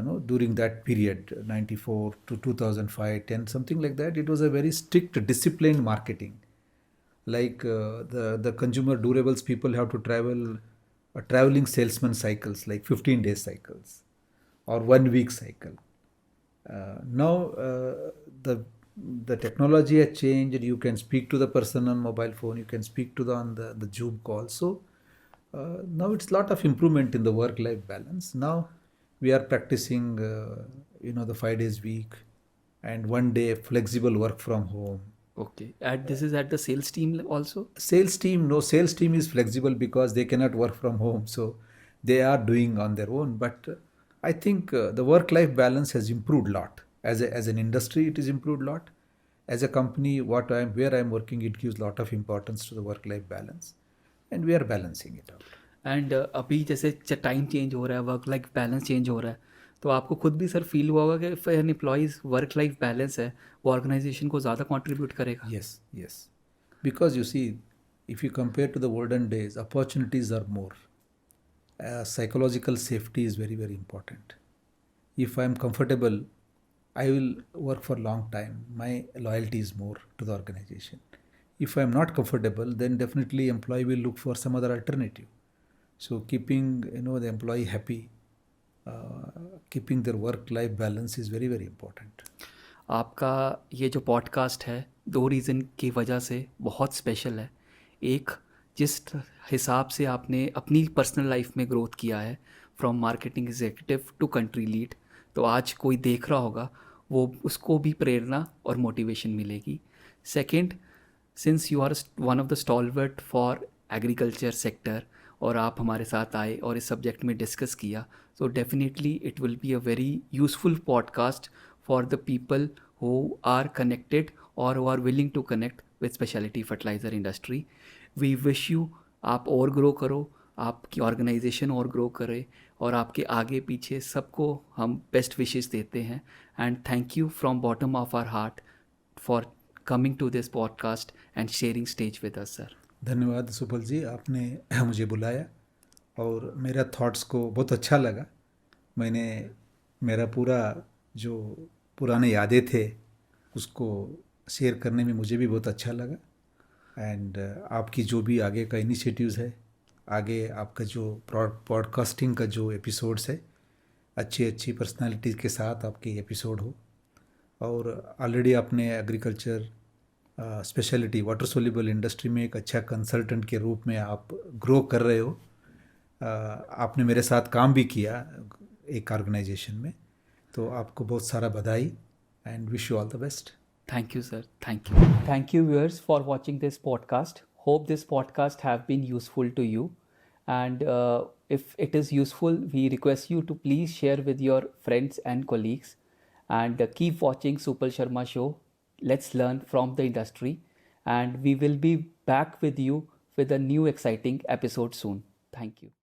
no, during that period, 94 to 2005, 10, something like that. It was a very strict, disciplined marketing. Like the consumer durables people have to travel traveling salesman cycles, like 15 day cycles or 1 week cycle. Now the technology has changed. You can speak to the person on mobile phone. You can speak to on the Zoom call. So now it's a lot of improvement in the work life balance. Now We are practicing, the 5 days week, and one day flexible work from home. Okay. This is at the sales team also? Sales team, no, sales team is flexible because they cannot work from home, so they are doing on their own. But I think the work life balance has improved a lot. As an industry, it is improved a lot. As a company, where I'm working, it gives a lot of importance to the work life balance, and we are balancing it out. And अभी जैसे time change हो रहा है, work life balance change हो रहा है, तो आपको खुद भी सर फील हुआ होगा कि if an employees work life balance है वो ऑर्गेनाइजेशन को ज़्यादा कंट्रीब्यूट करेगा? Yes. Because you see, if you compare to the olden days, opportunities are more. Psychological safety is very, very important. If I'm comfortable, I will work for a long time. My loyalty is more to the organization. If I'm not comfortable, then definitely employee will look for some other alternative. So keeping the employee happy, keeping their work-life balance is very, very important. आपका ये जो podcast है 2 reason की वजह से बहुत special है। एक, जिस हिसाब से आपने अपनी पर्सनल लाइफ में ग्रोथ किया है from marketing executive to country lead, तो आज कोई देख रहा होगा वो उसको भी प्रेरणा और मोटिवेशन मिलेगी। Second, since you are one of the stalwart for agriculture sector और आप हमारे साथ आए और इस सब्जेक्ट में डिस्कस किया, so definitely it will be a very useful podcast for the people who are connected or who are willing to connect with specialty fertilizer industry. We wish you आप और ग्रो करो, आपकी organisation और grow करे, और आपके आगे पीछे सबको हम बेस्ट विशेस देते हैं। And thank you from bottom of our heart for coming to this podcast and sharing stage with us sir. धन्यवाद सुपल जी, आपने मुझे बुलाया और मेरा थॉट्स को बहुत अच्छा लगा। मैंने मेरा पूरा जो पुराने यादें थे उसको शेयर करने में मुझे भी बहुत अच्छा लगा। एंड आपकी जो भी आगे का इनिशिएटिव्स है, आगे आपका जो पॉडकास्टिंग का जो एपिसोड्स है, अच्छी पर्सनालिटीज़ के साथ आपके एपिसोड हो। और ऑलरेडी आपने agriculture speciality water soluble industry में एक अच्छा कंसल्टेंट के रूप में आप ग्रो कर रहे हो। आपने मेरे साथ काम भी किया एक ऑर्गेनाइजेशन में, तो आपको बहुत सारा बधाई and wish you all the best. Thank you, sir. Thank you. Thank you, viewers, for watching this podcast. Hope this podcast have been useful to you. And if it is useful, we request you to please share with your friends and colleagues. And keep watching Supal Sharma Show. Let's learn from the industry. And we will be back with you with a new exciting episode soon. Thank you.